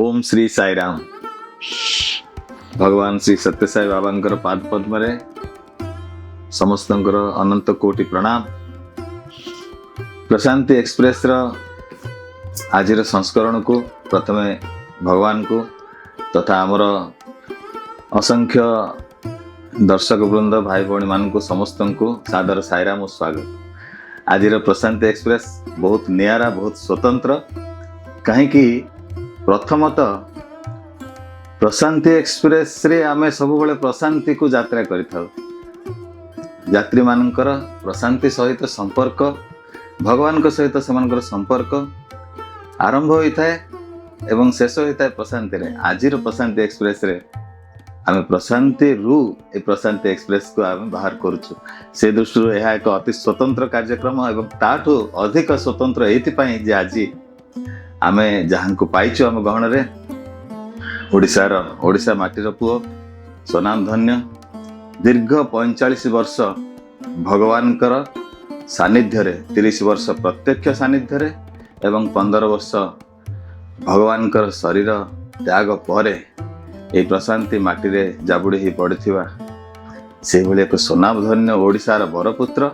ओम श्री साई राम। भगवान श्री सत्य साई बाबा पाद पद्म समस्त अनंत कोटि प्रणाम। प्रशांति एक्सप्रेस आज संस्करण को प्रथम भगवान को तथा आमर असंख्य दर्शक वृंद भाई भौणी मान को समस्त को सादर साईराम और स्वागत। आज प्रशांति एक्सप्रेस बहुत नियारा बहुत स्वतंत्र कहीं प्रथमतः प्रशांति एक्सप्रेस रे आमे सबुबले प्रशांति को यात्रा करिथाउ। यात्री मानकर प्रशांति सहित संपर्क भगवान को सहित सेमानकर संपर्क आरंभ होता है एवं शेष होता है प्रशांति रे। आज प्रशांति एक्सप्रेस रे आमे प्रशांति रु ए प्रशांति एक्सप्रेस को आमे बाहर करूछु। से दृष्टि यह एक अति स्वतंत्र कार्यक्रम एवं ताठू अधिक स्वतंत्र एथिपाई जे आज आमे जहां को पाइछु आम गहन रे ओडिशा माटीर पुओ स्वनाम धन्य दीर्घ 45 वर्ष भगवान सानिध्य रे 30 वर्ष प्रत्यक्ष सानिध्य रे एवं 15 वर्ष भगवान शरीर त्याग परे ए प्रशांति माटी रे जाबुड़ी ही पड़िथिबा से भली एक स्वनाम धन्य ओडिशार बरपुत्र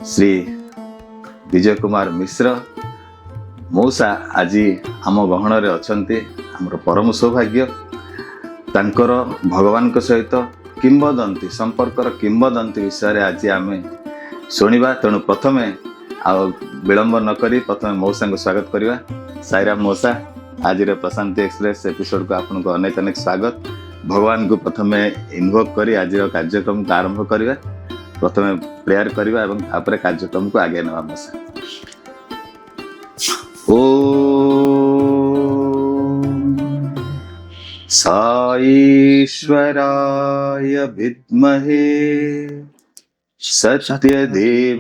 श्री विजय कुमार मिश्र मौसा आज आम गहन रे अछंती। हमर परम सौभाग्य तांकर भगवान को सहित किंबदंती संपर्कर किंबदंती विषय रे आज आमे सुनिबा। तेणु प्रथमे आ विलंब न करी प्रथमे मौसा को स्वागत करिवा। साईराम मौसा, आज रे प्रशांति एक्सप्रेस एपिसोड को आपन को अनेक अनेक स्वागत। भगवान को प्रथमे इन्वोक करी आज रो कार्यक्रम को आरंभ करिवा। प्रथमे प्रेयर करिवा एवं आपरे कार्यक्रम को आगे नवा। मौसा साईश्वराय विद्महे सत्यदेवाय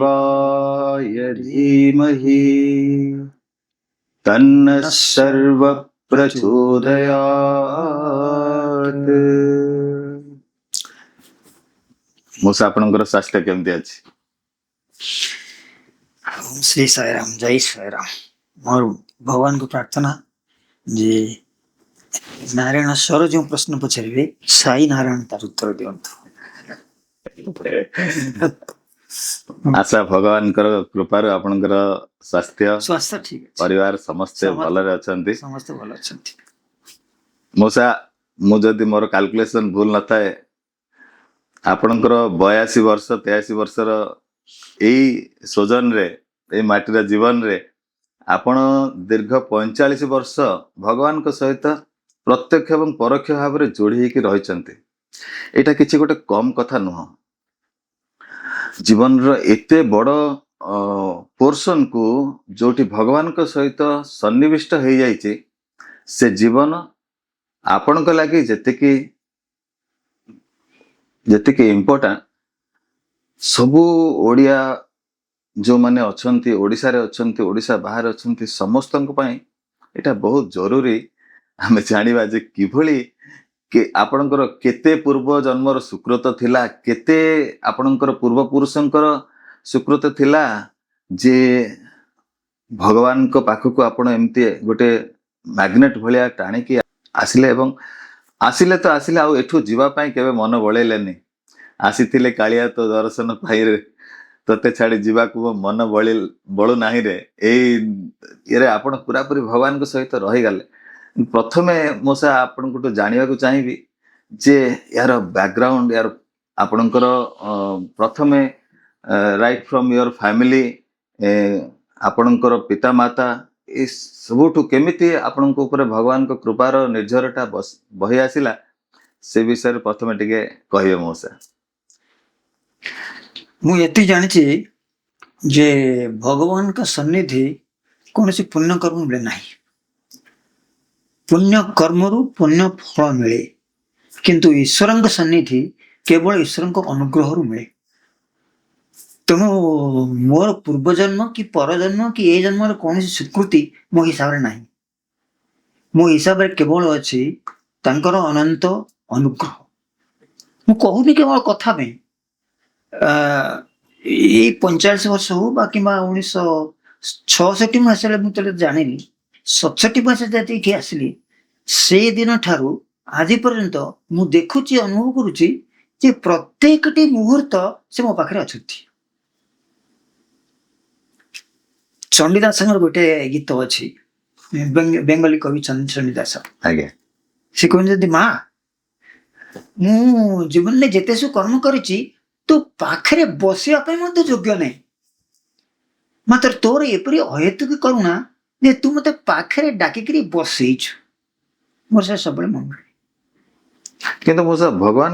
धीमहि तन्न सर्व प्रचोदयात्। मौसा आपनकर स्वास्थ्य केमती अछि? श्री साईराम, जय साईराम। मोर भगवान को प्रार्थना जे नारायण स्वर जो प्रश्न पचारे साई नारायण तार उत्तर दियंतु। आशा भगवान कृपा आपनकर स्वास्थ्य ठीक है, परिवार समस्त भलरे अछंती। समस्त भल अछंती। मौसा मु जदि मोर कैलकुलेशन भूल न थाए आपनकर 82 वर्ष 83 वर्षर एई सोजन रे ए माटीर जीवन रे आपण दीर्घ 45 वर्ष भगवान को सहित प्रत्यक्ष एवं परोक्ष भाव में जोड़ी होकर रही। एटा किसी गोटे कम कथा नुह। जीवन रो एते बड़ पोर्शन को जोटी भगवान को सहित सन्निविष्ट हो जाइए से जीवन आपण को लगे जेतिकी इम्पोर्टेंट सबू ओडिया जो माने अछंती ओडिशा रे अछंती ओडिशा बाहर अछंती समस्त एटा बहुत जरूरी हमें जानिबा जे किभली के आपणकर केते पूर्व जन्मर सुकृत थिला, केते आपणकर पूर्व पुरुषंकर सुकृत थिला जे भगवान को पाखु को आपण एमती गोटे मैग्नेट भलिया टाणी की आसिले एवं आसिले तो आसिले आ एठू जीवा पई केबे मन बळेलेनी। आसीथिले कालिया तो दर्शन पाई रे तते छाड़ी जीवा को मन बळु नाही रे। ये आपण पूरा पूरी भगवान को सहित रही गले। प्रथमे मौसा आपण को जानिबा को चाहिबी जे यार बैकग्राउंड यार आपणकर प्रथमे राइट फ्रॉम योर फैमिली आपणकर पिता माता ए सबुठु केमिति आपण को ऊपर भगवान को कृपार निर्झरटा बही आसिला से विषय प्रथमे टिके कहिए मौसा। मु एति जानिछि जे भगवान का सन्निधि कौन सी पुण्य कर्म मिले नहीं। पुण्य कर्मरु पुण्य फल मिले किंतु ईश्वर सन्निधि केवल ईश्वर अनुग्रह मिले। तेणु मोर पूर्वजन्म कि परजन्म कि ए जन्म कौन सी स्वीकृति मो हिसाब रे नहीं। मो हिसाब रे केवल अच्छी तांकर अनंत अनुग्रह। मु कहूनी केवल कथा में 45 वर्ष हो बाकी 1966 मसीह मुझे जानी 67 मसीह आसली से दिन ठारू आज पर्यंत मु देखुची अनुभव करुची जे प्रत्येकटी मुहूर्त से मो पाखरे अछंती। चंडीदासଙ୍କର गोटे गीत अछि बेंगली कवि चंडीदास आज्ञा से कहते माँ मु जीवन में जेते सब कर्म करिछि तो पाखरे बसिया पे मते योग्य नहीं मात्र तोर एपरी अहेतुक करुणा जे तू मते पाखरे डाकिकरी बसैछ मोर से सबले मन किंतु मो सर भगवान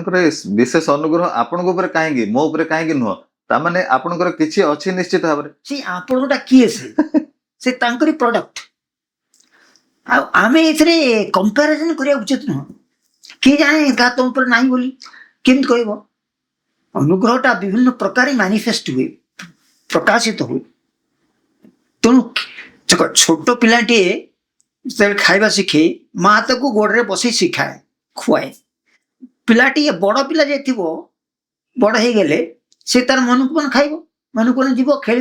विशेष अनुग्रह आपन ऊपर काहेकि मो ऊपर काहेकि नुह तामाने आपनकर किछि अछि निश्चित भाबरे से आपनटा किए से तांकरी प्रोडक्ट आ आमे एथरे कंपैरिजन करिया उचित नुह कि जाने का तुम पर नहीं बोली केमत कहबो अनुग्रहटा विभिन्न प्रकार मैनिफेस्ट हुए प्रकाशित हुए तेणु छोट पिलाटे खाଇବା ଶିଖେ माँ ताको गोड़े बसई शिखाए खुआए पिलाटी बड़ पिला जे थिबो बड़ हो गले से तार मन को मन खाइब मन को मन जीव खेल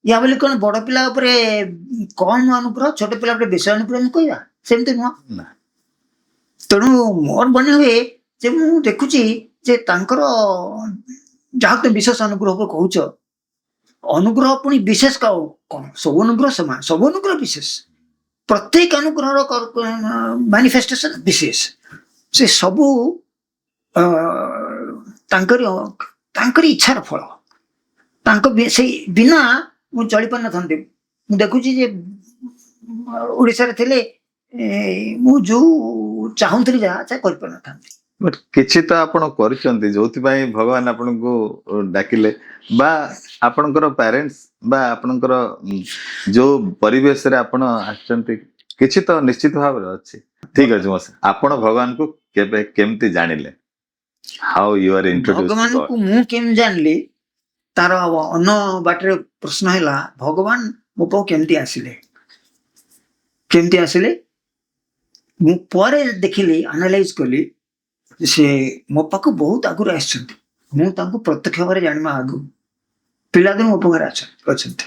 या बोली कौन बड़ पिला कम अनुग्रह छोट पिला बेस अनुग्रह कहवा सेमती नुह तेणु मोर मन हुए जे मु देखुची जे तांकर जहाँ तुम विशेष अनुग्रह कहूच अनुग्रह पुणी विशेष कौन सब अनुग्रह समान सब अनुग्रह विशेष प्रत्येक अनुग्रह मैनिफेस्टेशन विशेष से सबू तांकरी इच्छार फल से बिना मु चली पार न मु देखुची जे ओडिसा रे थिले मु जो चाहूंतरी जा कर पार न बट किछि तो आपण करचंती जोथि पई भगवान आपन को डाकिले बा आपनकर पेरेंट्स बा आपनकर जो परिवेश रे आपण आछंती किछि तो निश्चित भाव रे अछि ठीक अछि मस आपण भगवान को केबे केमती जानिले हाउ यू आर इंट्रोड्यूस्ड भगवान को मु केम जानली तार अन्न बाटरे प्रश्न हैला भगवान मो पो केमती आसिले मु परे देखिली एनालाइज कली से मो पाक बहुत आगुर आछंती मु तांको प्रत्यक्ष भाव जानिमा आगु पिलादिन मो पाखरे अछंती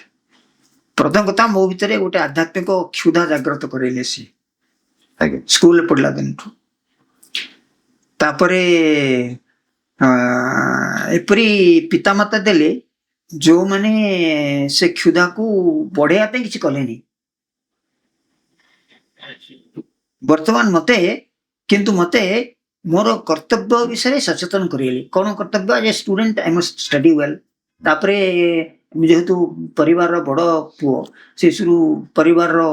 प्रथम कथा मो भितरे गोटे आध्यात्मिक क्षुधा जागृत करैले सी आगे स्कूल पढ़ला दिन तापरे एपरी पितामाता देले जो माने से क्षुधा को बढ़ाया पे किसी कलेनी वर्तमान मते किंतु मते मोर कर्तव्य विषय सचेतन करेली कौन कर्तव्य as a student I must study well तापरे जेहेतु परिवार रो बड़ पुओ से शुरू परिवार रो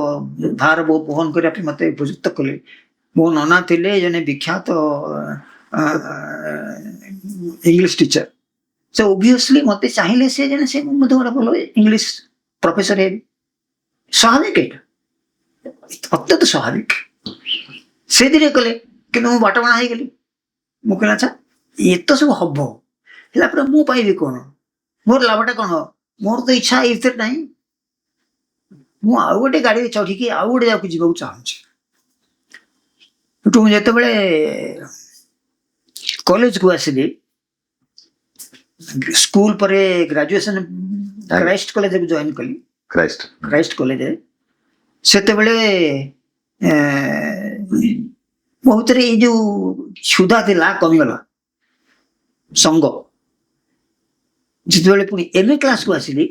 भार बो बहन करिया पे मते उपयुक्त कले मो नना थिले जने विख्यात इंग्लिश टीचर से ऑब्वियसली मते चाहिए से जने से मते बड़ा बोलो इंग्लिश प्रोफेसर है स्वाभाविक है अत्यंत स्वाभाविक से दिन कले कि मु बाटबणा हो गली मु कहला अच्छा ये तो सब हब है मु पाइबी कौन मोर लाभटा कौन हो मोर तो इच्छा इतर नहीं मु आउ गोटे गाड़ी चढ़ी आउ गोटे जाक जीवा चाहूँगी जिते बड़े कॉलेज को आसिली स्कूल पर ग्रेजुएशन क्राइस्ट कॉलेज जॉइन कली क्राइस्ट कॉलेज से बहुत जो क्षुधा थिला कमीगला संग जिते पुणी एमए क्लास को आसिली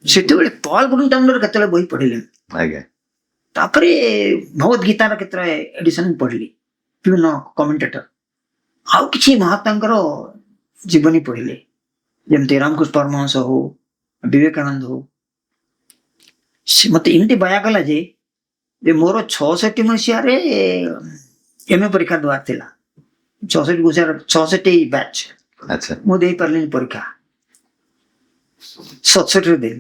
से पॉल ब्रूमटाउन केतले बही पढ़िले तापरे भगवत गीतार केतरे एडिशन पढ़ली विभिन्न कमेंटेटर आउ किछि महात्मांकर जीवनी पढ़िले जमती रामकृष्ण परमहंस हो विवेकानंद हो मत एमती बया कला जे मोर 66 मसीह एमए परीक्षा द्वार थिला 66 बैच अच्छा मु दे पारली परीक्षा 67 दे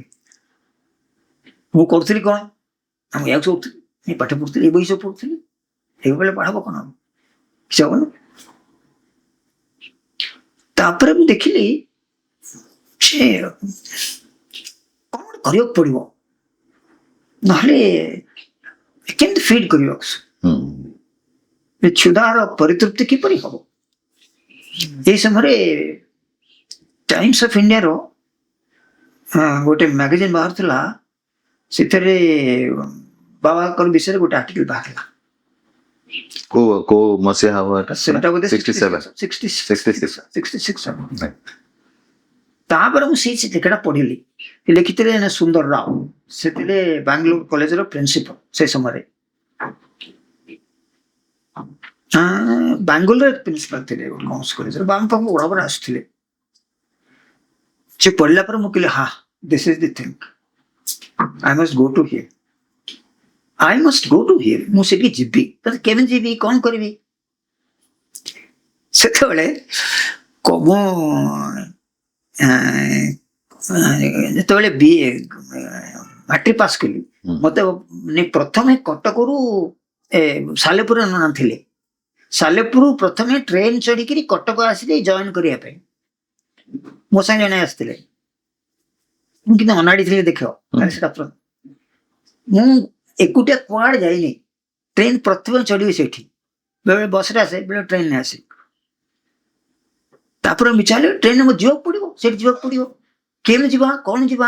मु करथली कोन हम या सब पाठ पढ़थली ए बहिस पढ़थली ए बेले पढ़ाबो कोन किछन तापर मु देखिली से कोन करियो पड़िबो नहले केमती फीड करियो क्षुधार परितृप्ति किपरि हबो ए समय टाइम्स ऑफ इंडिया रो गोटे मैगजीन बाहर थिला सेतरे बाबा कर विषय गोटे आर्टिकल बाहरला को मसीहा हुआ था ସେଟା ବୋଧେ 67 66 66 ନାଇଁ। ତାପରେ ମୁଁ ସେଇ ଲେଖାଟା ପଢିଲି। ଲେଖିଥିଲେ ନା ସୁନ୍ଦର ରାଓ, ସେଥିଲେ ବାଙ୍ଗାଲୋର କଲେଜର ପ୍ରିନ୍ସିପାଲ ସେ ସମୟରେ। ବାଙ୍ଗାଲୋରରେ ପ୍ରିନ୍ସିପାଲ ଥିଲେ କମର୍ସ କଲେଜର। ଆମ ପାଖକୁ ବରାବର ଆସୁଥିଲେ। ସେ ପଢିଲା ପରେ ମୁଁ କହିଲି, this is the thing, I must go to here, I must go to here. ମୁଁ ସେଠି ଯିବି, କେମିତି ଯିବି, କଣ କରିବି? ସେତେବେଳେ ମୁଁ ଯେତେବେଳେ ମାଟ୍ରିକ ପାସ୍ କଲି, ମତେ ପ୍ରଥମେ କଟକରୁ ସାଲେପୁର ନଥିଲେ। ସାଲେପୁର ପ୍ରଥମେ ଟ୍ରେନ ଚଢିକିରି କଟକ ଆସିଲେ ଜଏନ କରିବା ପାଇଁ। ମୋ ସାଙ୍ଗେ ଜଣେ ଆସିଥିଲେ, ମୁଁ କିନ୍ତୁ ଅନାଡି ଥିଲି। ଦେଖ ସେଟା ମୁଁ ଏକୁଟିଆ କୁଆଡେ ଯାଇନି। ଟ୍ରେନ ପ୍ରଥମେ ଚଢିବି ସେଠି, ବେଳେ ବସରେ ଆସେ, ବେଳେ ଟ୍ରେନରେ ଆସେ। ତାପରେ ବିଚାରିଲି ଟ୍ରେନରେ ମୋ ଯିବାକୁ ପଡିବ, ସେଠି ଯିବାକୁ ପଡିବ। କେମିତି ଯିବା, କଣ ଯିବା,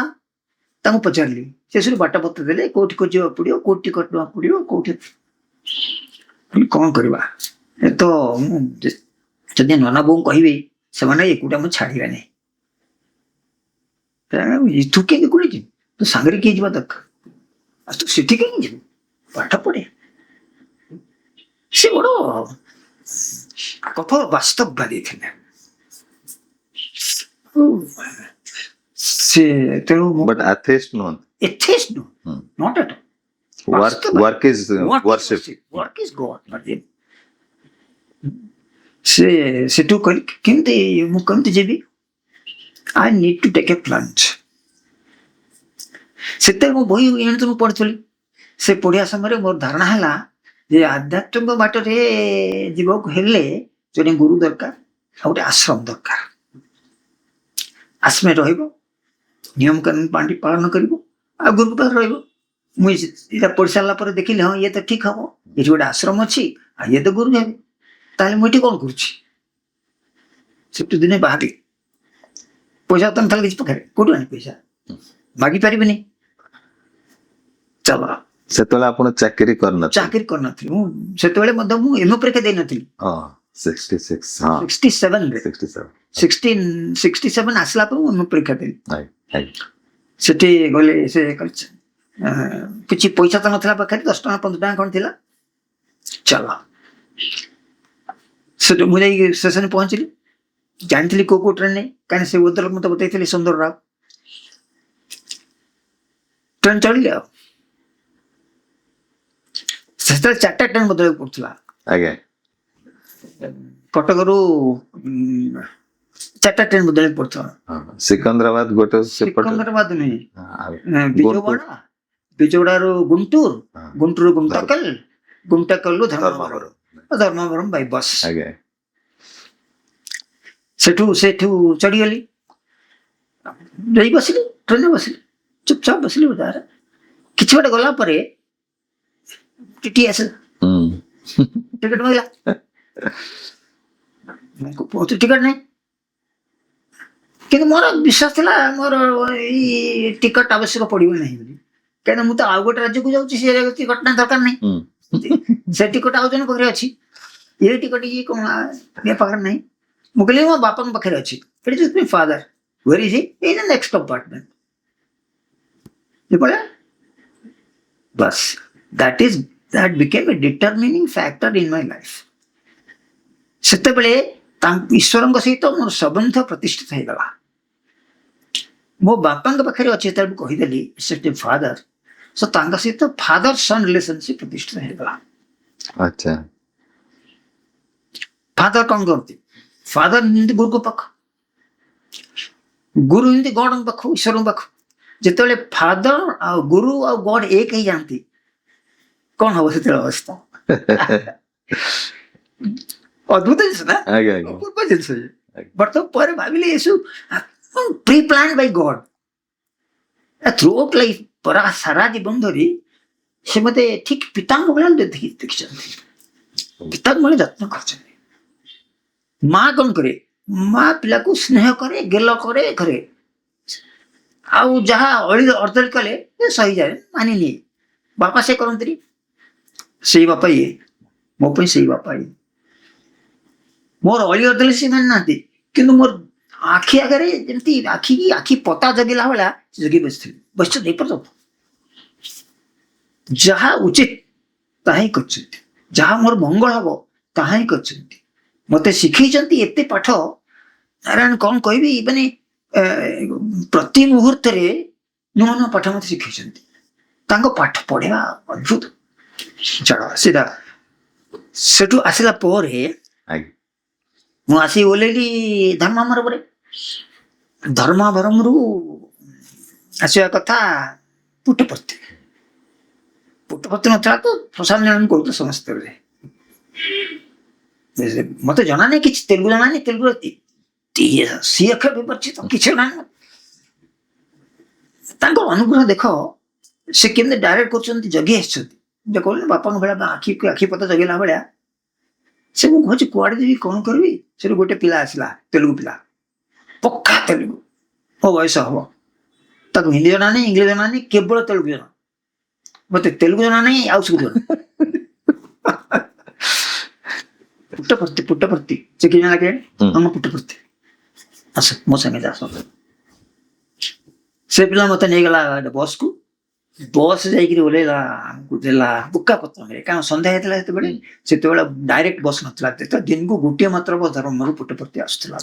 ତାଙ୍କୁ ପଚାରିଲି। ସେ ସବୁ ବାଟ ପତ୍ର ଦେଲେ, କୋଉଠି ଯିବାକୁ ପଡିବ, କୋଉଠି ଟିକଟ ନେବାକୁ ପଡିବ, କୋଉଠି କଣ କରିବା। ତ ମୁଁ ଯଦି ନନା ବୋଉ କହିବି, ସେମାନେ ଏକୁଟିଆ ମୁଁ ଛାଡିବେନି। ତୁ କେମିତି କୋଉଠି ଯିବୁ, ତୁ ସାଙ୍ଗରେ କିଏ ଯିବା ଦରକାର, ଆଉ ତୁ ସେଠି କେମିତି ଯିବୁ, ପାଠ ପଢେ। ସେ ବଡ କଠୋର ବାସ୍ତବବାଦୀ ଥିଲେ। ସେ ତେଣୁ But atheist ନୁହନ୍ତି। atheist no, not at all. Work is worship. Work is God. ସେଠୁ କହିଲି କେମିତି ମୁଁ କେମିତି ଯିବି, I need to take a plunge. ସେତେବେଳେ ମୁଁ ବହି ଏଣୁ ପଢୁଥିଲି। ସେ ପଢିବା ସମୟରେ ମୋର ଧାରଣା ହେଲା ଯେ ଆଧ୍ୟାତ୍ମିକ ବାଟରେ ଯିବାକୁ ହେଲେ ଜଣେ ଗୁରୁ ଦରକାର, ଆଉ ଗୋଟେ ଆଶ୍ରମ ଦରକାର। ଆଶ୍ରମରେ ରହିବ, ନିୟମ କାନୁନ ପାଳନ କରିବ, ଆଉ ଗୁରୁ ପାଖରେ ରହିବ। ମୁଁ ଏଇଟା ପଢି ସାରିଲା ପରେ ଦେଖିଲି, ଇଏ ତ ଠିକ ହବ। ଏଠି ଗୋଟେ ଆଶ୍ରମ ଅଛି, ଆଉ ଇଏ ତ ଗୁରୁ ହେବେ। ତାହେଲେ ମୁଁ ଏଠି କଣ କରୁଛି? ସେଠୁ ଦିନେ ବାହାରି, ପଇସା ତ ନଥିଲା କିଛି ପାଖରେ, କୋଉଠୁ ଆଣି ପଇସା, ମାଗି ପାରିବିନି। ଚାଲ। ସେତେବେଳେ ଆପଣ ଚାକିରି କରିନଥିଲି। ମୁଁ ସେତେବେଳେ ମଧ୍ୟ ମୁଁ ଏମ ପରୀକ୍ଷା ଦେଇନଥିଲି। 67 ଆସିଲା ପରେ ମୁଁ ଏମ ପରୀକ୍ଷା ଦେଲି। ସେଠି ଗଲେ, ସେ କିଛି ପଇସା ତ ନଥିଲା ପାଖରେ, 10 ଟଙ୍କା 15 ଟଙ୍କା କଣ ଥିଲା। ଚାଲ, ସେଠୁ ମୁଁ ଯାଇକି ଷ୍ଟେସନରେ ପହଞ୍ଚିଲି। ଜାଣିଥିଲି କୋଉ ଟ୍ରେନ ନେଇ, କାହିଁକି ସେ ଉତ୍ତର ମତେ ବତେଇଥିଲି ସୁନ୍ଦର ରାଓ। ଟ୍ରେନ ଚଢିଲି। ଆଉ ସେତେବେଳେ 4ଟା ଟ୍ରେନ ବଦଳକୁ ପଡୁଥିଲା। କଟକରୁ 4ଟା ଟ୍ରେନ ବଦଳକୁ ପଡୁଥିଲା। ସିକନ୍ଦରାବାଦ ଗୋଟେ, ସିକନ୍ଦରାବାଦ ନୁହେଁ, ବିଜୱାଡାରୁ ଗୁଣ୍ଟୁର, ଗୁଣ୍ଟୁରୁ ଗୁଣ୍ଟାକଲ, ଗୁଣ୍ଟାକଲରୁ ଧର୍ମବରମ ବାଇ ବସ୍। ସେଠୁ ଚଢିଗଲି, ଯାଇ ବସିଲି, ଟ୍ରେନରେ ବସିଲି, ଚୁପଚାପ ବସିଲି। କିଛି ବାଟ ଗଲା ପରେ ଟିଟି ଆସିଲା, ଟିକେଟ ମାଗିଲା। ଟିକେଟ ନାହିଁ, କିନ୍ତୁ ମୋର ବିଶ୍ୱାସ ଥିଲା ମୋର ଏଇ ଟିକଟ ଆବଶ୍ୟକ ପଡିବ ନାହିଁ ବୋଲି। କାହିଁକିନା ମୁଁ ତ ଆଉ ଗୋଟେ ରାଜ୍ୟକୁ ଯାଉଛି, ସେ ଟିକଟ ନା ଦରକାର ନାହିଁ। ସେ ଟିକଟ ଆଉ ଜଣ ପାଖରେ ଅଛି, ଏ ଟିକଟ ଇଏ କଣ ଏ ପାଖରେ ନାହିଁ। ମୁଁ କହିଲି ମୋ ବାପାଙ୍କ ପାଖରେ ଅଛି। Father, where is he? In the next compartment. Bas, that became a determining factor in my life. ସେତେବେଳେ ଈଶ୍ୱରଙ୍କ ସହିତ ମୋର ସମ୍ବନ୍ଧ ପ୍ରତିଷ୍ଠିତ ହେଇଗଲା। ମୋ ବାପାଙ୍କ ପାଖରେ ଅଛି ଯେତେବେଳେ କହିଦେଲି ସେଠି ଫାଦର, ତାଙ୍କ ସହିତ ଫାଦର ସନ୍ ରିଲେସନସିପ ପ୍ରତିଷ୍ଠିତ ହେଇଗଲା। ଫାଦର କଣ କରନ୍ତି? ଫାଦର ଯେମିତି ଗୁରୁଙ୍କ ପାଖ, ଗୁରୁ ଯେମିତି ଗଡଙ୍କ ପାଖ, ଈଶ୍ୱରଙ୍କ ପାଖ। ଯେତେବେଳେ ଫାଦର ଆଉ ଗୁରୁ ଆଉ ଗଡ ଏକ ହେଇଯାଆନ୍ତି, କଣ ହବ ସେତେବେଳେ ଅବସ୍ଥା? ଅଦ୍ଭୁତ ଜିନିଷ ନା, ଅପୂର୍ବ ଜିନିଷ। ବର୍ତ୍ତମାନ ପରେ ଭାବିଲି ଏସବୁ ପ୍ରି ପ୍ଲାନ୍ ବାଇ ଗଡ ଥ୍ରୁ ଆଉଟ୍ ଲାଇଫ୍। ସାରା ଜୀବନ ଧରି ସେ ମତେ ଠିକ ପିତାଙ୍କ ଭଳିଆ ଦେଖିଛନ୍ତି, ପିତାଙ୍କ ଭଳି ଯତ୍ନ କରିଛନ୍ତି। ମା କଣ କରେ? ମା ପିଲାକୁ ସ୍ନେହ କରେ, ଗେଲ କରେ, ଘରେ ଆଉ ଯାହା ଅର୍ଦ୍ଦଳି କଲେ ସହିଯାଏ, ମାନିନିଏ। ବାପା ସେ କରନ୍ତିନି, ସେଇ ବାପା ଇଏ। ମୋ ପାଇଁ ସେଇ ବାପା ହିଁ। ମୋର ଅଳି ଅଦଳି ସେମାନେ ନାହାନ୍ତି, କିନ୍ତୁ ମୋର ଆଖି ଆଗରେ ଯେମିତି ଆଖି ପତା ଜଗିଲା ଭଳିଆ ଜଗି ବସିଥିଲି। ବସିଛନ୍ତି ଏପର୍ଯ୍ୟନ୍ତ। ଯାହା ଉଚିତ ତାହା ହିଁ କରିଛନ୍ତି, ଯାହା ମୋର ମଙ୍ଗଳ ହବ ତାହା ହିଁ କରିଛନ୍ତି। ମତେ ଶିଖେଇଛନ୍ତି ଏତେ ପାଠ, ନାରାୟଣ କଣ କହିବି, ମାନେ ପ୍ରତି ମୁହୂର୍ତ୍ତରେ ନୂଆ ନୂଆ ପାଠ ମତେ ଶିଖେଇଛନ୍ତି। ତାଙ୍କ ପାଠ ପଢିବା ଅଦ୍ଭୁତ। ଛାଡ଼ ସେଟା। ସେଠୁ ଆସିଲା ପରେ ଆଜ୍ଞା। ମୁଁ ଆସି ଓହ୍ଲେଇଲି ଧର୍ମାବରମରେ। ଧର୍ମାବରମରୁ ଆସିବା କଥା ପୁଟ୍ଟପର୍ତ୍ତି। ପୁଟ୍ଟପର୍ତ୍ତି ନଥିଲା ତ ପ୍ରଶାନ୍ତ ଜଣଙ୍କୁ କହୁଥିଲେ ସମସ୍ତେ ବେଳେ। ମତେ ଜଣା ନାହିଁ କିଛି, ତେଲୁଗୁ ଜଣା ନାହିଁ, ତେଲୁଗୁ ସି ଅକ୍ଷର ବି ପଡିଛି ତ କିଛି ଜଣା ନାହିଁ। ତାଙ୍କ ଅନୁଗ୍ରହ ଦେଖ, ସେ କେମିତି ଡାଇରେକ୍ଟ କରୁଛନ୍ତି, ଜଗି ଆସିଛନ୍ତି। କହିଲେ ବାପାଙ୍କ ଭଳିଆ ଆଖି ପତା ଜଗିଲା ଭଳିଆ। ସେ ମୁଁ କହୁଛି କୁଆଡେ ଯିବି, କଣ କରିବି। ସେଠୁ ଗୋଟେ ପିଲା ଆସିଲା, ତେଲୁଗୁ ପିଲା, ପକ୍କା ତେଲୁଗୁ, ମୋ ବୟସ ହବ। ତାକୁ ହିନ୍ଦୀ ଜଣା ନାହିଁ, ଇଂଲିଶ ଜଣା ନାହିଁ, କେବଳ ତେଲୁଗୁ ଜଣା। ମତେ ତେଲୁଗୁ ଜଣା ନାହିଁ, ଆଉ ସବୁ ଜଣା। ପୁଟ୍ଟପର୍ତ୍ତି ସେ କି ଜଣା କେ ଆମ ପୁଟ୍ଟପର୍ତ୍ତି, ଆସ ମୋ ସାଙ୍ଗେ ଆସ। ସେ ପିଲା ମତେ ନେଇଗଲା ବସକୁ। ବସ୍ ଯାଇକିରି ଓହ୍ଲେଇଲା, ଆମକୁ ଦେଲା ବୁକାପତ୍ରମରେ। କାରଣ ସନ୍ଧ୍ୟା ହେଇଥିଲା ସେତେବେଳେ ଡାଇରେକ୍ଟ ବସ୍ ନଥିଲା। ଦିନକୁ ଗୋଟିଏ ମାତ୍ର ବସ୍ ଧର୍ମରୁ ପୁଟ୍ଟପର୍ତ୍ତି ଆସୁଥିଲା।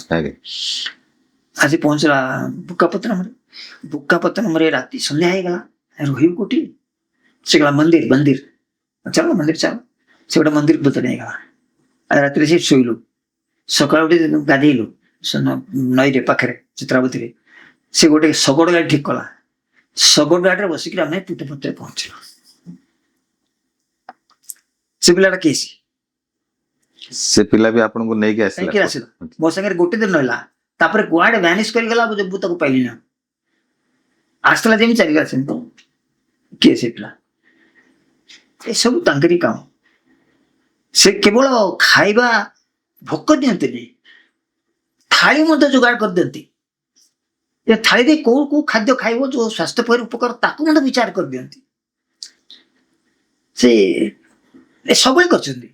ଆସି ପହଞ୍ଚିଲା ବୁକାପତ୍ରମରେ। ବୁକାପତ୍ରମରେ ରାତି ସନ୍ଧ୍ୟା ହେଇଗଲା। ରହିବୁ କୋଉଠି? ସେ ଗଲା ମନ୍ଦିର ଚାଲ, ମନ୍ଦିର ଚାଲ। ସେ ଗୋଟେ ମନ୍ଦିର ଭିତରେ ନେଇଗଲା। ରାତିରେ ସେ ଶୋଇଲୁ। ସକାଳୁ ଉଠି ଗାଧେଇଲୁ ନଈରେ ପାଖରେ ଚିତ୍ରାବତୀରେ। ସେ ଗୋଟେ ଶଗଡ଼ ଗାଡ଼ି ଠିକ କଲା। ଶଗଡ଼ ଗାଡ଼ିରେ ବସିକିରି ଆମେ ପୁଟ୍ଟପର୍ତ୍ତିରେ ପହଞ୍ଚିଲୁ। ସେ ପିଲାଟା କେସି, ସେ ପିଲା ବି ଆପଣଙ୍କୁ ନେଇକି ଆସିଲା? ମୋ ସାଙ୍ଗରେ ଗୋଟେ ଦିନ ରହିଲା, ତାପରେ କୁଆଡେ ଭ୍ୟାନିଶ କରିଗଲା, ମୁଁ ତାକୁ ପାଇଲି ନା। ଆସିଥିଲା ଯେମିତି ଚାଲିଗଲା ସେମିତି। କିଏ ସେ ପିଲା? ଏସବୁ ତାଙ୍କରି କାମ। ସେ କେବଳ ଖାଇବା ଭୋକ ଦିଅନ୍ତିନି, ଥାଳି ମଧ୍ୟ ଯୋଗାଡ଼ କରିଦିଅନ୍ତି। ଏ ଥାଳିରେ କୋଉ କୋଉ ଖାଦ୍ୟ ଖାଇବ ଯୋଉ ସ୍ୱାସ୍ଥ୍ୟ ପାଇଁ ଉପକାର, ତାକୁ ମଧ୍ୟ ବିଚାର କରିଦିଅନ୍ତି। ସେ ସବୁବେଳେ କରିଛନ୍ତି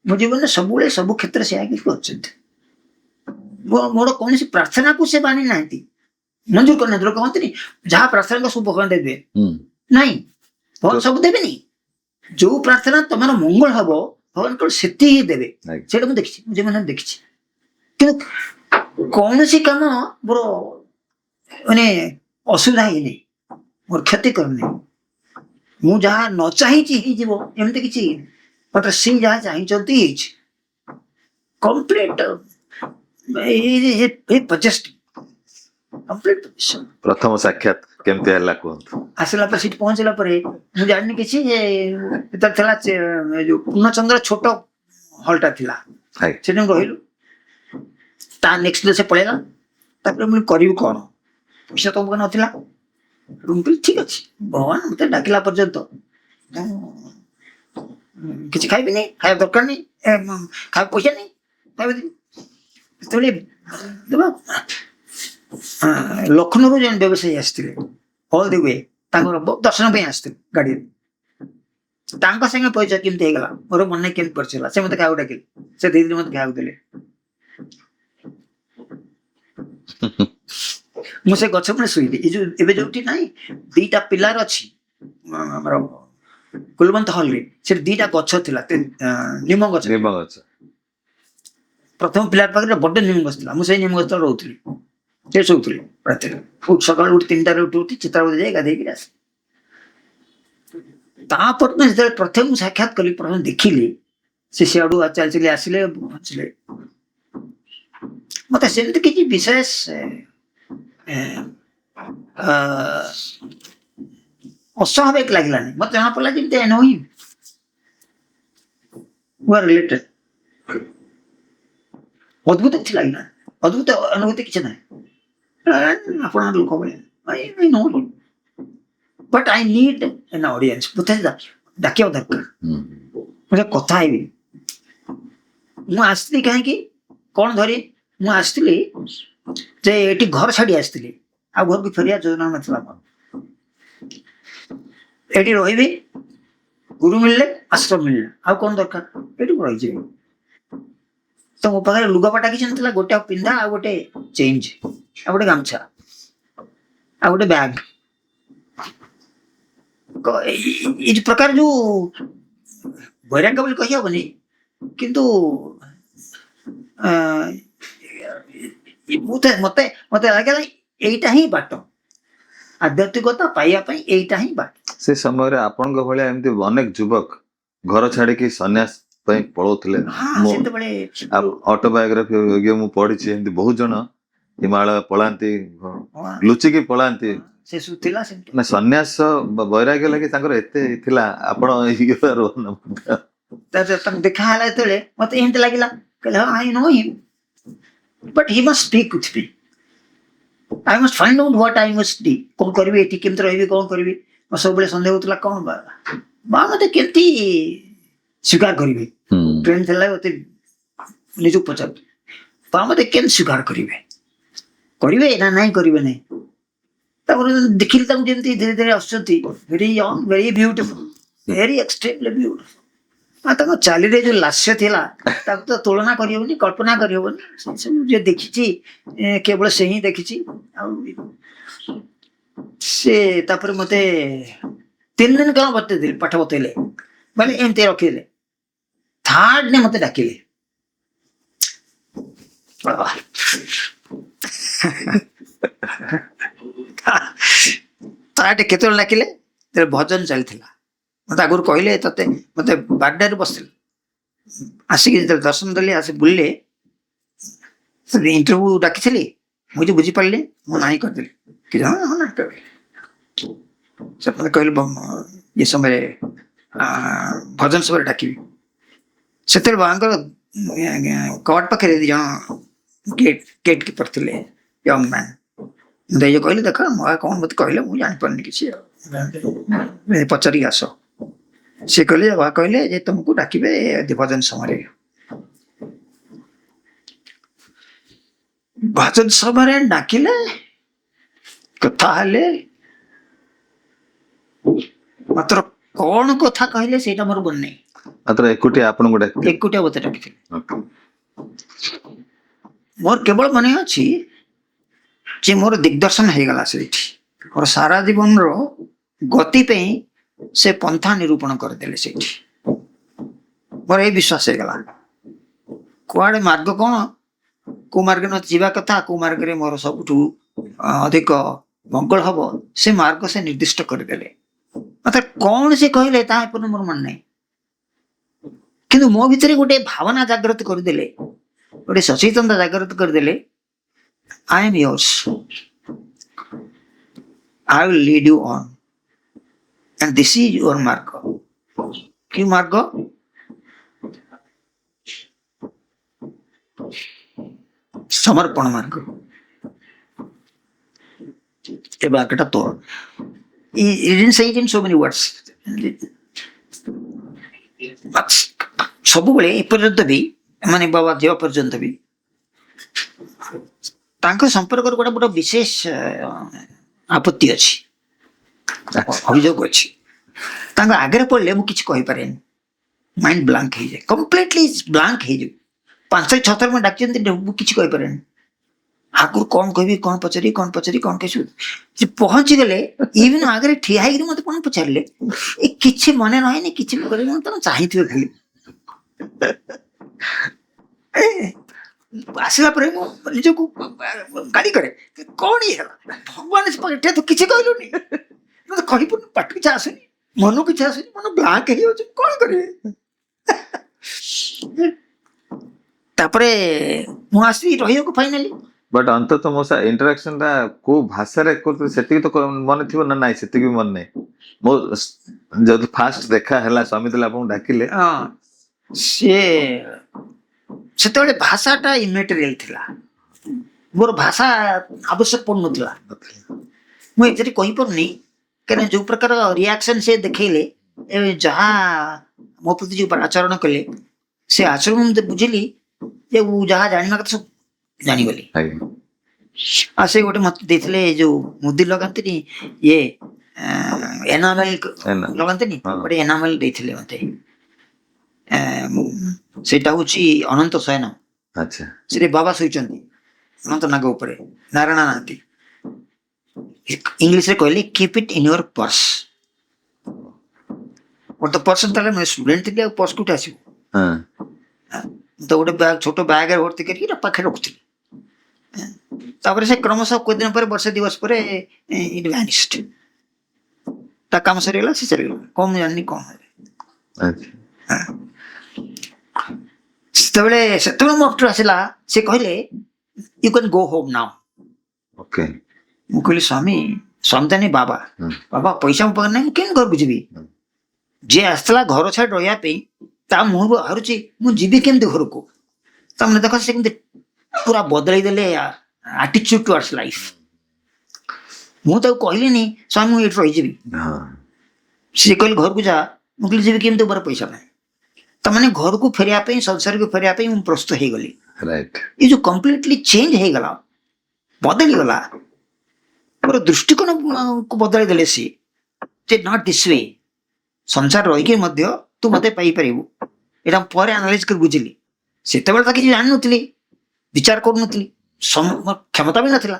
ମୋ ଜୀବନରେ, ସବୁବେଳେ ସବୁ କ୍ଷେତ୍ରରେ ସେ ଆଗେ କରିଛନ୍ତି। ମୋର କୌଣସି ପ୍ରାର୍ଥନାକୁ ସେ ମାନି ନାହାନ୍ତି, ମଞ୍ଜୁର କରିନାହାନ୍ତି। କହନ୍ତିନି ଯାହା ପ୍ରାର୍ଥନା ସବୁ ଭଗବାନ ଦେବେ, ନାଇଁ, ଭଗବାନ ସବୁ ଦେବେନି। ଯୋଉ ପ୍ରାର୍ଥନା ତମର ମଙ୍ଗଳ ହବ ଭଗବାନ କଣ ସେତିକି ହିଁ ଦେବେ। ସେଇଟା ମୁଁ ଦେଖିଛି, ମୁଁ ଜୀବନରେ ଦେଖିଛି। କିନ୍ତୁ କୌଣସି କାମ ମୋର ମାନେ ଅସୁବିଧା ହେଇନି, ମୋର କ୍ଷତି କରୁନି। ମୁଁ ଯାହା ନ ଚାହିଁଛି ହେଇଯିବ ଏମିତି କିଛି, ମାତ୍ର ସେ ଯାହା ଚାହିଁଛନ୍ତି ହେଇଛି। କମ୍ପ୍ଲିଟ ପ୍ରଥମ ସାକ୍ଷାତ କେମିତି ହେଲା କୁହନ୍ତୁ? ଆସିଲା ପରେ ସେଠି ପହଞ୍ଚିଲା ପରେ ମୁଁ ଜାଣିନି କିଛି। ଯେତେବେଳେ ଥିଲା ଯୋଉ ପୂର୍ଣ୍ଣଚନ୍ଦ୍ର ଛୋଟ ହଲଟା ଥିଲା, ସେଠି ରହିଲୁ। ତା ନେକ୍ସଟ ଡେ ସେ ପଳେଇଲା। ତାପରେ ମୁଁ କରିବୁ କଣ, ପଇସା ତ ନଥିଲା। ଠିକ ଅଛି, ଭଗବାନ ମତେ ଡାକିଲା ପର୍ଯ୍ୟନ୍ତ କିଛି ଖାଇବିନି, ଖାଇବା ଦରକାର ନାହିଁ, ଖାଇବା ପଇସା ନାହିଁ, ଖାଇବା ଯେତେବେଳେ ଲକ୍ଷ୍ନୌରୁ ଜଣେ ବ୍ୟବସାୟୀ ଆସିଥିଲେ, ଅଲ୍ ଦି ୱେ ତାଙ୍କର ଦର୍ଶନ ପାଇଁ ଆସିଥିଲେ ଗାଡିରେ। ତାଙ୍କ ସାଙ୍ଗେ ପରିଚୟ କେମିତି ହେଇଗଲା ମୋର ମନେ ନାହିଁ, କେମିତି ପରିଚୟ ହେଲା। ସେ ମତେ ଖାଇବାକୁ ଡାକିଲେ, ସେ ଦେଇଥିଲେ ମତେ ଖାଇବାକୁ ଦେଲେ। ମୁଁ ସେ ଗଛ ପୁଣି ଶୋଇଲି। ଏବେ ଯୋଉଠି ନାହିଁ ଦିଟା ପିଲାର ଅଛି ଆମର କୁଲବନ୍ତ ହଲରେ, ସେଠି ଦିଟା ଗଛ ଥିଲା, ନିମ ଗଛ। ପ୍ରଥମ ପିଲାର ପାଖରେ ବଡ ନିମ ଗଛ ଥିଲା। ମୁଁ ସେଇ ନିମ ଗଛ ତଳେ ରହୁଥିଲି, ସେ ଶୋଉଥିଲି। ରାତିରେ ସକାଳୁ ଉଠି 3ଟାରେ ଉଠି ଚିତ୍ରାବତୀ ଯାଇ ଗାଧେଇକି ଆସେ। ତାପରେ ଯେତେବେଳେ ପ୍ରଥମେ ମୁଁ ସାକ୍ଷାତ କଲି, ପ୍ରଥମେ ଦେଖିଲି, ସେ ସିଆଡୁ ଚାଲି ଆସିଲେ, ପହଞ୍ଚିଲେ। ମତେ ସେମିତି କିଛି ବିଶେଷ ଅସ୍ୱାଭାବିକ ଲାଗିଲାନି। ମତେ ଜଣା ପଡିଲା ଯେମିତି ରିଲେଟେଡ। ଅଦ୍ଭୁତ କିଛି ଲାଗିଲା, ଅଦ୍ଭୁତ ଅନୁଭୂତି କିଛି ନାହିଁ। ଆପଣଙ୍କ ଲୋକ ଭଳିଆ, but I need N audience. ମତେ ଡାକିବା ଦରକାର, ମୁଁ କଥା ହେବି। ମୁଁ ଆସିଥିଲି କାହିଁକି, କଣ ଧରି ମୁଁ ଆସିଥିଲି, ଯେ ଏଠି ଘର ଛାଡି ଆସିଥିଲି। ଆଉ ଘରକୁ ଫେରିବା ଯୋଜନା ନଥିଲା ମୋର। ଏଠି ରହିବି, गुरु मिलले आश्रम मिलला आ कौन दरकार एटू रही तो मो पाखे लुगापटा किसी ना गोटे पिंधा आ गोटे चेंज आ गोटे गामछा आ गोटे बैग प्रकार जो वैराग्य बोली कही हबनी किंतु मते मते लगे एटा ही बाट आध्यात्मिकता पाइबा एटा ही बाट से समय आपण भलिया एमती अनेक युवक घर छाड़ी की सन्यास पड़ोले हाँ से ऑटोबायोग्राफी मु पढ़ी बहुत जन हिमालय पलांती लुचिकी पलांती से सुथिला से ना सन्यास वैराग्य लगे तांकर एते थिला आपण देखा हला तले मते एंत लागिला कहला I know him but he must speak with me I must find out what I must do कौन करबी एटी केमत रहबी कौन करबी म सबले संदेह होतला कौन बा मते केंती स्वीकार करिवे ट्रेन थला मते निजु पचार बा मते केन स्वीकार करिवे ना नहीं करिवे नहीं देखिल धीरे धीरे आसुँच very young very beautiful very extremely beautiful चाली रे जो लास्य थिला तो तुलना करहबनी कल्पना करहबनी सब जे देखिछि केवल से ही देखिछि से तापर मते 3 दिन कौन बतेदे पाठ बतेले माने एमते रखिले थर्ड ने मते डाकिले ताटे केत डाकिले भजन चलता मत आगुरी कहले ते मत बारडे बस आसिक दर्शन देली आस बुलले इंटरव्यू डाकी मुझे बुझीपारे मुझे ना करदेली कि मत कहले ये समय भजन सब डाक से कवाट पाखे दिज गेट गेट कीपर थे यंग मैन दैज कहले देख मैं कौन मत कहले मुझे जापारे कि पचारि आस सी कहले बाबा कहले जे तुमको डाकिबे भजन समय भजन समय डाकिले कथा हेले मात्र कौन कथा कहले सेटा मोर मन नहीं मात्र एकुटिया आपन को डाकिले एकुटिया बते डाकिले मोर केवल मन अछि जे मोर दिग्दर्शन हो गला से और सारा जीवन रो गति पे से पंथा निरूपण करदेले से मोर ये विश्वास हो गला कुआड़े मार्ग कौन को मार्ग न जीवा कथा को मार्ग रे मोर सबुठू अधिक मंगल हब से मार्ग से निर्दिष्ट करदेले मतलब कौन से कहले ता पर मोर मन नहीं किंतु मो भीतर गोटे भावना जागृत करदेले गोटे सचेतनता जागृत करदेले I am yours. I will lead you on. And this is your mark. Ki mark? Samarpan mark. A market of Thor. He didn't say it in so many words. But सबुबले एपर्यंत भी माने बाबा देव पर्यंत भी तांको संपर्क गोटे बड़ विशेष आपत्ति अच्छी अभियोग अच्छी आगे पढ़ले मुझे किसी कही पारे माइंड ब्लांक हो जाए कंप्लीटली ब्लांक हो जाए 5-6 थर में डाक किसी कही पारे आगुरी कौन कह कौन पचारि कौन कह पहुंची गले इवन आगे ठिया मत कौन पचारे कि मन रहे कि तुम चाहिए खाली आसला निज को गाड़ी करे कौन ये भगवान तो किसी कहलुनि मतलब कही पाठ किसी आसुनी मन किसी आसुनी मन ब्लांक हो कौन करे तापरे मु आसी रही फाइनाली बट अंत तो मो इंटरेक्शन को भाषा रे करते सेति तो मन थिबो ना नाही सेति भी मन नहीं मो जब फास्ट देखा हला स्वामी आपन डाकिले हां से सेतबे भाषाटा इमेटेरियल थिला मोर भाषा आवश्यक पड़ नथिला मु एथि कहि परनी कने जो प्रकार रिएक्शन से देखैले जहाँ मो प्रति जो आचरण कले से आचरण बुझिली जे वो जहाँ जानिमा कथा सब जानी गली आ से गोटे मत देथिले जो मुद्दी लगांती ये ଏନାମେଲ ଏନା- ଲଗାନ୍ତିନି ହଁ। ଗୋଟେ ଏନାମେଲ ଦେଇଥିଲେ ମତେ। ସେଇଟା ହଉଛି ଅନନ୍ତ ଶୟନ, ଆଚ୍ଛା ସେଠି ବାବା ଶୋଇଛନ୍ତି ଅନନ୍ତ ନାଗ ଉପରେ, ନାରାୟଣ ନାହାନ୍ତି। ଇଂଲିଶରେ କହିଲେ keep eat in your purse. ଗୋଟେ ତ ପର୍ସ ତାହେଲେ ମୁଁ ଷ୍ଟୁଡେଣ୍ଟ ଥିଲି, ଆଉ ପର୍ସ କୋଉଠି ଆସିବ? ହଁ ତ ଗୋଟେ ବ୍ୟାଗ, ଛୋଟ ବ୍ୟାଗରେ ଭର୍ତ୍ତି କରିକି ପାଖରେ ରଖୁଥିଲି। ତାପରେ ସେ କ୍ରମଶଃ କୋଉ ଦିନ ପରେ, ବର୍ଷେ 2 ବର୍ଷ ପରେ ଇଟ୍ ଭ୍ୟାନିସ୍ଡ। ତା କାମ ସରିଗଲା, ସେ ଚାଲିଗଲା, କଣ ମୁଁ ଜାଣିନି କଣ ହେଲେ। ଆଚ୍ଛା ସେତେବେଳେ ମୋ ଅଫ୍ଟର ଆସିଲା, ସେ କହିଲେ you can go home now. Okay ମୁଁ କହିଲି ସ୍ୱାମୀ, ସ୍ୱାମୀ ତ ନାଇଁ ବାବା, ହୁଁ। ବାବା ପଇସା ମୋ ପାଖରେ ନାହିଁ, ମୁଁ କେମିତି ଘରକୁ ଯିବି? ହୁଁ। ଯିଏ ଆସିଥିଲା ଘର ଛାଡ଼ି ରହିବା ପାଇଁ, ତା ମୁହଁରୁ ବାହାରୁଛି ମୁଁ ଯିବି କେମିତି ଘରକୁ? ତାମାନେ ଦେଖ ସେ କେମିତି ପୁରା ବଦଳେଇ ଦେଲେ ଆଟିଚ୍ୟୁଡ ଟୁୱାର୍ଡସ୍ ଲାଇଫ। ମୁଁ ତାକୁ କହିଲିନି ସ୍ୱାମୀ ମୁଁ ଏଇଠି ରହିଯିବି। ହଁ ସିଏ କହିଲେ ଘରକୁ ଯା, ମୁଁ କହିଲି ଯିବି କେମିତି, ମୋର ପଇସା ନାହିଁ। ତାମାନେ ଘରକୁ ଫେରିବା ପାଇଁ, ସଂସାରକୁ ଫେରିବା ପାଇଁ ମୁଁ ପ୍ରସ୍ତୁତ ହେଇଗଲି। ରାଇଟ୍ ଏ ଯୋଉ କମ୍ପ୍ଲିଟଲି ଚେଞ୍ଜ ହେଇଗଲା, ବଦଳିଗଲା, ମୋର ଦୃଷ୍ଟିକୋଣ ବଦଳେଇ ଦେଲେ ସିଏ, ଯେ ନଟ୍ ଦିସ୍ ୱେ, ସଂସାର ରହିକି ମଧ୍ୟ ତୁ ମତେ ପାଇପାରିବୁ। ଏଇଟା ପରେ ଆନାଲାଇଜ କରି ବୁଝିଲି। ସେତେବେଳେ ତ କିଛି ଜାଣିନଥିଲି, ବିଚାର କରୁନଥିଲି, କ୍ଷମତା ବି ନଥିଲା।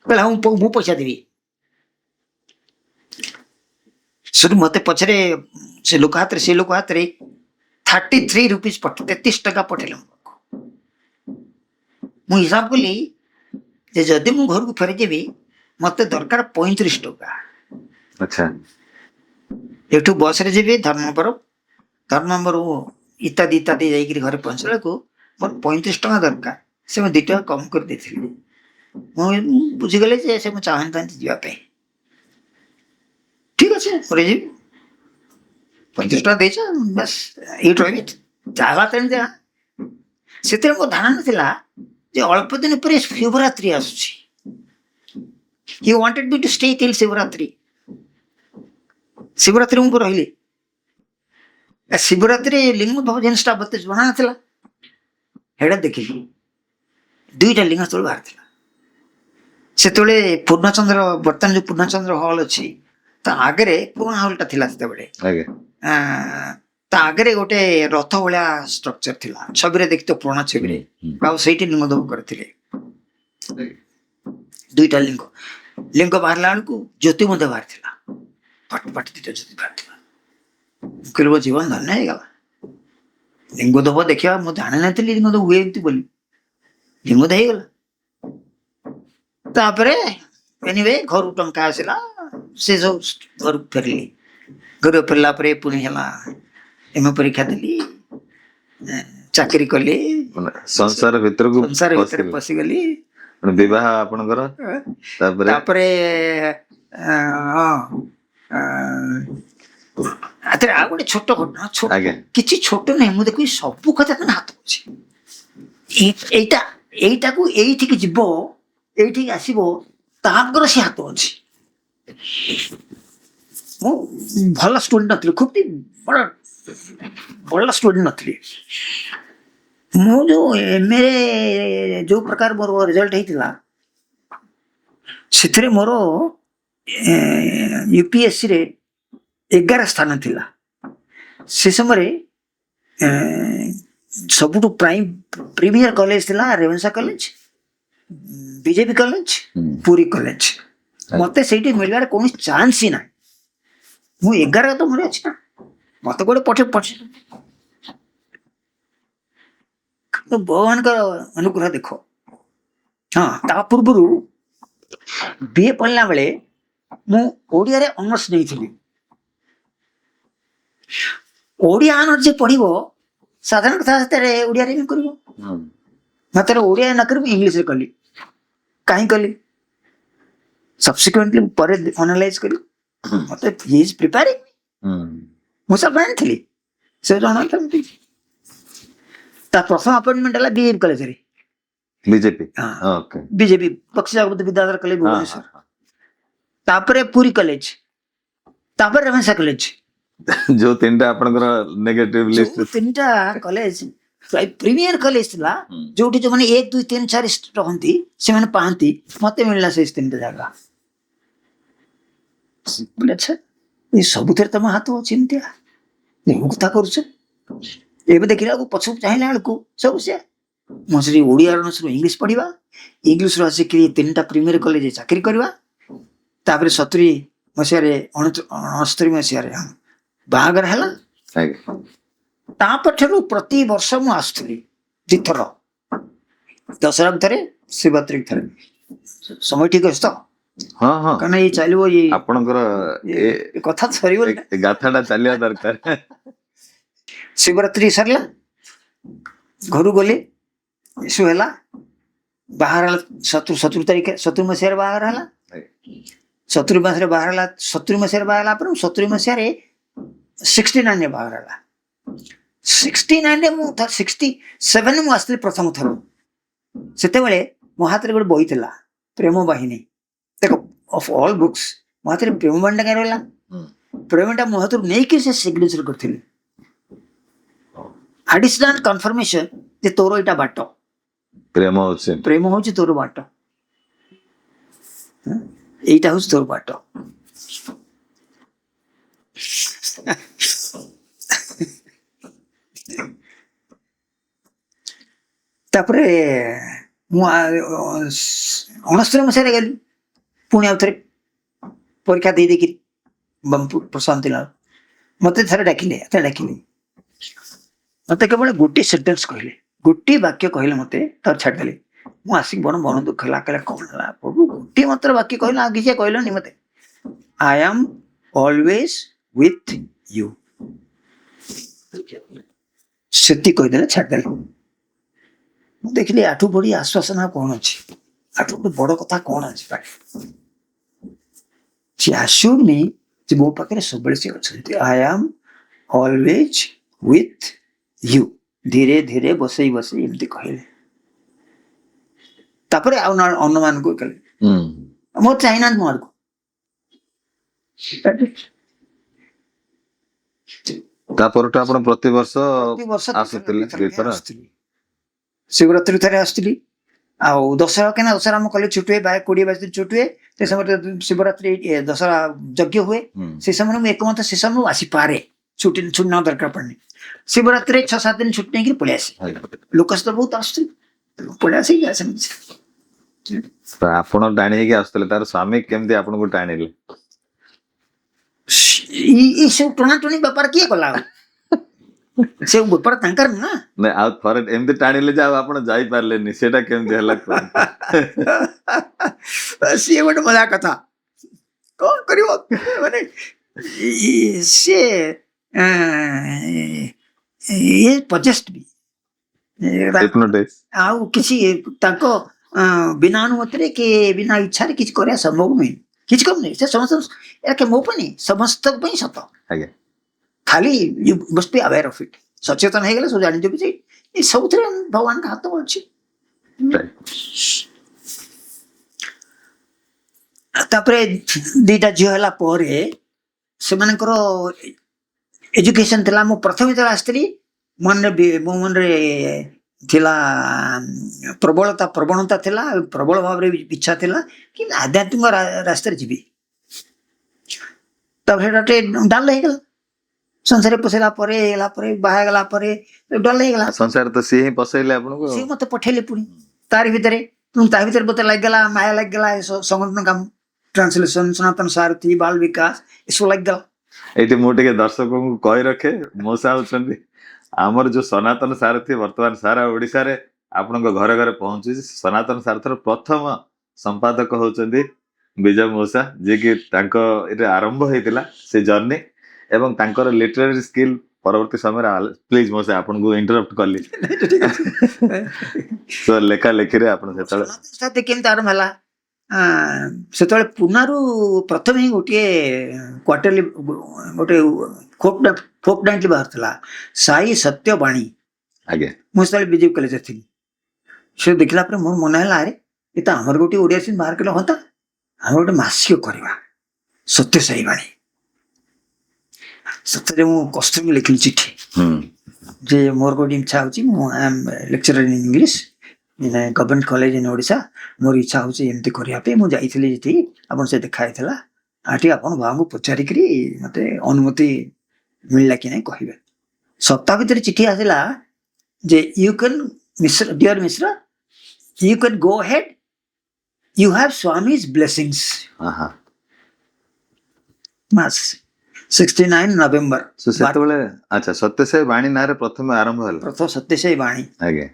କହିଲା ମୁଁ ପଇସା ଦେବି। ସେଠୁ ମତେ ପଛରେ ସେ ଲୋକ ହାତରେ 33 rupees 33 ଟଙ୍କା ପଠେଇଲେ। ମୁଁ ହିସାବ କଲି ଯେ ଯଦି ମୁଁ ଘରକୁ ଫେରିଯିବି, ମତେ ଦରକାର 35 ଟଙ୍କା। ଆଚ୍ଛା ଏଠୁ ବସରେ ଯିବି ଧର୍ମବର ଇତ୍ୟାଦି ଯାଇକିରି ଘରେ ପହଞ୍ଚିଲା ବେଳକୁ ମୋର 35 ଟଙ୍କା ଦରକାର। ସେ ମୁଁ 2 ଟଙ୍କା କମ କରିଦେଇଥିଲି। ମୁଁ ବୁଝିଗଲି ଯେ ସେ ମୁଁ ଚାହୁଁଥାନ୍ତି ଯିବା ପାଇଁ। ଠିକ ଅଛି ପରେ ଯିବି, 35 ଟଙ୍କା ଦେଇଛ, ବାସ୍ ଏଇଠି ରହିବି, ଯାହା ତେଣିକି ଯାହା। ସେଥିରେ ମୋ ଧାରଣା ନଥିଲା ଯେ ଅଳ୍ପ ଦିନ ପରେ ଶିବରାତ୍ରି ଆସୁଛି। He wanted me to stay till Shivaratri. Shivaratri ମୁଁ ରହିଲି। ଶିବରାତ୍ରି ଲିଙ୍ଗ ଭାବ ଜିନିଷଟା ମତେ ଜଣା ନଥିଲା। ସେଇଟା ଦେଖିଲି 2ଟା ଲିଙ୍ଗ ତଳେ ବାହାରିଥିଲା। ସେତେବେଳେ ପୂର୍ଣ୍ଣଚନ୍ଦ୍ର, ବର୍ତ୍ତମାନ ଯୋଉ ପୂର୍ଣ୍ଣଚନ୍ଦ୍ର ହଲ୍ ଅଛି, ତା ଆଗରେ ପୁରୁଣା ହଲ୍ଟା ଥିଲା ସେତେବେଳେ। ଆଜ୍ଞା ତା ଆଗରେ ଗୋଟେ ରଥ ଭଳିଆ ଷ୍ଟ୍ରକ୍ଚର ଥିଲା, ଛବିରେ ଦେଖିତ, ପୁରୁଣା ଛବିରେ। ଆଉ ସେଇଠି ଲିଙ୍ଗଧବ କରିଥିଲେ 2ଟା ଲିଙ୍ଗ ବାହାରିଲା ବେଳକୁ ଜ୍ୟୋତି ମଧ୍ୟ ବାହାରିଥିଲା, ପାଟ 2ଟା ଜ୍ୟୋତି ବାହାରିଥିଲା। କହିଲେ ଜୀବନ ଧନ୍ୟ ହେଇଗଲା। ଲିଙ୍ଗଧବ ଦେଖିବା ମୁଁ ଜାଣିନଥିଲି ଲିଙ୍ଗଧବ ହୁଏ ଏମିତି ବୋଲି, ଲିଙ୍ଗଧବ ହେଇଗଲା। ତାପରେ ଏନିୱେ ଘରୁ ଟଙ୍କା ଆସିଲା, ସେ ସବୁ ଘରକୁ ଫେରିଲି। ଘରକୁ ଫେରିଲା ପରେ ପୁଣି ହେଲା ଏମ ପରୀକ୍ଷା ଦେଲି, ଚାକିରି କଲି, ମାନେ ସଂସାର ଭିତରେ ପଶିଗଲି। ବିବାହ ଆପଣଙ୍କର, ତାପରେ ଆଉ ଗୋଟେ ଛୋଟ ଘଟଣା, ଆଜ୍ଞା କିଛି ଛୋଟ ନାହିଁ, ମୁଁ ଦେଖିବି ସବୁ କଥା ତାଙ୍କ ହାତ ଅଛି। ଏଇଟାକୁ ଏଇଠିକି ଯିବ, ଏଇଠିକି ଆସିବ, ତାଙ୍କର ସେ ହାତ ଅଛି। ମୁଁ ଭଲ ଷ୍ଟୁଡେଣ୍ଟ ନଥିଲି, ଖୁବ ଭଲ ଷ୍ଟୁଡେଣ୍ଟ ନଥିଲି। ମୁଁ ଯୋଉ MA ଯୋଉ ପ୍ରକାର ମୋର ରେଜଲ୍ଟ ହେଇଥିଲା, ସେଥିରେ ମୋର UPSCରେ 11 ସ୍ଥାନ ଥିଲା। ସେ ସମୟରେ ସବୁଠୁ ପ୍ରିମିୟର କଲେଜ ଥିଲା Ravenshaw college, BJP college, Puri college. ମତେ ସେଇଠି ମିଳିବାର କୌଣସି ଚାନ୍ସ ହିଁ ନାହିଁ। ମୁଁ 11 ତ ମୋର ଅଛି ନା, ମତେ ଗୋଟେ ପଠେଇ ଭଗବାନଙ୍କର ଅନୁଗ୍ରହ ଦେଖ। ହଁ, ତା ପୂର୍ବରୁ BA ପଢିଲା ବେଳେ ମୁଁ ଓଡ଼ିଆରେ ଅନର୍ସ ନେଇଥିଲି। ଓଡ଼ିଆ ଅନର୍ସ ଯେ ପଢିବ, ସାଧାରଣ କଥା ସେଥିରେ ଓଡ଼ିଆରେ ହିଁ କରିବ। ମାତ୍ର ଓଡ଼ିଆ ନ କରିବି ଇଂଲିଶରେ କଲି। କାହିଁ କଲି ସବସିକ୍ୱେଣ୍ଟଲି ପରେ ଆନାଲାଇଜ କଲି, ମତେ ହି ଇଜ ପ୍ରିପେୟାରିଂ, ମୁଁ ସବୁ ଜାଣିଥିଲି। ସେ ଜଣାନ୍ତି ତା ପ୍ରଥମ ଆପଏଣ୍ଟମେଣ୍ଟ ହେଲା BJP କଲେଜରେ, ବିଜେପି ବକ୍ସି ଜଗବନ୍ଧୁ ବିଦ୍ୟାଧର କଲେଜ ଭୁବନେଶ୍ୱର। ତାପରେ ପୁରୀ କଲେଜ, ତାପରେ ରେଭେନ୍ସା କଲେଜ। ଯୋଉ 3ଟା ଆପଣଙ୍କର ନେଗେଟିଭ ଲିଷ୍ଟ, 3ଟା କଲେଜ ପ୍ରିମିୟର କଲେଜ ଥିଲା, ଯୋଉଠି ଯୋଉମାନେ 1, 2, 3, 4 ରହନ୍ତି ସେମାନେ ପାଆନ୍ତି। ମତେ ମିଳିଲା ସେଇ 3ଟା ଜାଗା। बोले अच्छा ये सबुथिरे तुम हाथ अच्छी एमतिया ମୁଁ କଥା କରୁଛ ଏବେ ଦେଖିଲା ବେଳକୁ ପଛକୁ ଚାହିଁଲା ବେଳକୁ ସବୁ ସେ ମଝିରେ ଓଡ଼ିଆର ନସରୁ ଇଂଲିଶ ପଢିବା ଇଂଲିଶରୁ ଆସିକି 3ଟା ପ୍ରିମିୟର କଲେଜ ଚାକିରି କରିବା ତାପରେ 70 ମସିହାରେ 69 ମସିହାରେ ବାହାଘର ହେଲା ଆଜ୍ଞା ତାପଠାରୁ ପ୍ରତି ବର୍ଷ ମୁଁ ଆସୁଥିଲି 2 ଥର ଦଶହରାକୁ ଥରେ ଶିବରାତ୍ରିକୁ ଥରେ ସମୟ ଠିକ ଅଛି ତ ହଁ ହଁ କାରଣ ଏଇ ଚାଲିବ ଏଇ ଆପଣଙ୍କର ଏ କଥା ସରିବ ଗାଥାଟା ଚାଲିବା ଦରକାର ଶିବରାତ୍ରି ସରିଲା ଘରୁ ଗଲି ଏସବୁ ହେଲା ବାହାର ହେଲା 70 ତାରିଖ 70 ମସିହାରେ ବାହାଘର ହେଲା 70 ମସିହାରେ ବାହାଘର ହେଲା 70 ମସିହାରେ ବାହାଘର ହେଲା ପରେ 70 ମସିହାରେ 69ରେ ବାହାଘର ହେଲା 69ରେ ମୁଁ 67 ମୁଁ ଆସିଥିଲି ପ୍ରଥମ ଥର ସେତେବେଳେ ମୋ ହାତରେ ଗୋଟେ ବହି ଥିଲା ପ୍ରେମ ବାହିନୀ ଦେଖ ଅଫ୍ ଅଲ୍ ବୁକ୍ସ ମୋ ହାତରେ ପ୍ରେମ ବାହିନୀଟା କାହିଁ ରହିଲା ପ୍ରେମଟା ମୋ ହାତରୁ ନେଇକି ସେ ସିଗ୍ନେଚର କରିଥିଲି ଆଡିସନାଲ କନଫର୍ମେସନ ଯେ ତୋର ଏଇଟା ବାଟ ପ୍ରେମ ହଉଛି ତୋର ବାଟ এইটা হচ্ছে তোর বাট ତାପରେ ମୁଁ 69 ମସିହାରେ ଗଲି ପୁଣି ଆଉ ଥରେ ପରୀକ୍ଷା ଦେଇକିରି ପ୍ରଶାନ୍ତି ଲାଲ ମତେ ଥରେ ଡାକିଲେ ମତେ କେବଳ ଗୋଟିଏ ସେଣ୍ଟେନ୍ସ କହିଲେ ଗୋଟିଏ ବାକ୍ୟ କହିଲେ ମତେ ତାର ଛାଡ଼ିଦେଲେ ମୁଁ ଆସିକି ବଡ଼ ମନ ଦୁଃଖ ହେଲା କହିଲା କଣ ହେଲା ପ୍ରଭୁ ଗୋଟିଏ ମାତ୍ର ବାକ୍ୟ କହିଲା ଆଉ କିଛି କହିଲନି ମତେ I am always with you ସେତିକି କହିଦେଲେ ଛାଡ଼ିଦେଲେ ମୁଁ ଦେଖିଲି ଆଠୁ ବଢି ଆଶ୍ୱାସନା କଣ ଅଛି ଆଠୁ ବଡ କଥା କଣ ଅଛି ସେ ଆସ୍ୟୁର୍ଡ ମି ଯେ ମୋ ପାଖରେ ସବୁବେଳେ ସେ ଅଛନ୍ତି I am always with you ଧୀରେ ଧୀରେ ବସେଇ ଏମିତି କହିଲେ ତାପରେ ଆଉ ଅନ୍ୟମାନଙ୍କୁ କଲେ ମୋର ଚାହିଁନାହାନ୍ତି ମୋ ଆଡକୁ ତାପରଠୁ ଆପଣ ପ୍ରତିବର୍ଷ ଆସୁଥିଲେ ଶିବରାତ୍ରି ଥରେ ଆସୁଥିଲି ଆଉ ଦଶହରା କେନା ଦଶହରା ଆମ କଲେଜ ଛୁଟି ହୁଏ 20-22 ଦିନ ଛୁଟି ହୁଏ ସେ ସମୟରେ ଶିବରାତ୍ରି ଦଶହରା ଯଜ୍ଞ ହୁଏ ସେ ସମୟରେ ମୁଁ ଏକମତ ସେ ସମୟ ଆସିପାରେ ଛୁଟି ନେବା ଦରକାର ପଡେନି ଶିବରାତ୍ରି 6-7 ଦିନ ଛୁଟି ନେଇକି ପଳେଇ ଆସେ ଲୋକ ସହିତ ବହୁତ ଆସୁଥିଲେ ପଳେଇ ଆସିକି ଆପଣ ଟାଣି ହେଇକି ଆସୁଥିଲେ ତାର ସ୍ୱାମୀ କେମିତି ଆପଣଙ୍କୁ ଟାଣିଲେ ଏଇ ସବୁ ଟଣାଟଣି ବେପାର କିଏ କଲା ସେ ବେପାର ତାଙ୍କର ନା ଆଉ ଥରେ ଏମିତି ଟାଣିଲେ ଯେ ଆଉ ଆପଣ ଯାଇପାରିଲେନି ସେଟା କେମିତି ହେଲା ସିଏ ଗୋଟେ ମଜା କଥା କଣ କରିବ ମାନେ ସିଏ ପଜେଷ୍ଟ ବି ଆଉ କିଛି ତାଙ୍କ ବିନା ଅନୁମତିରେ କି ବିନା ଇଚ୍ଛାରେ କିଛି କରିବା ସମ୍ଭବ ନୁହେଁ କିଛି କମ ନାହିଁ ସେ ସମସ୍ତ ମୋ ପାଇଁ ସମସ୍ତଙ୍କ ପାଇଁ ସତ ଖାଲି ୟୁ ମଷ୍ଟ ବି ଆୱେୟାର ଅଫ୍ ଇଟ୍ ସଚେତନ ହେଇଗଲେ ସବୁ ଜାଣିଯିବୁ ଯେ ଏ ସବୁଥିରେ ଭଗବାନଙ୍କ ହାତ ଅଛି ତାପରେ 2ଟା ଝିଅ ହେଲା ପରେ ସେମାନଙ୍କର ଏଜୁକେସନ ଥିଲା ମୁଁ ପ୍ରଥମେ ଯେତେବେଳେ ଆସିଥିଲି ମୋ ମନରେ ଥିଲା ପ୍ରବଣତା ଥିଲା ପ୍ରବଳ ଭାବରେ ଇଚ୍ଛା ଥିଲା କି ଆଧ୍ୟାତ୍ମିକ ରାସ୍ତାରେ ଯିବି ତାପରେ ସେଟା ଟିକେ ଡାଲ ହେଇଗଲା ସଂସାରରେ ପଶେଇଲା ପରେ ବାହା ହେଇଗଲା ପରେ ଡଲ ହେଇଗଲା ସଂସାର ତ ସିଏ ହିଁ ପଶେଇଲେ ଆପଣଙ୍କୁ ସିଏ ମତେ ପଠେଇଲେ ପୁଣି ତାରି ଭିତରେ ମତେ ଲାଗିଗଲା ମାୟା ଲାଗିଗଲା ସଂଗଠନ କାମ ଟ୍ରାନ୍ସଲେସନ ସନାତନ ସାରଥୀ ବାଳ ବିକାଶ ଏସବୁ ଲାଗିଗଲା ଏଇଠି ମୁଁ ଟିକେ ଦର୍ଶକଙ୍କୁ କହି ରଖେ ମଉସା ହଉଛନ୍ତି ଆମର ଯୋଉ ସନାତନ ସାରଥୀ ବର୍ତ୍ତମାନ ସାରା ଓଡିଶାରେ ଆପଣଙ୍କ ଘରେ ଘରେ ପହଞ୍ଚୁଛି ସନାତନ ସାରଥୀର ପ୍ରଥମ ସମ୍ପାଦକ ହଉଛନ୍ତି ବିଜୟ ମଉସା ଯିଏକି ତାଙ୍କ ଏଇଟା ଆରମ୍ଭ ହେଇଥିଲା ସେ ଜର୍ଣ୍ଣି ଏବଂ ତାଙ୍କର ଲିଟରାରୀ ସ୍କିଲ ପରବର୍ତ୍ତୀ ସମୟରେ ପ୍ଲିଜ ମଉସା ଆପଣଙ୍କୁ ଇଣ୍ଟରପ୍ଟ କଲି ତ ଲେଖା ଲେଖିରେ ଆପଣ ସେତେବେଳେ କେମିତି ଆରମ୍ଭ ହେଲା ସେତେବେଳେ ପୁନାରୁ ପ୍ରଥମେ ହିଁ ଗୋଟିଏ କ୍ୱାର୍ଟରଲି ଗୋଟେ ଫୋକ୍ ନାଇଟଲି ବାହାରିଥିଲା ସାଇ ସତ୍ୟବାଣୀ ମୁଁ ସେତେବେଳେ ବିଜେପି କଲେଜରେ ଥିଲି ସେ ଦେଖିଲା ପରେ ମୋର ମନେ ହେଲା ଆରେ ଏ ତ ଆମର ଗୋଟିଏ ଓଡ଼ିଆ ସିନ୍ ବାହାର କଲେ ହୁଅନ୍ତା ଆମେ ଗୋଟେ ମାସିକ କରିବା ସତ୍ୟ ସାଇ ବାଣୀ ସେଥିରେ ମୁଁ କଷ୍ଟମି ଲେଖିଲି ଚିଠି ଯେ ମୋର ଗୋଟେ ଇଚ୍ଛା ହଉଛି ମୁଁ lecturer in English government college in Odisha ମୋର ଇଚ୍ଛା ହଉଛି ଏମିତି କରିବା ପାଇଁ ମୁଁ ଯାଇଥିଲି ଯେଠି ଆପଣ ସେ ଦେଖା ହେଇଥିଲା ଆଠି ଆପଣ ବାବାଙ୍କୁ ପଚାରିକିରି ମତେ ଅନୁମତି ମିଳିଲା କି ନାହିଁ କହିବେ। ସପ୍ତାହ ଭିତରେ ଚିଠି ଆସିଲା ଯେ you can Mishra, dear Mishra, you can go ahead, you have Swamiji's blessings. ଆହା। 69 ନଭେମ୍ବର ସେତେବେଳେ ଆଚ୍ଛା ସତ୍ୟସାଇ ବାଣୀ ନାଁରେ ପ୍ରଥମେ ଆରମ୍ଭ ହେଲା। ପ୍ରଥମ ସତ୍ୟସାଇ ବାଣୀ। ଆଜ୍ଞା।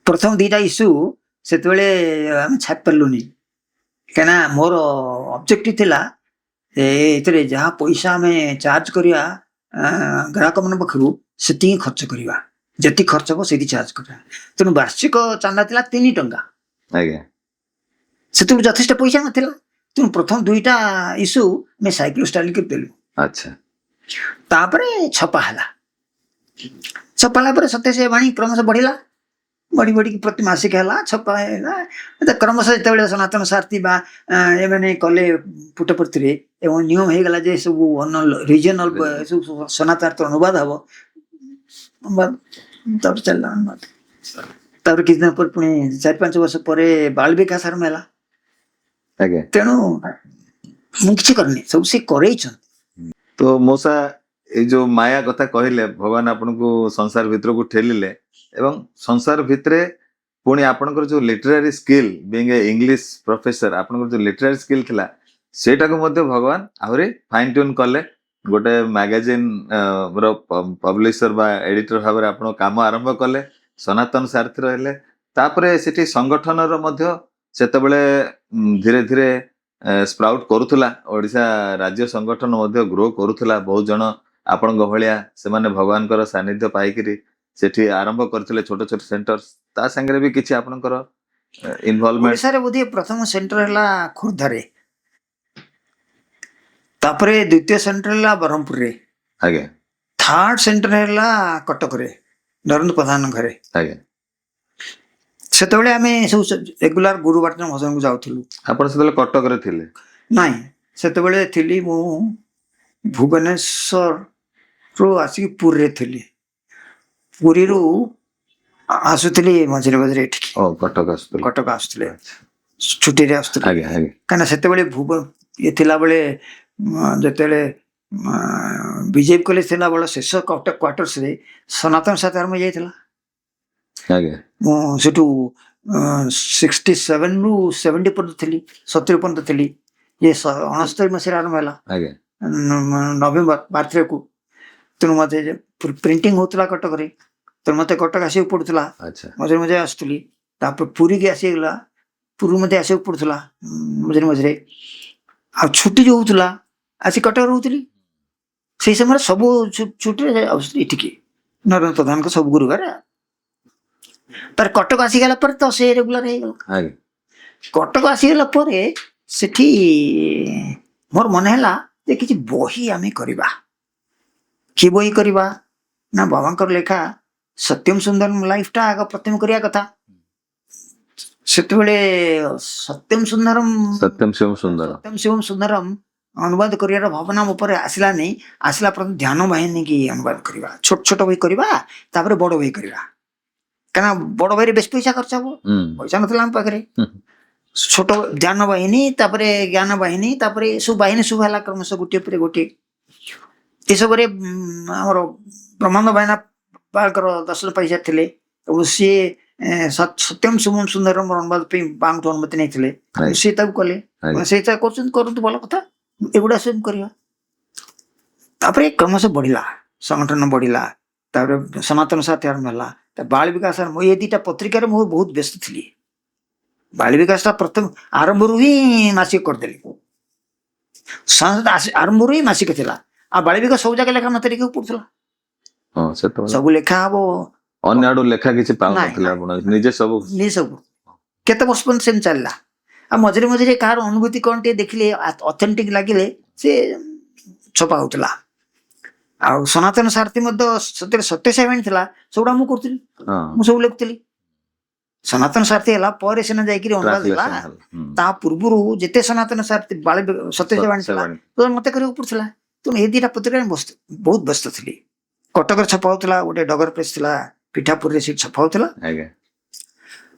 ପ୍ରଥମ ଦିଟା ଇସ୍ୟୁ ସେତେବେଳେ ଆମେ ଛାପି ପାରିଲୁନି, କାହିଁକିନା ମୋର ଅବଜେକ୍ଟିଭ ଥିଲା ଏଥିରେ ଯାହା ପଇସା ଆମେ ଚାର୍ଜ କରିବା ଗ୍ରାହକ ମାନଙ୍କ ପାଖରୁ ସେତିକି ଖର୍ଚ୍ଚ କରିବା, ଯେତିକି ଖର୍ଚ୍ଚ ହବ ସେତିକି ଚାର୍ଜ କରିବା। ତେଣୁ ବାର୍ଷିକ ଚାନ୍ଦା ଥିଲା 3 ଟଙ୍କା। ଆଜ୍ଞା। ସେତେବେଳେ ଯଥେଷ୍ଟ ପଇସା ନଥିଲା। ତେଣୁ ପ୍ରଥମ ଦୁଇଟା ଇସ୍ୟୁ ଆମେ ସାଇକ୍ଲୋ ଷ୍ଟାଇଲ କରିଦେଲୁ। ଆଚ୍ଛା। ତାପରେ ଛପା ହେଲା। ଛପା ହେଲା ପରେ ସତ୍ୟସାଇ ବାଣୀ କ୍ରମଶଃ ବଢିଲା, ବଢି ବଢିକି ପ୍ରତି ମାସିକ ହେଲା, ଛପା ହେଲା। କ୍ରମଶଃ ଯେତେବେଳେ ସନାତନ ସାରଥୀ ବା ଏମାନେ କଲେ ପୁଟପର୍ତ୍ତିରେ ଏବଂ ନିୟମ ହେଇଗଲା ଯେ ସବୁ ରିଜନାଲ ସବୁ ସନାତନ ଅନୁବାଦ ହବ, ତାପରେ ଚାଲିଲା ଅନୁବାଦ। ତାପରେ କିଛି ଦିନ ପରେ ପୁଣି 4-5 ବର୍ଷ ପରେ ବାଳ ବିକାଶ ଆରମ୍ଭ ହେଲା। ଆଜ୍ଞା। ତେଣୁ ମୁଁ କିଛି କରିନି, ସବୁ ସେ କରେଇଛନ୍ତି। ତ ମଉସା ଏଇ ଯୋଉ ମାୟା କଥା କହିଲେ, ଭଗବାନ ଆପଣଙ୍କୁ ସଂସାର ଭିତରକୁ ଠେଲିଲେ ଏବଂ ସଂସାର ଭିତରେ ପୁଣି ଆପଣଙ୍କର ଯୋଉ ଲିଟରାରୀ ସ୍କିଲ୍, ବିଇଂ ଏ ଇଂଲିଶ ପ୍ରଫେସର, ଆପଣଙ୍କର ଯୋଉ ଲିଟରାରୀ ସ୍କିଲ୍ ଥିଲା ସେଇଟାକୁ ମଧ୍ୟ ଭଗବାନ ଆହୁରି ଫାଇନ୍ ଟ୍ୟୁନ୍ କଲେ। ଗୋଟେ ମ୍ୟାଗାଜିନ୍ ର ପବ୍ଲିଶର ବା ଏଡିଟର ଭାବରେ ଆପଣ କାମ ଆରମ୍ଭ କଲେ, ସନାତନ ସାରଥୀ ରହିଲେ। ତାପରେ ସେଠି ସଂଗଠନର ମଧ୍ୟ ସେତେବେଳେ ଧୀରେ ଧୀରେ ସ୍ପ୍ରାଉଟ୍ କରୁଥିଲା, ଓଡ଼ିଶା ରାଜ୍ୟ ସଂଗଠନ ମଧ୍ୟ ଗ୍ରୋ କରୁଥିଲା। ବହୁତ ଜଣ ଆପଣଙ୍କ ଭଳିଆ ସେମାନେ ଭଗବାନଙ୍କର ସାନ୍ନିଧ୍ୟ ପାଇକିରି ସେଠି ଆରମ୍ଭ କରିଥିଲେ ଛୋଟ ଛୋଟ ସେଣ୍ଟର। ତା ସାଙ୍ଗରେ ବି କିଛି ଆପଣଙ୍କର ଇନଭଲଭମେଣ୍ଟ। ଓଡ଼ିଶାରେ ବୋଧେ ପ୍ରଥମ ସେଣ୍ଟର ହେଲା ଖୋର୍ଦ୍ଧାରେ, ତାପରେ ଦ୍ୱିତୀୟ ସେଣ୍ଟର ହେଲା ବ୍ରହ୍ମପୁରରେ, ଆଜ୍ଞା। ଥାର୍ଡ ସେଣ୍ଟର ହେଲା କଟକରେ ନରେନ୍ଦ୍ର ପ୍ରଧାନ ଘରେ। ଆଜ୍ଞା। ସେତେବେଳେ ଆମେ ସବୁ ରେଗୁଲାର ଗୁରୁବାର ଦିନ ଭଜନକୁ ଯାଉଥିଲୁ। ଆପଣ ସେତେବେଳେ କଟକରେ ଥିଲେ? ନାଇଁ, ସେତେବେଳେ ଥିଲି ମୁଁ ଭୁବନେଶ୍ୱରରୁ ଆସିକି ପୁରୀରେ ଥିଲି। ପୁରୀରୁ ଆସୁଥିଲି ମଝିରେ ମଝିରେ ଏଠିକି। କଟକ ଆସୁଥିଲେ? କଟକ ଆସୁଥିଲେ, ଛୁଟିରେ ଆସୁଥିଲେ। ଆଜ୍ଞା ଆଜ୍ଞା। କାହିଁକିନା ସେତେବେଳେ ଇଏ ଥିଲାବେଳେ ଯେତେବେଳେ ବିଜେପି କଲେଜ ଥିଲାବେଳେ ଶେଷ କ୍ୱାର୍ଟର୍ସରେ ସନାତନ ସାଥୀ ଆରମ୍ଭ ହେଇଯାଇଥିଲା। ଆଜ୍ଞା। ମୁଁ ସେଠୁ 67ରୁ 70 ପର୍ଯ୍ୟନ୍ତ ଥିଲି, 70 ପର୍ଯ୍ୟନ୍ତ ଥିଲି। ଇଏ 69 ମସିହାରେ ଆରମ୍ଭ ହେଲା, ଆଜ୍ଞା। ନଭେମ୍ବର 12 କୁ। ତେଣୁ ମତେ ପ୍ରିଣ୍ଟିଂ ହଉଥିଲା କଟକରେ, ତେଣୁ ମତେ କଟକ ଆସିବାକୁ ପଡୁଥିଲା। ଆଚ୍ଛା। ମଝିରେ ମଝିରେ ଆସୁଥିଲି। ତାପରେ ପୁରୀକି ଆସିଗଲା, ପୁରୀ ମତେ ଆସିବାକୁ ପଡୁଥିଲା ମଝିରେ ମଝିରେ। ଆଉ ଛୁଟି ଯୋଉ ହଉଥିଲା ଆସି କଟକ ରହୁଥିଲି। ସେଇ ସମୟରେ ସବୁ ଛୁଟିରେ ଏଠିକି ନରେନ୍ଦ୍ର ପ୍ରଧାନଙ୍କ ସବୁ ଗୁରୁବାର। ତାର କଟକ ଆସିଗଲା ପରେ ତ ସେ ରେଗୁଲାର ହେଇଗଲା। ଆଜ୍ଞା। କଟକ ଆସିଗଲା ପରେ ସେଠି ମୋର ମନେ ହେଲା ଯେ କିଛି ବହି ଆମେ କରିବା। କି ବହି କରିବା ନା ବାବାଙ୍କର ଲେଖା ସତ୍ୟମ ସୁନ୍ଦରମ ଲାଇଫଟା ଆଗ ପ୍ରଥମେ କରିବା କଥା। ସେତେବେଳେ ସତ୍ୟମ ଶିବମ ସୁନ୍ଦରମ ଅନୁବାଦ କରିବାର ଭାବନା ମୋ ଉପରେ ଆସିଲାନି। ଆସିଲା ପ୍ରଥମେ ଧ୍ୟାନ ବାହିନୀ କି ଅନୁବାଦ କରିବା, ଛୋଟ ଛୋଟ ବହି କରିବା, ତାପରେ ବଡ ବହି କରିବା। କାହିଁକିନା ବଡ ବହିରେ ବେଶୀ ପଇସା ଖର୍ଚ୍ଚ ହବ, ପଇସା ନଥିଲା ଆମ ପାଖରେ। ଛୋଟ ଧ୍ୟାନ ବାହିନୀ, ତାପରେ ଜ୍ଞାନ ବାହିନୀ, ତାପରେ ସବୁ ବାହିନୀ ସବୁ ହେଲା କ୍ରମଶଃ ଗୋଟିଏ ପରେ ଗୋଟିଏ। ଏସବୁରେ ଆମର ବ୍ରହ୍ମାନନ୍ଦ ଭାଇନା ବାଙ୍କର ଦର୍ଶନ ପଇସା ଥିଲେ ଏବଂ ସିଏ ସତ୍ୟମ ଶିବମ ସୁନ୍ଦରମ ଅନୁବାଦ ପାଇଁ ବାଙ୍କଠୁ ଅନୁମତି ନେଇଥିଲେ। ସିଏ ତାକୁ କଲେ, ସିଏ ତା କରୁଛନ୍ତି, କରନ୍ତୁ, ଭଲ କଥା, ଏଗୁଡା ସବୁ କରିବା। ତାପରେ କ୍ରମଶଃ ବଢିଲା, ସଂଗଠନ ବଢିଲା, ତାପରେ ସନାତନ ସାଥୀ ଆରମ୍ଭ ହେଲା, ବାଳ ବିକାଶ ଆରମ୍ଭ। ଏ ଦିଟା ପତ୍ରିକାରେ ମୁଁ ବହୁତ ବ୍ୟସ୍ତ ଥିଲି। ବାଳ ବିକାଶଟା ପ୍ରଥମ ଆରମ୍ଭରୁ ହିଁ ମାସିକ କରିଦେଲି। ଆରମ୍ଭରୁ ହିଁ ମାସିକ ଥିଲା। ଆଉ ବାଳ ବିକାଶ ସବୁ ଜାଗା ଲେଖା ମତେ ଲେଖିବାକୁ ପଡୁଥିଲା। ସବୁ ଲେଖା ହବ, ଅନ୍ୟ ଆଡୁ ଲେଖା କିଛି ପାଉନଥିଲା, ଆପଣ ନିଜେ ସବୁ କେତେ ବର୍ଷ ପର୍ଯ୍ୟନ୍ତ ସେମିତି ଚାଲିଲା। ଆଉ ମଝିରେ ମଝିରେ କାହାର ଅନୁଭୂତି କଣ ଟିକେ ଦେଖିଲେ, ଅଥେଣ୍ଟିକ ଲାଗିଲେ ସେ ଛପା ହଉଥିଲା। ଆଉ ସନାତନ ସାରଥୀ ମଧ୍ୟ ସେଥିରେ ସତ୍ୟସାଇ ବାଣୀ ଥିଲା, ସେଗୁଡା ମୁଁ କରୁଥିଲି, ମୁଁ ସବୁ ଲେଖୁଥିଲି। ସନାତନ ସାରଥୀ ହେଲା ପରେ ସିନା ଯାଇକିରି ଅନୁବାଦ ହେଲା। ତା ପୂର୍ବରୁ ଯେତେ ସନାତନ ସାରଥୀ ସତ୍ୟସାଇ ବାଣୀ ଥିଲା ମତେ କରିବାକୁ ପଡୁଥିଲା। ତେଣୁ ଏ ଦିଟା ପତ୍ରିକାରେ ବହୁତ ବ୍ୟସ୍ତ ଥିଲି। କଟକରେ ଛପା ହଉଥିଲା, ଗୋଟେ ଡଗର ପ୍ରେସ ଥିଲା ପିଠାପୁରରେ, ସେଠି ଛପା ହଉଥିଲା।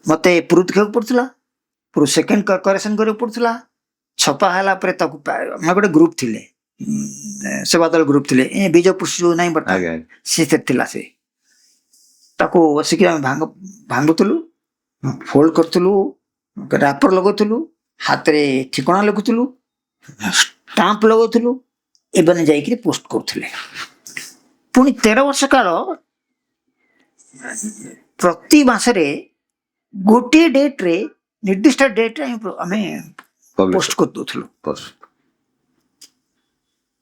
ମତେ ପ୍ରୁଫ ଦେଖିବାକୁ ପଡୁଥିଲା, ସେକେଣ୍ଡ କରେକ୍ସନ କରିବାକୁ ପଡୁଥିଲା। ଛପା ହେଲା ପରେ ତାକୁ ଆମେ ଗୋଟେ ଗ୍ରୁପ ଥିଲେ ସେବାଦଳ ଗ୍ରୁପ ଥିଲେ ବିଜୟ ପୁରୁଷ ଯୋଉ ନାହିଁ ବର୍ତ୍ତମାନ ଆଜ୍ଞା ସେଥିରେ ଥିଲା ସେ ତାକୁ ବସିକି ଆମେ ଭାଙ୍ଗୁଥିଲୁ ଫୋଲ୍ଡ କରୁଥିଲୁ ରାପର ଲଗାଉଥିଲୁ ହାତରେ ଠିକଣା ଲେଖୁଥିଲୁ ଷ୍ଟାମ୍ପ ଲଗାଉଥିଲୁ ଏମାନେ ଯାଇକିରି ପୋଷ୍ଟ କରୁଥିଲେ ପୁଣି 13 ବର୍ଷ କାଳ ପ୍ରତି ମାସରେ ଗୋଟିଏ ଡେଟ୍ରେ ନିର୍ଦ୍ଦିଷ୍ଟ ଡେଟ୍ରେ ଆମେ ପୋଷ୍ଟ କରିଦଉଥିଲୁ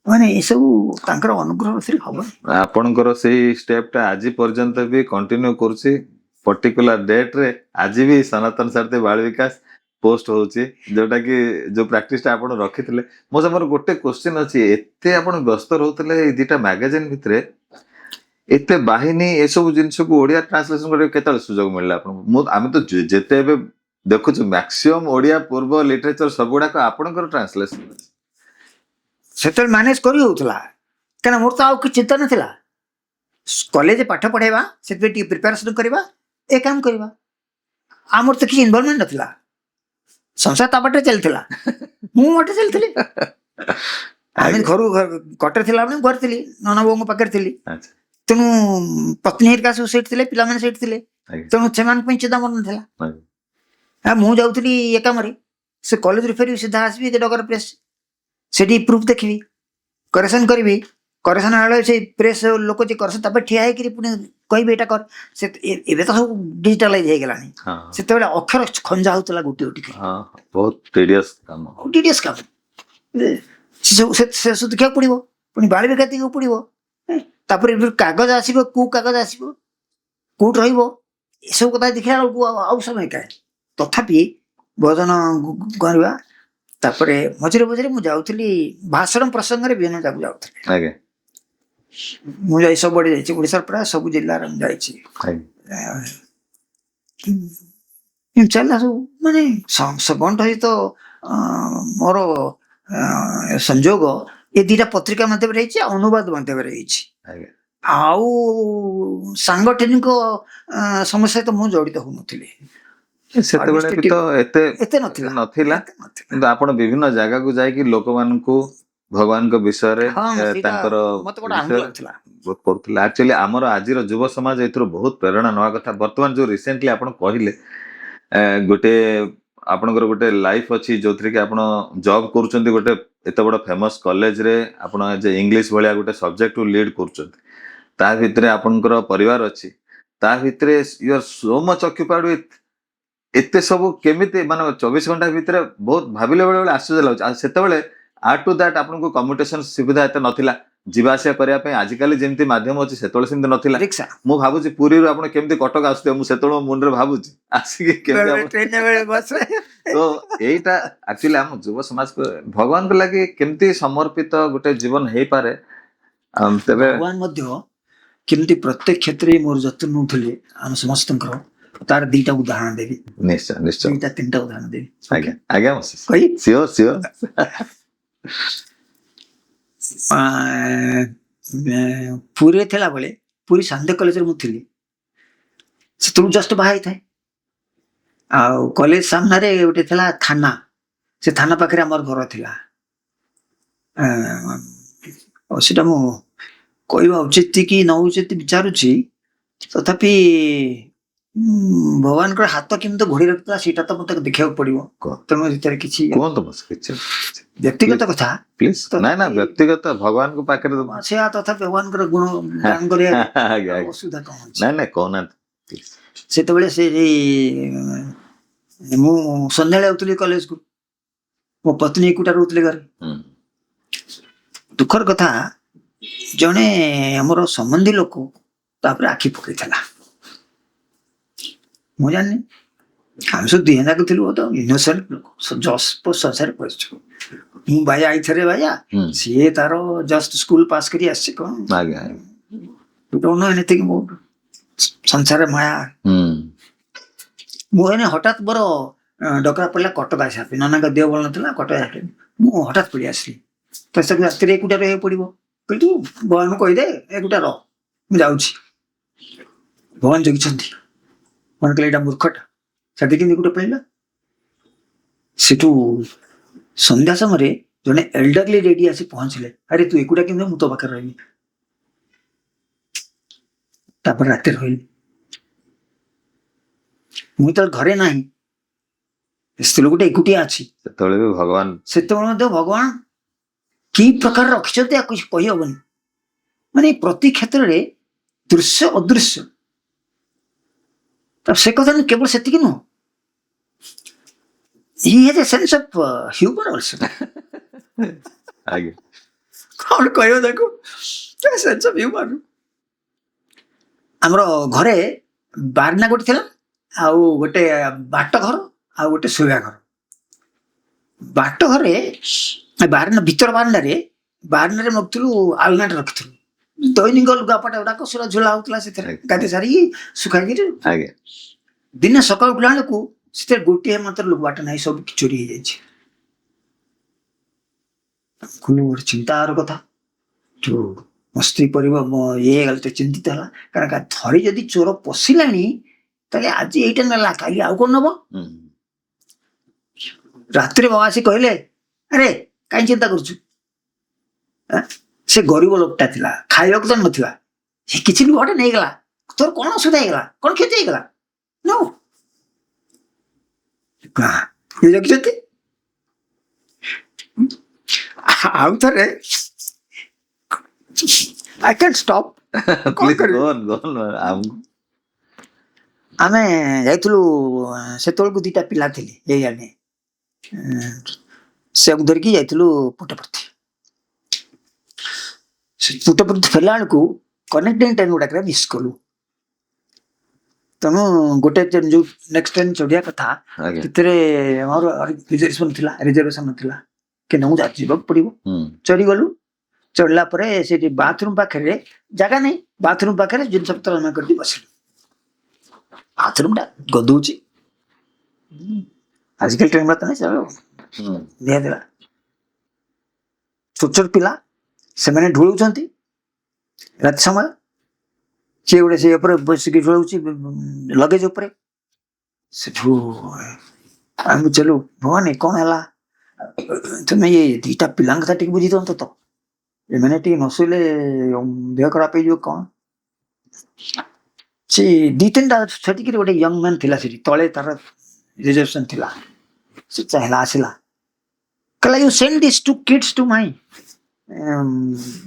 ମାନେ ଏସବୁ ତାଙ୍କର ଅନୁଗ୍ରହ ହବ ଆପଣଙ୍କର ସେଇ ଷ୍ଟେପ ଟା ଆଜି ପର୍ଯ୍ୟନ୍ତ ବି କଣ୍ଟିନ୍ୟୁ କରୁଛି ପର୍ଟିକୁଲାର ଡେଟ୍ ରେ ଆଜି ବି ସନାତନ ସାରଥୀ ବାଳ ବିକାଶ ପୋଷ୍ଟ ହଉଛି ଯୋଉଟା କି ଯୋଉ ପ୍ରାକ୍ଟିସ ଟା ଆପଣ ରଖିଥିଲେ ମୋ ସମୟରେ ଗୋଟେ କ୍ୱେଶ୍ଚିନ୍ ଅଛି ଏତେ ଆପଣ ବ୍ୟସ୍ତ ରହୁଥିଲେ ଏଇ ଦିଟା ମ୍ୟାଗାଜିନ୍ ଭିତରେ ଏତେ ବାହିନୀ ଏସବୁ ଜିନିଷକୁ ଓଡିଆ ଟ୍ରାନ୍ସଲେସନ କରିବାକୁ କେତେବେଳେ ସୁଯୋଗ ମିଳିଲା ଆପଣଙ୍କୁ ଆମେ ତ ଯେତେ ଏବେ ଦେଖୁଛୁ ମ୍ୟାକ୍ସିମମ୍ ଓଡିଆ ପୂର୍ବ ଲିଟରେଚର ସବୁଗୁଡାକ ଆପଣଙ୍କର ଟ୍ରାନ୍ସଲେସନ ଅଛି ସେତେବେଳେ ମ୍ୟାନେଜ କରି ହଉଥିଲା କାରଣ ମୋର ତ ଆଉ କିଛି ଚିନ୍ତା ନଥିଲା କଲେଜ ପାଠ ପଢେଇବା ସେଥିପାଇଁ ଟିକେ ପ୍ରିପାରେସନ କରିବା ଏ କାମ କରିବା ଆମର ତ କିଛି ଇନଭଲଭମେଣ୍ଟ ନଥିଲା ସଂସାର ତା ବାଟରେ ଚାଲିଥିଲା ମୁଁ ବାଟରେ ଚାଲିଥିଲି ଆମେ ଘରୁ କଟରେ ଥିଲା ବେଳେ ଘରେ ଥିଲି ନନା ବୋଉଙ୍କ ପାଖରେ ଥିଲି ତେଣୁ ପତ୍ନୀ ହେରିକା ସବୁ ସେଇଠି ଥିଲେ ପିଲାମାନେ ସେଇଠି ଥିଲେ ତେଣୁ ସେମାନଙ୍କ ପାଇଁ ଚିନ୍ତା ମନ ନଥିଲା ମୁଁ ଯାଉଥିଲି ଏ କାମରେ ସେ କଲେଜରୁ ଫେରିବି ସିଧା ଆସିବି ଡଗର ପ୍ରେସ୍ ସେଠି ପ୍ରୁଫ୍ ଦେଖିବି କରେକ୍ସନ କରିବି କରେକ୍ସନ ବେଳେ ସେ ପ୍ରେସ୍ ଲୋକ ଯିଏ କରେକ୍ସନ ତାପରେ ଠିଆ ହେଇକିରି ପୁଣି କହିବି ଏଇଟା କର ସେ ଏବେ ତ ସବୁ ଡିଜିଟାଲାଇଜ ହେଇଗଲାଣି ସେତେବେଳେ ଅକ୍ଷର ଖଞ୍ଜା ହଉଥିଲା ଗୋଟିଏ ଗୋଟିଏ ବହୁତ ଟିଡିୟସ୍ କାମ ସେ ସବୁ ଦେଖିବାକୁ ପଡିବ ପୁଣି ବାଳ ବିକା ଦେଖିବାକୁ ପଡିବ ତାପରେ କାଗଜ ଆସିବ କୋଉ କାଗଜ ଆସିବ କୋଉଠି ରହିବ ଏସବୁ କଥା ଦେଖିଲା ବେଳକୁ ଆଉ ସମୟ କାଏ ତଥାପି ଭୋଜନ କରିବା ତାପରେ ମଝିରେ ମଝିରେ ମୁଁ ଯାଉଥିଲି ଭାଷଣ ପ୍ରସଙ୍ଗରେ ବିଭିନ୍ନ ଜାଗାକୁ ଯାଉଥିଲି ମୁଁ ଯାଇ ସବୁଆଡେ ଯାଇଛି ଓଡିଶାର ପ୍ରାୟ ସବୁ ଜିଲ୍ଲାରେ ମୁଁ ଯାଇଛି ଚାଲିଲା ସବୁ ମାନେ ଗଣ୍ଠ ସହିତ ମୋର ସଂଯୋଗ ଏ ଦିଟା ପତ୍ରିକା ମାଧ୍ୟମରେ ହେଇଛି ଅନୁବାଦ ମାଧ୍ୟମରେ ହେଇଛି ଆଉ ସାଂଗଠନିକ ସମସ୍ୟା ସହିତ ମୁଁ ଜଡିତ ହଉନଥିଲି ସେତେବେଳେ ବି ତ ଏତେ ନଥିଲା କିନ୍ତୁ ଆପଣ ବିଭିନ୍ନ ଜାଗାକୁ ଯାଇକି ଲୋକମାନଙ୍କୁ ଭଗବାନଙ୍କ ବିଷୟରେ ତାଙ୍କର କରୁଥିଲେ ଆକ୍ଚୁଆଲି ଆମର ଆଜିର ଯୁବ ସମାଜ ଏଥିରୁ ବହୁତ ପ୍ରେରଣା ନେବା କଥା ବର୍ତ୍ତମାନ ଯୋଉ ରିସେଣ୍ଟଲି ଆପଣ କହିଲେ ଗୋଟେ ଆପଣଙ୍କର ଗୋଟେ ଲାଇଫ ଅଛି ଯୋଉଥିରେ କି ଆପଣ ଜବ୍ କରୁଛନ୍ତି ଗୋଟେ ଏତେ ବଡ ଫେମସ କଲେଜରେ ଆପଣ ଇଂଲିଶ ଭଳିଆ ଗୋଟେ ସବଜେକ୍ଟକୁ ଲିଡ୍ କରୁଛନ୍ତି ତା ଭିତରେ ଆପଣଙ୍କର ପରିବାର ଅଛି ତା ଭିତରେ you are so much occupied with ଏତେ ସବୁ କେମିତି ମାନେ 24 ଘଣ୍ଟା ଭିତରେ ବହୁତ ଭାବିଲେ ବେଳେ ବେଳେ ଆଶ୍ଚର୍ଯ୍ୟ ଲାଗୁଛି ଆଉ ସେତେବେଳେ ଆଡ୍ ଟୁ ଦ୍ୟାଟ୍ ଆପଣଙ୍କୁ କମ୍ୟୁନିକେସନ ସୁବିଧା ଏତେ ନଥିଲା ଯିବା ଆସିବା କରିବା ପାଇଁ ଆଜିକାଲି ଯେମିତି ମାଧ୍ୟମ ଅଛି ସେତେବେଳେ ସେମିତି ନଥିଲା ମୁଁ ଭାବୁଛି ପୁରୀରୁ ଆପଣ କେମିତି କଟକ ଆସୁଥିବେ ମୁଁ ସେତେବେଳେ ମୋ ମୁଣ୍ଡରେ ଭାବୁଛି ଆସିକି କେମିତି ତ ଏଇଟା ଆକ୍ଚୁଆଲି ଆମ ଯୁବ ସମାଜକୁ ଭଗବାନଙ୍କ ଲାଗି କେମିତି ସମର୍ପିତ ଗୋଟେ ଜୀବନ ହେଇପାରେ ତେବେ ଭଗବାନ ମଧ୍ୟ କେମିତି ପ୍ରତ୍ୟେକ କ୍ଷେତ୍ରରେ ମୋର ଯତ୍ନ ନେଉଥିଲେ ଆମେ ସମସ୍ତଙ୍କର ତାର ଦିଟା ଉଦାହରଣ ଦେବି ନିଶ୍ଚୟ ନିଶ୍ଚୟ ଦିଟା ତିନିଟା ଉଦାହରଣ ଦେବି ଆଜ୍ଞା ଆଜ୍ଞା ସିଓର ସିଓର ପୁରୀରେ ଥିଲା ବେଳେ ପୁରୀ ସାନ୍ଧ୍ୟ କଲେଜରେ ମୁଁ ଥିଲି ସେତେବେଳକୁ ଜଷ୍ଟ ବାହା ହେଇଥାଏ ଆଉ କଲେଜ ସାମ୍ନାରେ ଗୋଟେ ଥିଲା ଥାନା ସେ ଥାନା ପାଖରେ ଆମର ଘର ଥିଲା ସେଟା ମୁଁ କହିବା ଉଚିତ କି ନ ଉଚିତ ବିଚାରୁଛି ତଥାପି ଭଗବାନଙ୍କର ହାତ କେମିତି ଘୋଡି ରଖିଥିଲା ସେଇଟା ତ ମତେ ଦେଖିବାକୁ ପଡିବ ତେଣୁ ଭିତରେ କିଛି ବ୍ୟକ୍ତିଗତ କଥା ବ୍ୟକ୍ତିଗତ ଭଗବାନଙ୍କ ପାଖରେ ସେୟା ତଥା ଭଗବାନଙ୍କର ଗୁଣ ଗାନ କରିବା ଅସୁବିଧା କଣ ଅଛି ନାଇଁ କହୁନାହାନ୍ତି ସେତେବେଳେ ସେ ମୁଁ ସନ୍ଧ୍ୟାବେଳେ ଯାଉଥିଲି କଲେଜକୁ ମୋ ପତ୍ନୀ ଏକୁଟା ରହୁଥିଲେ ଘରେ ଦୁଃଖର କଥା ଜଣେ ଆମର ସମ୍ବନ୍ଧୀ ଲୋକ ତାପରେ ଆଖି ପକେଇଥିଲା ମୁଁ ଜାଣିନି ଆମେ ସବୁ ଦୁଇ ଯାକ ଥିଲୁ ତ ଇନୋସେଣ୍ଟ ଲୋକ ସଂସାରରେ ପଶିଛୁ ମୁଁ ବାୟା ଆଇଥରେ ବାୟା ସିଏ ତାର ଜଷ୍ଟ ସ୍କୁଲ ପାସ୍ କରି ଆସିଛି କଣ ସଂସାରରେ ମାୟା ମୁଁ ହଠାତ୍ ମୋର ଡକରା ପଡିଲା କଟକ ଆସିବା ପାଇଁ ନନାଙ୍କ ଦେହ ଭଲ ନଥିଲା କଟକ ଆସିଲି ମୁଁ ହଠାତ୍ ପଳେଇ ଆସିଲି ତ ସେକୁ ରାତିରେ ଏକୁଟା ରହିବାକୁ ପଡିବ କିନ୍ତୁ ଭଗବାନ କହିଦେ ଏକୁଟା ରହ ମୁଁ ଯାଉଛି ଭଗବାନ ଜଗିଛନ୍ତି ଭଗବାନ କହିଲେ ଏଇଟା ମୂର୍ଖଟା ସେଠି କେମିତି ଗୋଟେ ପଳିଲା ସେଠୁ ସନ୍ଧ୍ୟା ସମୟରେ ଜଣେ ଏଲ୍ଡରଲି ଲେଡି ଆସି ପହଞ୍ଚିଲେ, ଆରେ ତୁ ଏକୁଟା କେମିତି ମୁଁ ତୋ ପାଖରେ ରହିବି। ତାପରେ ରାତିରେ ରହିଲି। ମୁଁ ଯେତେବେଳେ ଘରେ ନାହିଁ, ସ୍ତ୍ରୀ ଲୋକଟା ଏକୁଟିଆ ଅଛି, ସେତେବେଳେ ବି ଭଗବାନ ସେତେବେଳେ ମଧ୍ୟ ଭଗବାନ କି ପ୍ରକାର ରଖିଛନ୍ତି ଆଉ କିଛି କହିହବନି। ମାନେ ପ୍ରତି କ୍ଷେତ୍ରରେ ଦୃଶ୍ୟ ଅଦୃଶ୍ୟ। ସେ କଥା କେବଳ ସେତିକି ନୁହଁ, he has a sense of humor also. ଆଜ୍ଞା କଣ କହିବ ତାକୁ, ସେନ୍ସ ଅଫ ହ୍ୟୁମର। ଆମର ଘରେ ବାରଣ୍ଡା ଗୋଟେ ଥିଲା, ଆଉ ଗୋଟେ ବାଟ ଘର, ଆଉ ଗୋଟେ ଶୋଇବା ଘର। ବାଟ ଘରେ ବାରଣ୍ଡା, ଭିତର ବାରଣ୍ଡାରେ ରଖିଥିଲୁ, ଆଲନାଟେ ରଖିଥିଲୁ, ଦୈନିକ ଲୁଗାପଟା ଗୁଡାକ ସେଟା ଝୁଲା ହଉଥିଲା ସେଥିରେ, ଗାଧି ସାରିକି ଶୁଖାଇକିରି। ଆଜ୍ଞା ଦିନେ ସକାଳୁ ଉଠିଲା ବେଳକୁ ସେଥିରେ ଗୋଟିଏ ମାତ୍ର ଲୁଗାପଟା ନାହିଁ, ସବୁ ଚୋରି ହେଇଯାଇଛି। ଗୋଟେ ଚିନ୍ତାର କଥା, ଯୋଉ ମୋ ସ୍ତ୍ରୀ ପରିବାର ଇଏ ହେଇଗଲା, ତ ଚିନ୍ତିତ ହେଲା, କାରଣ ଥରେ ଯଦି ଚୋର ପଶିଲାଣି ତାହେଲେ ଆଜି ଏଇଟା ନେଲା, କାଲି ଆଉ କଣ ନବ। ରାତିରେ ବାବା ଆସି କହିଲେ, ଆରେ କାହିଁ ଚିନ୍ତା କରୁଛୁ, ସେ ଗରିବ ଲୋକଟା ଥିଲା, ଖାଇବାକୁ ତ ନଥିଲା, ସେ କିଛି ବି ଗୋଟେ ନେଇଗଲା, ତୋର କଣ ଅସୁବିଧା ହେଇଗଲା, କଣ କ୍ଷତି ହେଇଗଲା, ରଖିଛନ୍ତି। ଆଉ ଥରେ I can't stop. ଆମେ ଯାଇଥିଲୁ, ସେତେବେଳକୁ 2ଟା ପିଲା ଥିଲେ, ଏଇଆନେ ସେକୁ ଧରିକି ଯାଇଥିଲୁ ପୁଟପର୍ତ୍ତି। ପୁଟପର୍ତ୍ତି ଫେରିଲା ବେଳକୁ କନେକ୍ଟିଂ ଟ୍ରେନ୍ ଗୁଡାକରେ ମିସ୍ କଲୁ। ତେଣୁ ଗୋଟେ ଯୋଉ ନେକ୍ସଟ ଟ୍ରେନ୍ ଚଢିବା କଥା, ସେଥିରେ ଆମର ରିଜର୍ଭେସନ ନଥିଲା, କିନ୍ତୁ ମୁଁ ଯିବାକୁ ପଡିବ। ଚଢିଗଲୁ। ଚଢିଲା ପରେ ସେଠି ବାଥରୁମ ପାଖରେ ଜାଗା ନାହିଁ, ବାଥରୁମ ପାଖରେ ଜିନିଷ ପତ୍ର ଜମା କରିକି ବସିଲୁ। ବାଥରୁମ ଟା ଗଦଉଛି, ଆଜିକାଲି ଟ୍ରେନ୍ ବାତ ନାହିଁ, ଦିଆଦେଲା। ଛୋଟ ଛୋଟ ପିଲା ସେମାନେ ଢୁଳୁଛନ୍ତି ରାତି ସମୟ, ସିଏ ଗୋଟେ ସେ ଉପରେ ବସିକି ଢୁଳୁଛି ଲଗେଜ ଉପରେ। ସେଠୁ ଆମେ ଚାଲୁ, ଭଗବାନ କଣ ହେଲା, ତମେ ଇଏ 2ଟା ପିଲାଙ୍କ କଥା ଟିକେ ବୁଝି ଦିଅନ୍ତ ତ, ଏମାନେ ଟିକେ ନ ଶୋଇଲେ ଦେହ ଖରାପ ହେଇଯିବ କଣ। ସେ 2-3ଟା ସେଠିକି ଗୋଟେ ୟଙ୍ଗ ମ୍ୟାନ୍ ଥିଲା, ସେଠି ତଳେ ତାର ରିଜର୍ଭେସନ ଥିଲା, ସେ ଚାହିଁଲା, ଆସିଲା, କହିଲା you send these 2 kids to my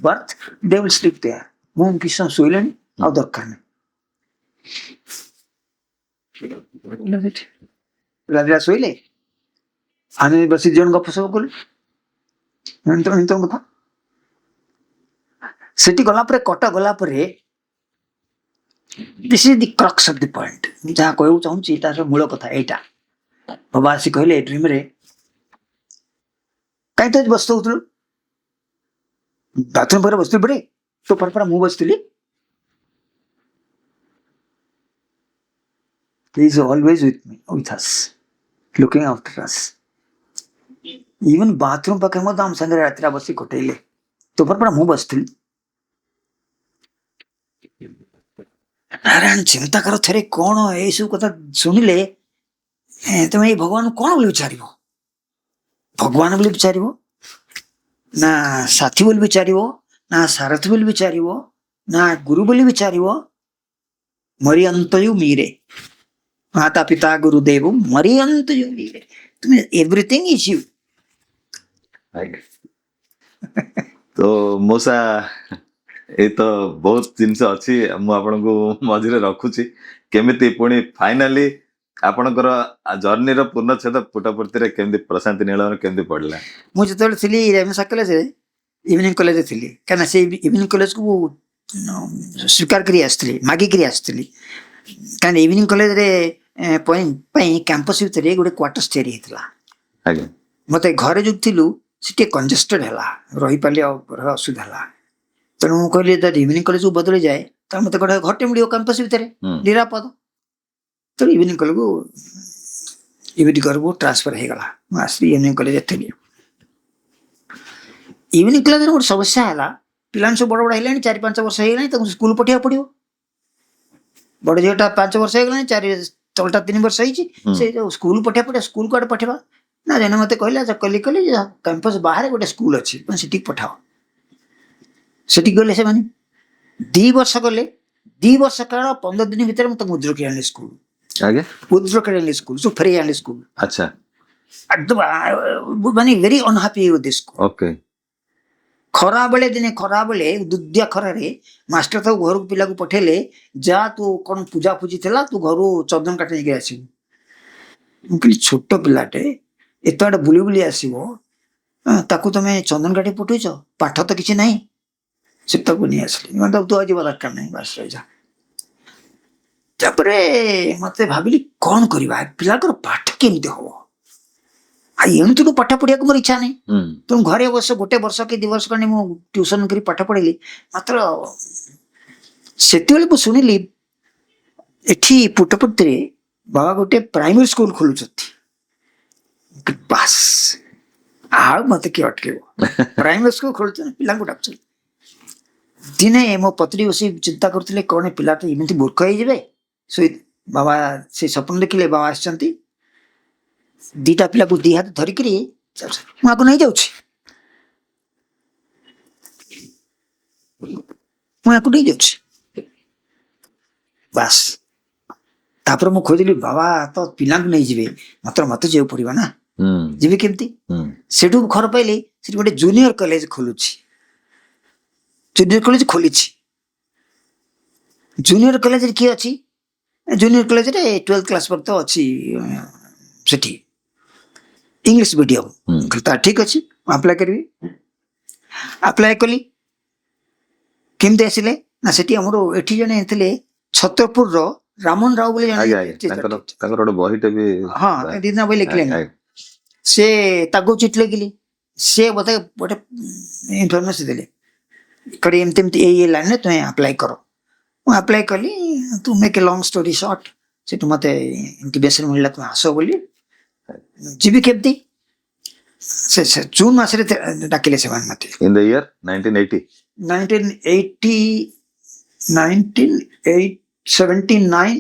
berth, they will sleep there. ମୁଁ କିଛି ସମୟ ଶୋଇଲେଣି, ଆଉ ଦରକାର ନାହିଁ। ପିଲା ଶୋଇଲେ, ଆମେ ବସି 2 ଜଣ ଗପସପ କଲୁ, କଥା। ସେଠି ଗଲା ପରେ, କଟକ ଗଲା ପରେ, this is the crux of the point, ମୁଁ ଯାହା କହିବାକୁ ଚାହୁଁଛି ତାର ମୂଳ କଥା ଏଇଟା। ବାବା ଆସି କହିଲେ ଡ୍ରିମରେ, କାହିଁ ତ ବସି ହଉଥିଲୁ, ବାଥରୁମ ପରେ ବସିଥିଲି ପଟେ, ତୋ ପରା ମୁଁ ବସିଥିଲି। He is always with us, looking after us. Even bathroom ପାଖେ ମଧ୍ୟ ଆମ ସାଙ୍ଗରେ ରାତିରେ ବସି କଟେଇଲେ, ତୋ ପରା ମୁଁ ବସିଥିଲି। ନାରାୟଣ ଚିନ୍ତା କର ଥରେ, କଣ ଏଇସବୁ କଥା ଶୁଣିଲେ ତମେ ଏଇ ଭଗବାନ କଣ ବୋଲି ବିଚାରିବ, ଭଗବାନ ବୋଲି ବିଚାରିବ ନା ସାଥୀ ବୋଲି ବିଚାରିବ, ନା ସାରଥୀ ବୋଲି ବିଚାରିବ, ନା ଗୁରୁ ବୋଲି ବିଚାରିବ। ମରିଅନ୍ତୟୁ ମୀରେ, ମାତା ପିତା ଗୁରୁଦେବ ମରିଅନ୍ତୟୁ ମୀରେ, ତୁମେ ଏଭ୍ରିଥିଙ୍ଗ ଇଜ ୟୁ। ତ ମଉସା, ଏଇ ତ ବହୁତ ଜିନିଷ ଅଛି, ମୁଁ ଆପଣଙ୍କୁ ମଝିରେ ରଖୁଛି। କେମିତି ପୁଣି ଫାଇନାଲି ଆପଣଙ୍କର ଜର୍ଣ୍ଣିର ପୂର୍ଣ୍ଣଚ୍ଛେଦ ପୁଟପର୍ତ୍ତିରେ କେମିତି ପ୍ରଶାନ୍ତି ନୀଳର କେମିତି ପଡିଲା? ମୁଁ ଯେତେବେଳେ ଥିଲି ରେଭେନ୍ସା କଲେଜରେ, ଇଭିନିଂ କଲେଜରେ ଥିଲି, କାହିଁକିନା ସେ ଇଭିନିଂ କଲେଜକୁ ସ୍ୱୀକାର କରି ଆସିଥିଲି, ମାଗିକିରି ଆସିଥିଲି। କାହିଁକିନା ଇଭିନିଂ କଲେଜରେ ପାଇଁ କ୍ୟାମ୍ପସ ଭିତରେ ଗୋଟେ କ୍ୱାର୍ଟର୍ସ ତିଆରି ହେଇଥିଲା। ଆଜ୍ଞା ମତେ ଘରେ ଯୋଉ ଥିଲୁ ସେ ଟିକେ କଞ୍ଜେଷ୍ଟେଡ ହେଲା, ରହିପାରିଲି, ଅସୁବିଧା ହେଲା। ତେଣୁ ମୁଁ କହିଲି ଯଦି ଇଭିନିଂ କଲେଜକୁ ବଦଳି ଯାଏ ତାହେଲେ ମତେ ଗୋଟେ ଘରଟେ ମିଳିବ କ୍ୟାମ୍ପସ ଭିତରେ, ନିରାପଦ। ତେଣୁ ଇଭିନିଂ କଲେଜକୁ ଟ୍ରାନ୍ସଫର ହେଇଗଲା, ମୁଁ ଆସିଲି ଇଭିନିଂ କଲେଜରେ ଥିଲି। ଇଭିନିଂ କଲେଜରେ ଗୋଟେ ସମସ୍ୟା ହେଲା, ପିଲାମାନେ ସବୁ ବଡ଼ ବଡ଼ ହେଇଗଲାଣି, 4-5 ବର୍ଷ ହେଇଗଲାଣି, ତାଙ୍କୁ ସ୍କୁଲ ପଠେଇବାକୁ ପଡିବ। ବଡ଼ ଝିଅଟା 5 ବର୍ଷ ହେଇଗଲାଣି, ତଳଟା 3 ବର୍ଷ ହେଇଛି, ସେ ସ୍କୁଲ ପଠେଇବା ପଡିବ। ସ୍କୁଲ କୁଆଡେ ପଠେଇବା, ନା ଜଣେ ମତେ କହିଲେ ଆଚ୍ଛା କଲି କ୍ୟାମ୍ପସ ବାହାରେ ଗୋଟେ ସ୍କୁଲ ଅଛି ତମେ ସେଠିକି ପଠାଅ। ସେଠିକି ଗଲେ ସେମାନେ 2 ବର୍ଷ ଗଲେ, 2 ବର୍ଷ କାଳ 15 ଦିନ ଭିତରେ ମୁଁ ତାଙ୍କୁ ଉଦ୍ର ଆଣିଲି ସ୍କୁଲ, ଆଜ୍ଞା ଉଦ୍ର ଆଣିଲି ସ୍କୁଲ, ସବୁ ଫେରେଇ ଆଣିଲି ସ୍କୁଲ। ଆଚ୍ଛା ମାନେ very unhappy with this school. Okay ଖରାବେଳେ ଦିନେ ଖରାବେଳେ ଦୁଦିଆ ଖରାରେ ମାଷ୍ଟର ତାକୁ ଘରକୁ ପିଲାକୁ ପଠେଇଲେ, ଯା ତୁ କଣ ପୂଜା ପୂଜି ଥିଲା ତୁ ଘରୁ ଚନ୍ଦନ କାଠି ନେଇକି ଆସିବୁ। ମୁଁ କହିଲି ଛୋଟ ପିଲାଟେ ଏତେ ବାଟ ବୁଲି ବୁଲି ଆସିବ, ତାକୁ ତମେ ଚନ୍ଦନ କାଠି ପଠେଇଛ, ପାଠ ତ କିଛି ନାହିଁ। ସେ ତାକୁ ନେଇ ଆସିଲି, ତୁ ଯିବା ଦରକାର ନାହିଁ, ବାସ ରହିଯା। ତାପରେ ମତେ ଭାବିଲି କଣ କରିବା, ପିଲାଙ୍କର ପାଠ କେମିତି ହବ। ଏଣୁ ପାଠ ପଢିବାକୁ ମୋର ଇଚ୍ଛା ନାହିଁ। ତେଣୁ ଘରେ ଅବଶ୍ୟ 1 ବର୍ଷ କି 2 ବର୍ଷ ଖଣ୍ଡେ ମୁଁ ଟ୍ୟୁସନ କରି ପାଠ ପଢେଇଲି। ମାତ୍ର ସେତେବେଳେ ମୁଁ ଶୁଣିଲି ଏଠି ପୁଟପର୍ତିରେ ବାବା ଗୋଟେ ପ୍ରାଇମେରୀ ସ୍କୁଲ ଖୋଲୁଛନ୍ତି। ବାସ୍ ଆଉ ମତେ କିଏ ଅଟକେଇବ, ପ୍ରାଇମେରୀ ସ୍କୁଲ ଖୋଲୁଛନ୍ତି, ପିଲାଙ୍କୁ ଡାକୁଛନ୍ତି। ଦିନେ ମୋ ପତ୍ନୀ ବସି ଚିନ୍ତା କରୁଥିଲେ କଣ ପିଲାଟା ଏମିତି ମୂର୍ଖ ହେଇଯିବେ। ବାବା ସେ ସ୍ୱପ୍ନ ଦେଖିଲେ, ବାବା ଆସିଛନ୍ତି, 2ଟା ପିଲାକୁ 2 ହାତ ଧରିକିରି ମୁଁ ଆକୁ ନେଇ ଯାଉଛି, ମୁଁ ଆକୁ ନେଇ ଯାଉଛି। ବାସ୍ ତାପରେ ମୁଁ ଖୋଜିଲି ବାବା ତ ପିଲାଙ୍କୁ ନେଇଯିବେ, ମାତ୍ର ମତେ ଯିବାକୁ ପଡିବ ନା, ଯିବି କେମିତି। ସେଠୁ ଖବର ପାଇଲି ସେଠି ଗୋଟେ ଜୁନିୟର କଲେଜ ଖୋଲୁଛି, ଜୁନିୟର କଲେଜ ଖୋଲିଛି। ଜୁନିୟର କଲେଜରେ କିଏ ଅଛି, ଜୁନିୟର କଲେଜରେ 12th କ୍ଲାସ ପର୍ଯ୍ୟନ୍ତ ଅଛି, ସେଠି ଇଂଲିଶ ମିଡିୟମ। ତା ଠିକ ଅଛି, ମୁଁ ଆପ୍ଲାଏ କରିବି। ଆପ୍ଲାଏ କଲି। କେମିତି ଆସିଲେ ନା, ସେଠି ଆମର ଏଠି ଜଣେ ଥିଲେ ଛତ୍ରପୁରର ରାମନ ରାଓ ବୋଲି ଜଣେ, ତାଙ୍କର ଗୋଟେ ବହିଟେ ବି, ହଁ ଦିନ ବହି ଲେଖିଲେଣି। ସେ ତାକୁ ଚିଠି ଲେଖିଲି, ସେ ମତେ ଗୋଟେ ଇନଫରମେସନ ଦେଲେ, ଏମିତି ଏମିତି ଏଇ ଲାଇନରେ ତୁମେ ଆପ୍ଲାଏ କର। ମୁଁ ଆପ୍ଲାଏ କଲି। Two make a long story short, ସେଠୁ ମତେ ଇଣ୍ଟିମେସନ ମିଳିଲା ତୁମେ ଆସ ବୋଲି। ଯିବି କେମିତି, ସେ ଜୁନ ମାସରେ ଡାକିଲେ ସେମାନେ ମତେ। ଇନ୍ ଦ ଇୟର 1980 1979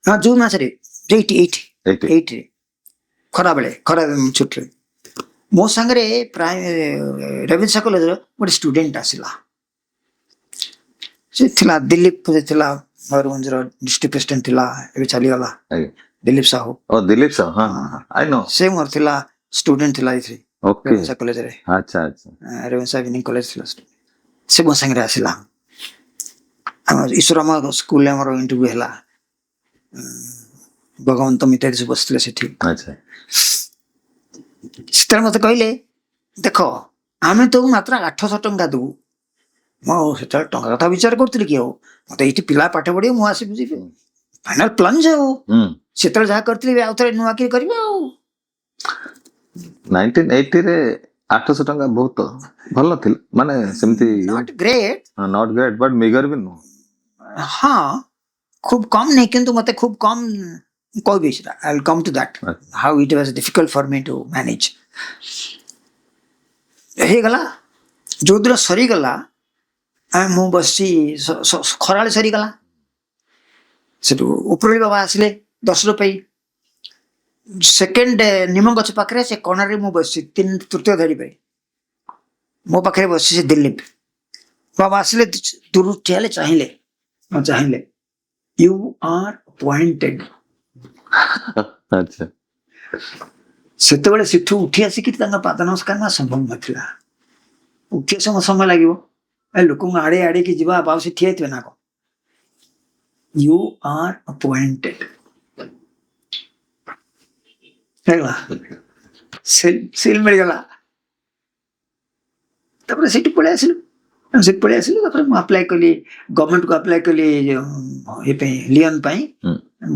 ହଁ ଜୁନ ମାସରେ 88 ଖରାବେଳେ, ଖରା ଛୁଟିରେ ମୋ ସାଙ୍ଗରେ ପ୍ରାୟ ରେଭେନ୍ସା କଲେଜର ଗୋଟେ ଷ୍ଟୁଡେଣ୍ଟ ଆସିଲା। ସେ ଥିଲା ଦିଲ୍ଲୀପ ଥିଲା, ମୟୂରଭଞ୍ଜର ଡିଷ୍ଟ୍ରିକ୍ଟ ପ୍ରେସିଡେଣ୍ଟ ଥିଲା, ଏବେ ଚାଲିଗଲା, ଦିଲ୍ଲୀପ ସାହୁ। Dilip Sahu, I know. ସେ ମୋର ଥିଲା ଷ୍ଟୁଡେଣ୍ଟ ଥିଲା ଏଇଥିରେ, ରେଭେନ୍ସା କଲେଜରେ। ଆଚ୍ଛା ଆଚ୍ଛା, ରେଭେନ୍ସା ଇଭିନିଂ କଲେଜ ଥିଲା। ସେ ମୋ ସାଙ୍ଗରେ ଆସିଲା। ଈଶ୍ୱର ଆମ ସ୍କୁଲରେ ଆମର ଇଣ୍ଟରଭ୍ୟୁ ହେଲା, ଭଗବନ୍ତ ମିତାଲି ସବୁ ବସିଥିଲେ ସେଠି। ସେତେବେଳେ ମତେ କହିଲେ ଦେଖ ଆମେ ତ ମାତ୍ର 800 ଟଙ୍କା ଦେବୁ। ମୁଁ ସେତେବେଳେ ଟଙ୍କା କଥା ବିଚାର କରୁଥିଲି କି, ଆଉ ମତେ ଏଇଠି ପିଲା ପାଠ ପଢିବ, ମୁଁ ଆସିବି ଯିବି, ଫାଇନାଲ ପ୍ଲାନ୍ ଯେ। ଆଉ ସେତେବେଳେ ଯାହା କରିଥିଲି ଆଉ ଥରେ ନୂଆକିରି କରିବି। ଆଉ 1980 ରେ 800 ଟଙ୍କା ବହୁତ ଭଲ ଥିଲା, ମାନେ ସେମିତି ନଟ୍ ଗ୍ରେଟ୍ ବଟ୍ ମିଗର ବି ନୁହଁ। ହଁ খুব কম নেই, কিন্তু মতে খুব কম କହିବି ସେଟା। I will come to that, how it was difficult for me to manage. ହେଇଗଲା, ଯୋଉଦିନ ସରିଗଲା ମୁଁ ବସିଛି, ଖରାବେଳେ ସରିଗଲା। ସେଠୁ ଉପରଓଳି ବାବା ଆସିଲେ ଦର୍ଶନ ପାଇଁ। ସେକେଣ୍ଡ ନିମ ଗଛ ପାଖରେ ସେ କୋଣରେ ମୁଁ ବସିଛି, ତୃତୀୟ ଧାଡି ପାଇଁ ମୋ ପାଖରେ ବସିଛି ସେ ଦିଲ୍ଲୀପ ବାବା। ଆସିଲେ ଦୂରରୁ ଠିଆ ହେଲେ, ଚାହିଁଲେ You are appointed. ଆଚ୍ଛା, ସେତେବେଳେ ସେଠୁ ଉଠି ଆସିକି ତାଙ୍କ ପାଦ ନମସ୍କାର ସମ୍ଭବ ନଥିଲା। ଉଠିବା ସମୟ ଲାଗିବ, ଲୋକଙ୍କୁ ଆଡେ ଆଡେକି ଯିବା, ବାବୁ ସେ ଠିଆ ହେଇଥିବେ ନା କଣ। You are appointed ହେଇଗଲା, ସିଲ୍ ମିଳିଗଲା। ତାପରେ ସେଠି ପଳେଇ ଆସିଲୁ। ତାପରେ ମୁଁ ଆପ୍ଲାଏ କଲି ଗଭର୍ଣ୍ଣମେଣ୍ଟକୁ, ଆପ୍ଲାଏ କଲି ଏ ପାଇଁ ଲିଅନ ପାଇଁ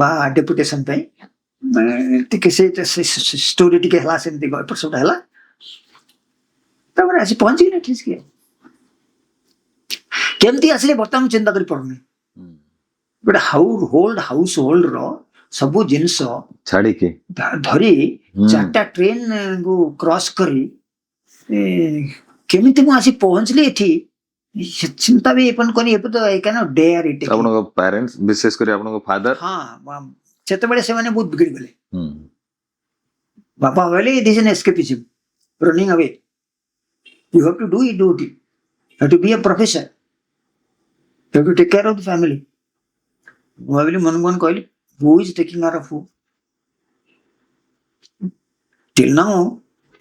ବା ଡେପୁଟେସନ ପାଇଁ। ଟିକେ ସେ ଷ୍ଟୋରି ଟିକେ ହେଲା, ସେମିତି ଏପଟ ସେପଟ ହେଲା। ତାପରେ ଆସି ପହଞ୍ଚିକିନା ଠିକ କେମିତି ଆସିଲେ ବର୍ତ୍ତମାନ ଚିନ୍ତା କରି ପାରୁନି। ଗୋଟେ ହାଉସ ହୋଲ୍ଡର ସବୁ ଜିନିଷ ଛାଡିକି ଧରି 4ଟା ଟ୍ରେନ କୁ କ୍ରସ କରି କେମିତି ମୁଁ ଆସି ପହଞ୍ଚିଲି ଏଠି, ଚିନ୍ତା ବି କରି ଆପଣଙ୍କ ପ୍ୟାରେଣ୍ଟସ୍, ବିଶେଷ କରି ଆପଣଙ୍କ ଫାଦର, ହଁ ସେତେବେଳେ ସେମାନେ ବହୁତ ବିଗିଡି ଗଲେ। बापा कहले this is an escapism running away you have to do it you have to be a professor you have to take care of the family ମୁଁ ଭାବିଲି ମନକୁ ମନ କହିଲି who is taking care of who till now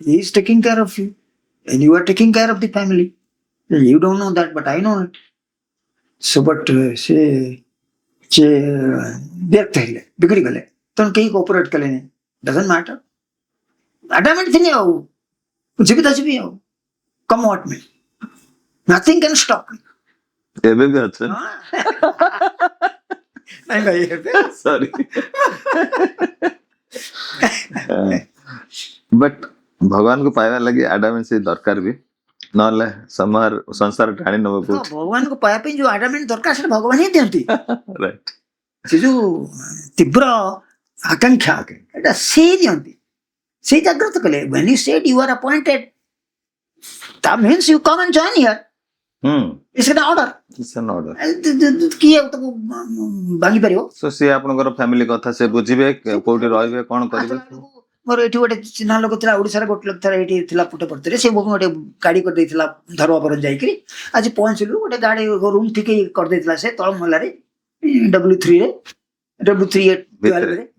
he is taking care of you and you are taking care of the family you don't know that but I know it so but ସେ ବ୍ୟର୍ଥ ହେଲେ ବିଗିଡ଼ି ଗଲେ ତେଣୁ କେହି cooperate କଲେନି doesn't matter ଆଡାମେଣ୍ଟ ଥିଲି ଆଉ ଯିବି ତ ଯିବି ଆଉ କମ୍ ହ୍ୱାଟ୍ ମି ନଥିଙ୍ଗ କ୍ୟାନ୍ ଷ୍ଟପ୍ ଏବେ ବି ଅଛ ନାଇଁ ଭାଇ ଏବେ ସରି ବଟ୍ ଭଗବାନଙ୍କୁ ପାଇବା ଲାଗି ଆଡାମେଣ୍ଟ ଦରକାର ବି ନହେଲେ ସଂସାର ଟାଣି ନବ ବହୁତ ଭଗବାନଙ୍କୁ ପାଇବା ପାଇଁ ଯୋଉ ଆଡାମେଣ୍ଟ ଦରକାର ସେଟା ଭଗବାନ ହିଁ ଦିଅନ୍ତି ରାଇଟ୍ ସେ ଯୋଉ ତୀବ୍ର ଆକାଂକ୍ଷା ଏଟା ସେ ଦିଅନ୍ତି ସେ ଜାଗ୍ରତ କଲେ when you said you are appointed that means you come and join here it's an order it's an order କିଏ ଆଉ ତାକୁ ଭାଙ୍ଗି ପାରିବ so ସିଏ ଆପଣଙ୍କର ଫ୍ୟାମିଲି କଥା ସେ ବୁଝିବେ କୋଉଠି ରହିବେ କଣ କରିବେ ମୋର ଏଠି ଗୋଟେ ଚିହ୍ନା ଲୋକ ଥିଲା ଓଡ଼ିଶାରେ ଗୋଟେ ଲୋକ ଥିଲା ଏଇଠି ଥିଲା ପୁଟପର୍ତ୍ତିରେ ସେ ଗୋଟେ ଗାଡ଼ି କରିଦେଇଥିଲା ଧର୍ମପୁର ଯାଇକିରି ଆଜି ପହଞ୍ଚିଲୁ ଗୋଟେ ଗାଡ଼ି ରୁମ୍ ଠିକ କରିଦେଇଥିଲା ସେ ତଳ ମହଲାରେ W3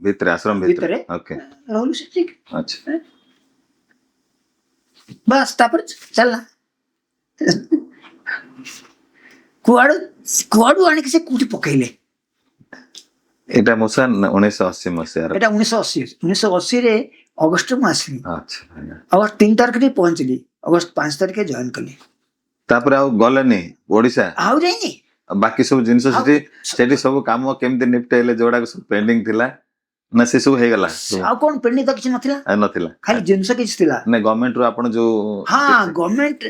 ଭିତରେ ଆଶ୍ରମ ଭିତରେ ଓକେ ରହିଲୁ ସେ ଠିକ ଆଚ୍ଛା ବାସ୍ ତାପରେ ଚାଲିଲା କୁଆଡୁ ଆଣିକି ସେ କୋଉଠି ପକେଇଲେ ଏଇଟା ମୂଷା 1980 ମସିହାର ଏଇଟା 1980 ଅଗଷ୍ଟରେ ମୁଁ ଆସିଲି ଆଚ୍ଛା ଅଗଷ୍ଟ 3 ତାରିଖରେ ପହଞ୍ଚିଲି ଅଗଷ୍ଟ 5 ତାରିଖରେ ଜଏନ୍ କଲି ତାପରେ ଆଉ ଗଲେନି ଓଡିଶା ଆଉ ଯାଇନି ବାକି ସବୁ ଜିନିଷ ସେଠି ସବୁ କାମ କେମିତି ନିପଟେଇଲେ ଯୋଉଡାକ ସବୁ ପେଣ୍ଡିଂ ଥିଲା ନା ସେ ସବୁ ହେଇଗଲା ଆଉ କଣ ପେଣ୍ଡିଂ ତ କିଛି ନଥିଲା ଖାଲି ଜିନିଷ କିଛି ଥିଲା ନା ଗଭର୍ଣ୍ଣମେଣ୍ଟ ରୁ ଆପଣ ଯୋଉ ହଁ ଗଭର୍ଣ୍ଣମେଣ୍ଟ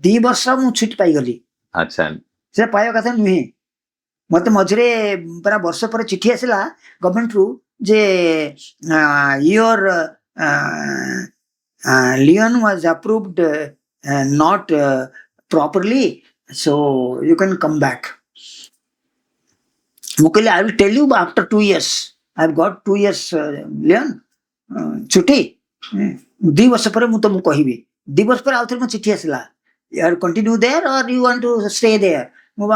2 ବର୍ଷ ମୁଁ ଛୁଟି ପାଇଗଲି ଆଚ୍ଛା ସେ ପାଇବା କଥା ନୁହେଁ ମତେ ମଝିରେ ପୁରା ବର୍ଷ ପରେ ଚିଠି ଆସିଲା ଗଭର୍ଣ୍ଣମେଣ୍ଟ ରୁ ଯେ your Leon was approved not properly so you can come back ମୁଁ କହିଲି I will tell you after 2 years I've got 2 years Leon ଛୁଟି 2 ବର୍ଷ ପରେ ମୁଁ ତମକୁ କହିବି 2 ବର୍ଷ ପରେ ଆଉଥରେ ମୋ ଚିଠି ଆସିଲା you are continue there or you want to stay there ମୁଁ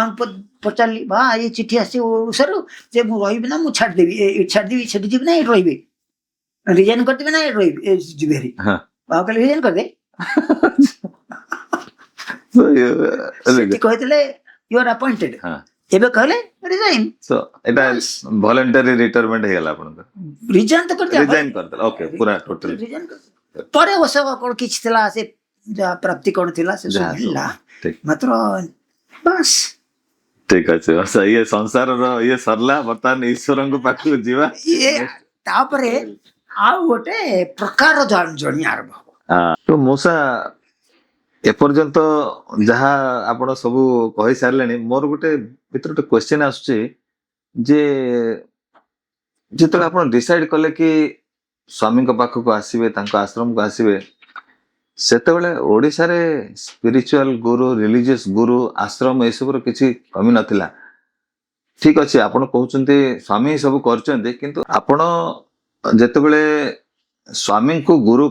ପଚାରିଲି ବା ଏ ଚିଠି ଆସିଛି ଓଡ଼ିଶାରୁ ଯେ ମୁଁ ରହିବି ନା ମୁଁ ଛାଡ଼ିଦେବି ଛାଡ଼ିଦେବି ସେଠି ଯିବି ନା ଏଠି ରହିବି ରିଜାଇନ୍ କରିଦେବି ନା ଏଠି ରହିବି ଯିବି ହେରି ବାବା କହିଲେ ରିଜାଇନ୍ କରିଦେ ସେଠି କହିଥିଲେ you are appointed ଏବେ କହିଲେ ରିଜାଇନ୍ ଏଟା ଭଲେଣ୍ଟାରୀ ରିଟାୟରମେଣ୍ଟ ହେଇଗଲା ଆପଣଙ୍କର ରିଜାଇନ୍ ତ କରିଦେଲା ରିଜାଇନ୍ କରିଦେଲା ଓକେ ପୁରା ଟୋଟାଲି ରିଜାଇନ୍ କରିଦେଲା ପରେ ଅବଶ୍ୟ କଣ କିଛି ଥିଲା ସେ ଯାହା ପ୍ରାପ୍ତି କଣ ଥିଲା ସେ ସବୁ ମିଳିଲା ମାତ୍ର ବାସ୍ ଠିକ ଅଛି ଇଏ ସଂସାରର ଇଏ ସରିଲା ବର୍ତ୍ତମାନ ଈଶ୍ୱରଙ୍କ ପାଖକୁ ଯିବା ତାପରେ ଆଉ ଗୋଟେ ପ୍ରକାର ଜର୍ଣ୍ଣି ଆରମ୍ଭ ହବ ତ ମୂଷା ଏପର୍ଯ୍ୟନ୍ତ ଯାହା ଆପଣ ସବୁ କହିସାରିଲେଣି ମୋର ଗୋଟେ ଭିତରେ ଗୋଟେ କ୍ୱେଶ୍ଚିନ୍ ଆସୁଛି ଯେ ଯେତେବେଳେ ଆପଣ ଡିସାଇଡ୍ କଲେ କି ସ୍ୱାମୀଙ୍କ ପାଖକୁ ଆସିବେ ତାଙ୍କ ଆଶ୍ରମକୁ ଆସିବେ ସେତେବେଳେ ଓଡ଼ିଶାରେ ସ୍ପିରିଚୁଆଲ ଗୁରୁ ରିଲିଜିୟସ୍ ଗୁରୁ ଆଶ୍ରମ ଏସବୁର କିଛି କମି ନଥିଲା ଠିକ ଅଛି ଆପଣ କହୁଛନ୍ତି ସ୍ୱାମୀ ସବୁ କରିଛନ୍ତି କିନ୍ତୁ ଆପଣ ଯେତେବେଳେ ସ୍ୱାମୀଙ୍କୁ ଗୁରୁ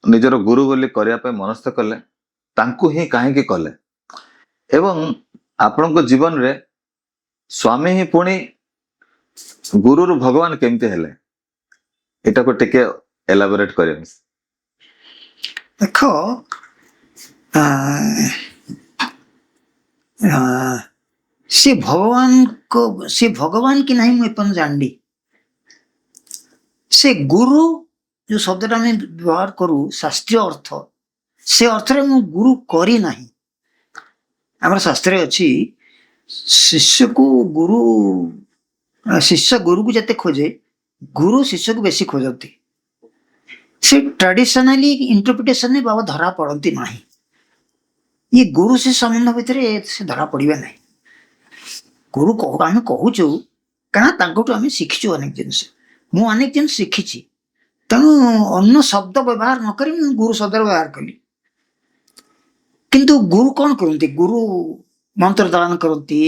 ନିଜର ଗୁରୁ ବୋଲି କରିବା ପାଇଁ ମନସ୍ଥ କଲେ ତାଙ୍କୁ ହିଁ କାହିଁକି କଲେ ଏବଂ ଆପଣଙ୍କ ଜୀବନରେ ସ୍ୱାମୀ ହିଁ ପୁଣି ଗୁରୁରୁ ଭଗବାନ କେମିତି ହେଲେ ଏଟାକୁ ଟିକେ ଏଲାବୋରେଟ୍ କରିବେ ଦେଖ ସେ ଭଗବାନ କି ନାହିଁ ମୁଁ ଏପର୍ଯ୍ୟନ୍ତ ଜାଣିନି ସେ ଗୁରୁ ଯୋଉ ଶବ୍ଦଟା ଆମେ ବ୍ୟବହାର କରୁ ଶାସ୍ତ୍ରୀୟ ଅର୍ଥ ସେ ଅର୍ଥରେ ମୁଁ ଗୁରୁ କରି ନାହିଁ ଆମର ଶାସ୍ତ୍ରରେ ଅଛି ଶିଷ୍ୟ ଗୁରୁକୁ ଯେତେ ଖୋଜେ ଗୁରୁ ଶିଷ୍ୟକୁ ବେଶୀ ଖୋଜନ୍ତି ସେ ଟ୍ରାଡିସନାଲି ଇଣ୍ଟରପ୍ରିଟେସନରେ ବାବା ଧରା ପଡ଼ନ୍ତି ନାହିଁ ଇଏ ଗୁରୁ ସେ ସମ୍ବନ୍ଧ ଭିତରେ ସେ ଧରା ପଡ଼ିବେ ନାହିଁ ଗୁରୁ ଆମେ କହୁଛୁ କାରଣ ତାଙ୍କଠୁ ଆମେ ଶିଖିଛୁ ଅନେକ ଜିନିଷ ମୁଁ ଅନେକ ଜିନିଷ ଶିଖିଛି ତେଣୁ ଅନ୍ୟ ଶବ୍ଦ ବ୍ୟବହାର ନ କରି ମୁଁ ଗୁରୁ ଶବ୍ଦର ବ୍ୟବହାର କଲି କିନ୍ତୁ ଗୁରୁ କଣ କରନ୍ତି ଗୁରୁ ମନ୍ତ୍ର ଦାନ କରନ୍ତି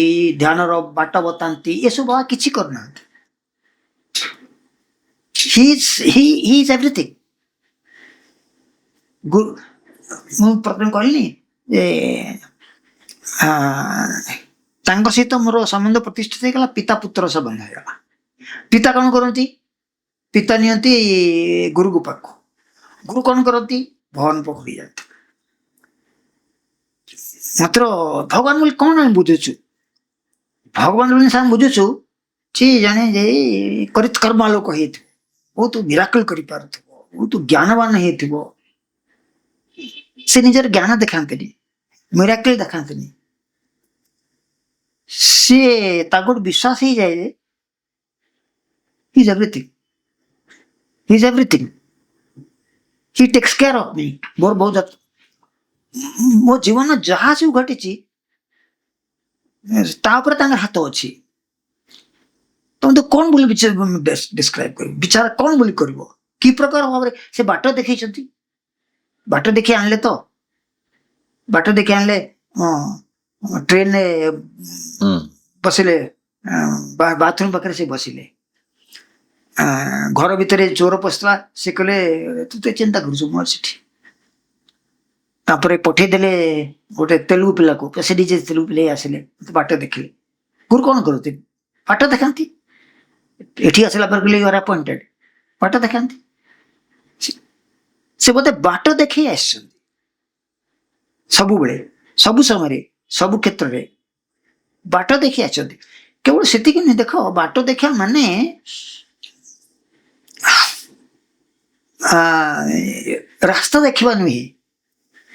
ଧ୍ୟାନର ବାଟ ବତାନ୍ତି ଏସବୁ ବାବା କିଛି କରୁନାହାନ୍ତି he is everything ଗୁରୁ ମୁଁ ପ୍ରଥମେ କହିଲି ଯେ ତାଙ୍କ ସହିତ ମୋର ସମ୍ବନ୍ଧ ପ୍ରତିଷ୍ଠିତ ହେଇଗଲା, ପିତା ପୁତ୍ର ସମ୍ବନ୍ଧ ହେଇଗଲା। ପିତା କଣ କରନ୍ତି? ପିତା ନିଅନ୍ତି ଗୁରୁକୁ ପାଖକୁ, ଗୁରୁ କଣ କରନ୍ତି? ଭଗବାନ ପାଖକୁ ଯାଆନ୍ତି। ମାତ୍ର ଭଗବାନ ବୋଲି କଣ ଆମେ ବୁଝୁଛୁ? ଭଗବାନ ବୋଲି ଆମେ ବୁଝୁଛୁ ଯେ ଜଣେ ଯେ କରିତ୍କର୍ମା ଲୋକ ହେଇଥିବ, ବହୁତ ମିରାକଲ କରିପାରୁଥିବ, ବହୁତ ଜ୍ଞାନବାନ ହେଇଥିବ। ସେ ନିଜର ଜ୍ଞାନ ଦେଖାନ୍ତିନି, ମିରାକଲ ଦେଖାନ୍ତିନି। ସିଏ ତାଙ୍କୁ ବିଶ୍ୱାସ ହେଇଯାଏ ଯେ He is everything. He takes care of me. ମୋର ବହୁତ ମୋ ଜୀବନ ଯାହା ସବୁ ଘଟିଛି ତା ଉପରେ ତାଙ୍କର ହାତ ଅଛି। ତମେ ତ କଣ ବୋଲି ଡିସ୍କ୍ରାଇବ କରିବ? ବିଚାର କଣ ବୋଲି କରିବ? କି ପ୍ରକାର ଭାବରେ ସେ ବାଟ ଦେଖେଇଛନ୍ତି? ବାଟ ଦେଖି ଆଣିଲେ ତ, ବାଟ ଦେଖି ଆଣିଲେ ଟ୍ରେନରେ ବସିଲେ, ବାଥରୁମ ପାଖରେ ସେ ବସିଲେ, ଘର ଭିତରେ ଚୋର ପଶିଥିଲା, ସେ କହିଲେ ତୁ ତ ଚିନ୍ତା କରୁଛୁ ମୋର ସେଠି। ତାପରେ ପଠେଇଦେଲେ ଗୋଟେ ତେଲୁଗୁ ପିଲାକୁ, ସେ ନିଜେ ତେଲୁଗୁ ପିଲା ଆସିଲେ, ବାଟ ଦେଖିଲେ। ଗୁରୁ କଣ କରନ୍ତି? ବାଟ ଦେଖାନ୍ତି। ଏଠି ଆସିଲା ପରେ କହିଲେ ୟୁଆର୍ ଆପଏଣ୍ଟେଡ୍, ବାଟ ଦେଖାନ୍ତି। ସେ ବୋଧେ ବାଟ ଦେଖେଇ ଆସିଛନ୍ତି ସବୁବେଳେ, ସବୁ ସମୟରେ, ସବୁ କ୍ଷେତ୍ରରେ ବାଟ ଦେଖି ଆସିଛନ୍ତି। କେବଳ ସେତିକି ନୁହେଁ, ଦେଖ ବାଟ ଦେଖିବା ମାନେ ରାସ୍ତା ଦେଖିବା ନୁହେଁ,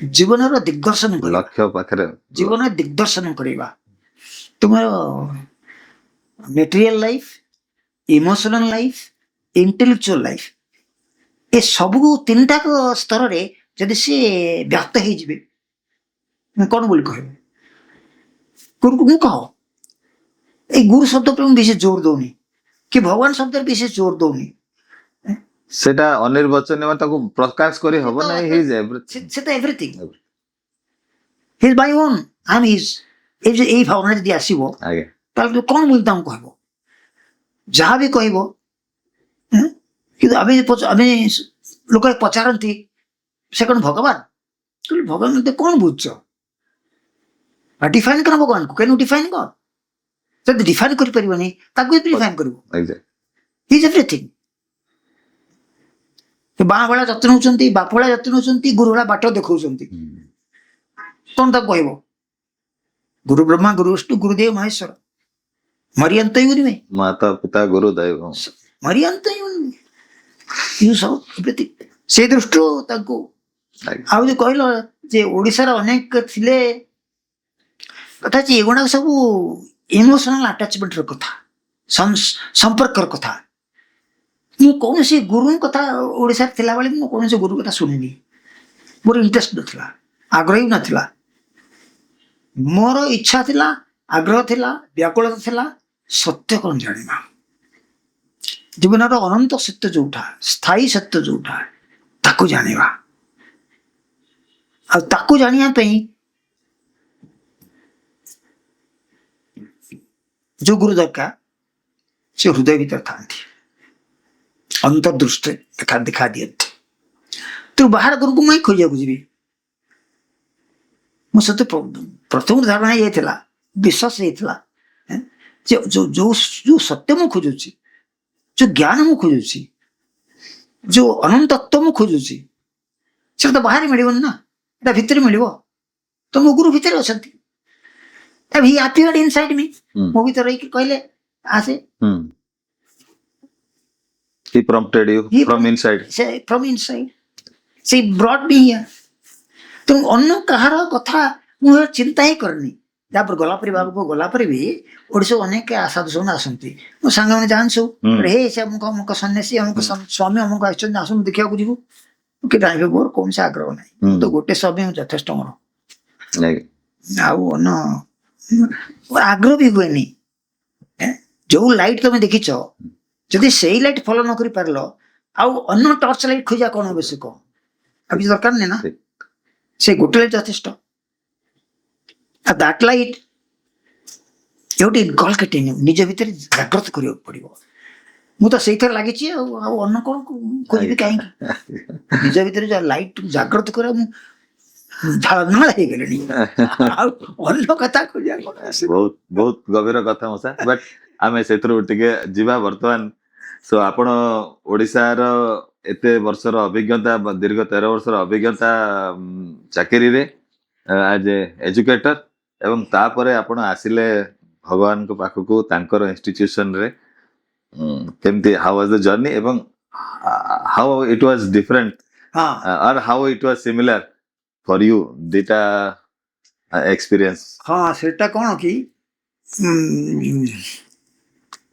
ଜୀବନର ଦିଗ୍ଦର୍ଶନ କରିବା, ଲକ୍ଷ୍ୟ ପାଖରେ ଜୀବନର ଦିଗ୍ଦର୍ଶନ କରିବା। ତୁମର material life, emotional life, intellectual life, ଏ ସବୁ ତିନିଟା ସ୍ତରରେ ଯଦି ସିଏ ବ୍ୟକ୍ତ ହେଇଯିବେ, ମୁଁ କଣ ବୋଲି କହିବି? ଗୁରୁକୁ ମୁଁ କହ, ଏଇ ଗୁରୁ ଶବ୍ଦ ଉପରେ ମୁଁ ବିଶେଷ ଜୋର ଦଉନି, କି ଭଗବାନ ଶବ୍ଦରେ ବିଶେଷ ଜୋର ଦଉନି। ସେଟା ଅନିର୍ବାଚନୀୟ, ତାକୁ ପ୍ରକାଶ କରି ହବ ନାହିଁ। ସେ ତ everything, he is my own, I am his. ଏଇ ଭାବନା ଯଦି ଆସିବ ତାହେଲେ ତୁ କଣ ବୋଲି ତାଙ୍କୁ କହିବ? ଯାହା ବି କହିବ। କିନ୍ତୁ ଆମେ ଲୋକ ପଚାରନ୍ତି ସେ କଣ ଭଗବାନ? ଭଗବାନ କଣ ବୁଝୁଛ? ଡିଫାଇନ୍ କର ଭଗବାନକୁ। କେନ୍ ୟୁ ଡିଫାଇନ୍ କର? ଯଦି ଡିଫାଇନ୍ କରିପାରିବନି ତାକୁ ବି ଡିଫାଇନ୍ କରିବ। ହି ଇଜ ଏଭ୍ରିଥିଙ୍ଗ। ବାଁ ଭଳିଆ ଯତ୍ନ ନେଉଛନ୍ତି, ବାପ ଭଳିଆ ଯତ୍ନ ନେଉଛନ୍ତି, ଗୁରୁ ଭଳିଆ ବାଟ ଦେଖାଉଛନ୍ତି। କଣ ତାକୁ କହିବ? ଗୁରୁ ବ୍ରହ୍ମା ଗୁରୁ ବିଷ୍ଣୁ ଗୁରୁଦେବ ମହେଶ୍ୱର, ମରିୟନ୍ତ ୟୁରିମେ, ମାତା ପିତା ଗୁରୁ ଦୈବ, ମରିୟନ୍ତ ସେ ଦୃଷ୍ଟିରୁ ତାଙ୍କୁ। ଆଉ ଯୋଉ କହିଲ ଯେ ଓଡିଶାର ଅନେକ ଥିଲେ, କଥା ଅଛି ଏଗୁଡାକ ସବୁ ଇମୋସନାଲ ଆଟାଚମେଣ୍ଟର କଥା, ସମ୍ପର୍କର କଥା। ମୁଁ କୌଣସି ଗୁରୁଙ୍କ କଥା ଓଡିଶାରେ ଥିଲାବେଳେ ମୁଁ କୌଣସି ଗୁରୁ କଥା ଶୁଣିନି, ମୋର ଇଣ୍ଟରେଷ୍ଟ ନଥିଲା, ଆଗ୍ରହ ବି ନଥିଲା। ମୋର ଇଚ୍ଛା ଥିଲା, ଆଗ୍ରହ ଥିଲା, ବ୍ୟାକୁଳତା ଥିଲା, ସତ୍ୟ କଣ ଜାଣିବା, ଜୀବନର ଅନନ୍ତ ସତ୍ୟ ଯୋଉଟା, ସ୍ଥାୟୀ ସତ୍ୟ ଯୋଉଟା, ତାକୁ ଜାଣିବା। ଆଉ ତାକୁ ଜାଣିବା ପାଇଁ ଯୋଉ ଗୁରୁ ଦରକାର, ସେ ହୃଦୟ ଭିତରେ ଥାନ୍ତି, ଅନ୍ତର୍ଦୃଷ୍ଟି ଦେଖା ଦିଅନ୍ତି। ତୁ ବାହାର ଗୁରୁକୁ ମୁଁ ଖୋଜିବାକୁ ଯିବି? ମୋ ସହିତ ପ୍ରଥମ ଧାରଣା ହେଇଯାଇଥିଲା, ବିଶ୍ୱାସ ହେଇଥିଲା ଯେ ଯୋଉ ସତ୍ୟ ମୁଁ ଖୋଜୁଛି, ଯୋଉ ଜ୍ଞାନ ମୁଁ ଖୋଜୁଛି, ଯୋଉ ଅନନ୍ତ ତତ୍ତ୍ୱ ମୁଁ ଖୋଜୁଛି, ସେଟା ତ ବାହାରେ ମିଳିବନି ନା, ଏଟା ଭିତରେ ମିଳିବ। ତ ମୋ ଗୁରୁ ଭିତରେ ଅଛନ୍ତି। He appeared inside me. ମୋ ଭିତରେ ରହିକି କହିଲେ ଆସେ। He prompted you from inside. From inside. She brought me here. ତେଣୁ ଅନ୍ୟ କାହାର କଥା ମୁଁ ଚିନ୍ତା ହିଁ କରିନି। ତାପରେ ଗଲା ପରେ ବାବୁ ଗଲା ପରେ ବି ଓଡିଶାକୁ ଅନେକ ସାଧୁ ସେମାନେ ଆସନ୍ତି, ମୋ ସାଙ୍ଗମାନେ ଯାଆନ୍ତି ସବୁ, ହେ ସେ ଅମୁକ ସନ୍ନ୍ୟାସୀ, ଅମୁକ ସ୍ୱାମୀ ଅମୁକ ଆସିଛନ୍ତି, ଆସନ୍ତୁ ଦେଖିବାକୁ ଯିବୁ। କି ଜାଣିବେ ମୋର କୌଣସି ଆଗ୍ରହ ନାହିଁ, ତ ଗୋଟେ ସ୍ୱାମୀ ଯଥେଷ୍ଟ ମୋର। ଆଉ ଆଗ୍ରହ ବି ହୁଏନି। ଯୋଉ ଲାଇଟ୍ ତମେ ଦେଖିଛ, ଯଦି ସେଇ ଲାଇଟ୍ ଫଲୋ ନ କରି ପାରିଲ, ଆଉ ଅନ୍ୟ ଟର୍ଚ ଲାଇଟ୍ ଖୋଜିବା କଣ ଆବଶ୍ୟକ? ଆଉ କିଛି ଦରକାର ନାହିଁ ନା, ସେ ଗୋଟେ ଲାଇଟ୍ ଯଥେଷ୍ଟ। ଆଉ ଦ୍ୟାଟ୍ ଲାଇଟ୍ ଗୋଟେ ଇନକଲକେଟିଂ, ନିଜ ଭିତରେ ଜାଗ୍ରତ କରିବାକୁ ପଡିବ। ମୁଁ ତ ସେଇଥିରେ ଲାଗିଛି ଆଉ ଆଉ ଅନ୍ୟ କଣ କରିବି କାହିଁକି ନିଜ ଭିତରେ ଯାହା ଲାଇଟ୍ ଜାଗ୍ରତ କରିବା ମୁଁ ଝାଳନାଳ ହେଇଗଲେଣି ଆଉ ଅନ୍ୟ କଥା କରିବା କଣ ଆସେ। ବହୁତ ବହୁତ ଗଭୀର କଥା ମଶା ବଟ୍ ଆମେ ସେଥିରୁ ଟିକେ ଯିବା ବର୍ତ୍ତମାନ। ସୋ ଆପଣ ଓଡ଼ିଶାର ଏତେ ବର୍ଷର ଅଭିଜ୍ଞତା ଦୀର୍ଘ 13 ବର୍ଷର ଅଭିଜ୍ଞତା ଚାକିରିରେ ଆଜ ଏ ଏଜୁକେଟର ଏବଂ ତାପରେ ଆପଣ ଆସିଲେ ଭଗବାନଙ୍କ ପାଖକୁ ତାଙ୍କର ଇନଷ୍ଟିଟ୍ୟୁସନରେ କେମିତି ହାଉ ୱାଜ୍ ଦ ଜର୍ଣ୍ଣି ଏବଂ ହାଉ ଇଟ୍ ୱାଜ୍ ଡିଫରେଣ୍ଟ ହଁ or how it was similar for you ଦିଟା ଏକ୍ସପିରିଏନ୍ସ। ହଁ ସେଟା କଣ କି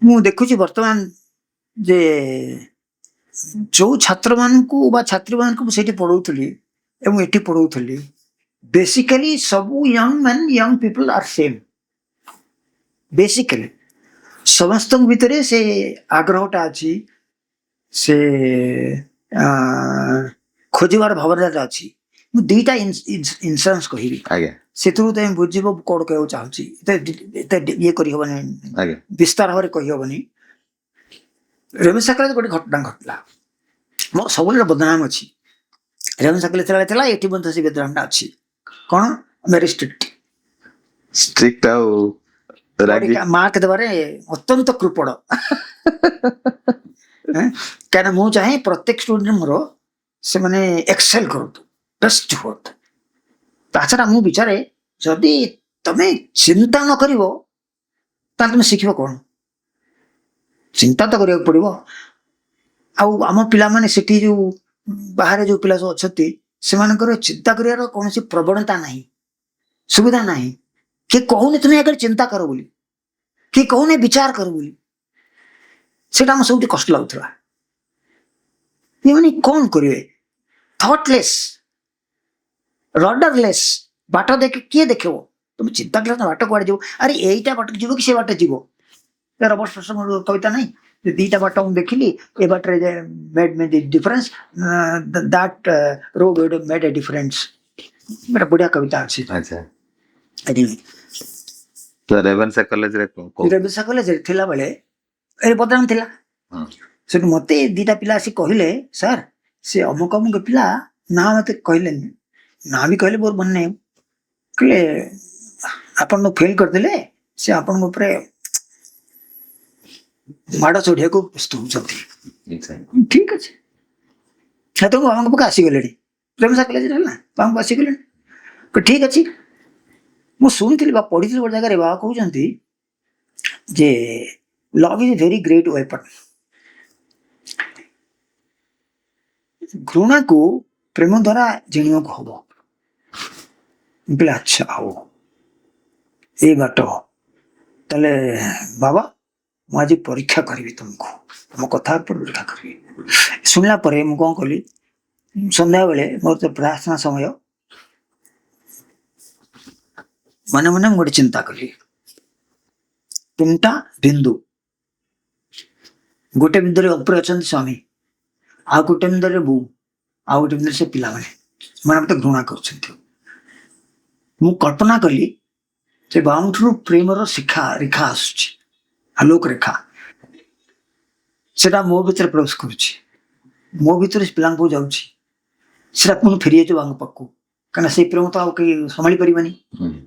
ମୁଁ ଦେଖୁଛି ବର୍ତ୍ତମାନ ଯେ ଯୋଉ ଛାତ୍ରମାନଙ୍କୁ ବା ଛାତ୍ରୀମାନଙ୍କୁ ମୁଁ ସେଇଠି ପଢଉଥିଲି ଏବଂ ଏଠି ପଢଉଥିଲି ବେସିକାଲି ସବୁ ୟଙ୍ଗ ପିପଲ ଆର୍ ସେମ୍। ବେସିକାଲି ସମସ୍ତଙ୍କ ଭିତରେ ସେ ଆଗ୍ରହଟା ଅଛି, ସେ ଖୋଜିବାର ଭାବନାଟା ଅଛି। ମୁଁ ଦିଟା ଇନ୍ସୁରାନ୍ସ କହିବି, ଆଜ୍ଞା ସେଥିରୁ ତମେ ବୁଝିବ କଣ କହିବାକୁ ଚାହୁଁଛି। ଏତେ ଇଏ କରିହବନି, ଆଜ୍ଞା ବିସ୍ତାର ଭାବରେ କହିହବନି। ରେଭେନ୍ସା କଲେଜ ଗୋଟେ ଘଟଣା ଘଟିଲା, ମୋର ସବୁବେଳେ ବଦନାମ ଅଛି। ରେଭେନ୍ସା କଲେଜ ଥିଲା, ଏଠି ମଧ୍ୟ ସେ ବଦନାମଟା ଅଛି। କଣ ଭେରି ଷ୍ଟ୍ରିକ୍ଟ ଆଉ ରାଗି ମାର୍କ ଦେବାରେ ଅତ୍ୟନ୍ତ କୃପଣ। କାହିଁକିନା ମୁଁ ଚାହେଁ ପ୍ରତ୍ୟେକ ଷ୍ଟୁଡେଣ୍ଟ ମୋର ସେମାନେ ଏକ୍ସେଲ କରନ୍ତୁ, ବେଷ୍ଟ ହୁଅନ୍ତୁ। ତାଛଡା ମୁଁ ବିଚାରେ ଯଦି ତମେ ଚିନ୍ତା ନ କରିବ ତାହେଲେ ତମେ ଶିଖିବ କଣ? ଚିନ୍ତା ତ କରିବାକୁ ପଡିବ। ଆଉ ଆମ ପିଲାମାନେ ସେଠି ଯୋଉ ବାହାରେ ଯୋଉ ପିଲା ସବୁ ଅଛନ୍ତି ସେମାନଙ୍କର ଚିନ୍ତା କରିବାର କୌଣସି ପ୍ରବଣତା ନାହିଁ, ସୁବିଧା ନାହିଁ। କିଏ କହୁନି ତୁମେ ଆଗରେ ଚିନ୍ତା କର ବୋଲି, କିଏ କହୁନି ବିଚାର କର ବୋଲି। ସେଇଟା ଆମ ସବୁଠି କଷ୍ଟ ଲାଗୁଥିଲା। ଏମାନେ କଣ କରିବେ? ଥଟଲେସ୍, ରଡରଲେସ୍। ବାଟ କିଏ ଦେଖିବ? ତମେ ଚିନ୍ତା କଲେ ବାଟ କୁଆଡେ ଯିବ? ଆରେ ଏଇଟା ବାଟ ଯିବ କି ସେ ବାଟ ଯିବ? ରବର୍ଟ ଫ୍ରଷ୍ଟଙ୍କ କବିତା ନାହିଁ, ଦିଟା ବାଟ ମୁଁ ଦେଖିଲି, ଏ ବାଟରେ made May difference, that road made A difference. ଗୋଟେ ବଢିଆ କବିତା ଅଛି। ଆଚ୍ଛା ରେଭେନ୍ସା କଲେଜରେ ରେଭେନ୍ସା କଲେଜରେ ଥିଲାବେଳେ ଏ ବଦନାମ ଥିଲା। ସେଠୁ ମତେ ଦିଟା ପିଲା ଆସି କହିଲେ, ସାର୍ ସେ ଅମୁକ ଅମୁକ ପିଲା, ନା ମତେ କହିଲେନି, ନା ବି କହିଲେ ମୋର ମନେ ନାହିଁ, କହିଲେ ଆପଣଙ୍କୁ ଫେଲ କରିଦେଲେ, ସେ ଆପଣଙ୍କ ଉପରେ ମାଡ଼ ଚଢିବାକୁ ପ୍ରସ୍ତୁତ ହଉଛନ୍ତି। ଠିକ ଅଛି, ସେତେବେଳକୁ ବାବାଙ୍କ ପାଖକୁ ଆସିଗଲେଣି। ରେଭେନ୍ସା କଲେଜରେ ହେଲା, ବାବାଙ୍କୁ ଆସିଗଲେଣି। ଠିକ ଅଛି, ମୁଁ ଶୁଣିଥିଲି ବା ପଢିଥିଲି ଗୋଟେ ଜାଗାରେ, ବାବା କହୁଛନ୍ତି ଯେ love is very great weapon. ଘୃଣାକୁ ପ୍ରେମ ଦ୍ୱାରା ଜିଣିବାକୁ ହବ। ଆଚ୍ଛା ହଉ, ଏଇ ବାଟ ତାହେଲେ ବାବା ମୁଁ ଆଜି ପରୀକ୍ଷା କରିବି ତୁମକୁ, ତମ କଥା ଉପରେ ପରୀକ୍ଷା କରିବି। ଶୁଣିଲା ପରେ ମୁଁ କଣ କଲି, ସନ୍ଧ୍ୟାବେଳେ ମୋର ତ ପ୍ରାର୍ଥନା ସମୟ, ମନେ ମନେ ମୁଁ ଗୋଟେ ଚିନ୍ତା କଲି। 3ଟା ବିନ୍ଦୁ, ଗୋଟେ ବିନ୍ଦୁରେ ଉପରେ ଅଛନ୍ତି ସ୍ୱାମୀ, ଆଉ ଗୋଟେ ବିନ୍ଦୁରେ ବୋଉ, ଆଉ ଗୋଟେ ବିନ୍ଦୁରେ ସେ ପିଲାମାନେ, ସେମାନେ ମତେ ଘୃଣା କରୁଛନ୍ତି। ମୁଁ କଳ୍ପନା କଲି ଯେ ବାବାଙ୍କଠାରୁ ପ୍ରେମର ରେଖା ଆସୁଛି, ଆଲୋକ ରେଖା, ସେଟା ମୋ ଭିତରେ ପ୍ରବେଶ କରୁଛି, ମୋ ଭିତରେ ପିଲାଙ୍କ ପାଖକୁ ଯାଉଛି, ସେଟା ପୁଣି ଫେରିଯାଉଛି ବାବାଙ୍କ ପାଖକୁ। କାହିଁକିନା ସେଇ ପ୍ରେମ ତ ଆଉ କେହି ସମ୍ଭାଳି ପାରିବନି,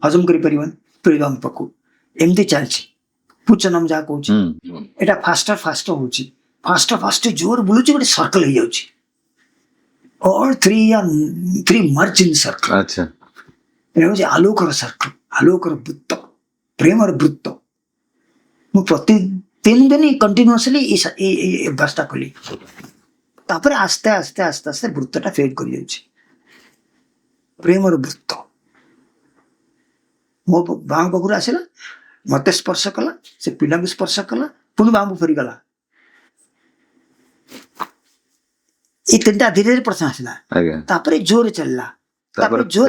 ହଜମ କରିପାରିବନି, ବାବାଙ୍କ ପାଖକୁ। ଏମିତି ଚାଲିଛି। ବୁଝୁଛ ନା ମୁଁ ଯାହା କହୁଛି? ଏଟା ଫାଷ୍ଟର ହଉଛି, ଫାଷ୍ଟ ଜୋର ବୁଲୁଛି, ଗୋଟେ ସର୍କଲ ହେଇଯାଉଛି। All three merge in circle. ଆଚ୍ଛା এটা হচ্ছে আলোকর সার্কেল, আলোকর বৃত্ত, প্রেমের বৃত্ত। ମୁଁ ପ୍ରତି 3 ଦିନ କଣ୍ଟିନ୍ୟୁଅସଲି এই ଅଭ୍ୟାସଟା କଲି। ତାପରେ ଆସ୍ତେ ଆସ୍ତେ ଆସ୍ତେ ଆସ୍ତେ ବୃତ୍ତଟା ଫେଡ୍ କରିଯାଉଛି। ପ୍ରେମର ବୃତ୍ତ ମୋ ବାଙ୍କ ପାଖରୁ ଆସିଲା, ମତେ ସ୍ପର୍ଶ କଲା, ସେ ପିଲାଙ୍କୁ ସ୍ପର୍ଶ କଲା, ପୁଣି ବାଙ୍କୁ ଫେରିଗଲା। ଏଇ 3ଟା ଧୀରେ ଧୀରେ ପ୍ରଶ୍ନ ଆସିଲା, ତାପରେ ଜୋରରେ ଚାଲିଲା, ତାପରେ ଜୋର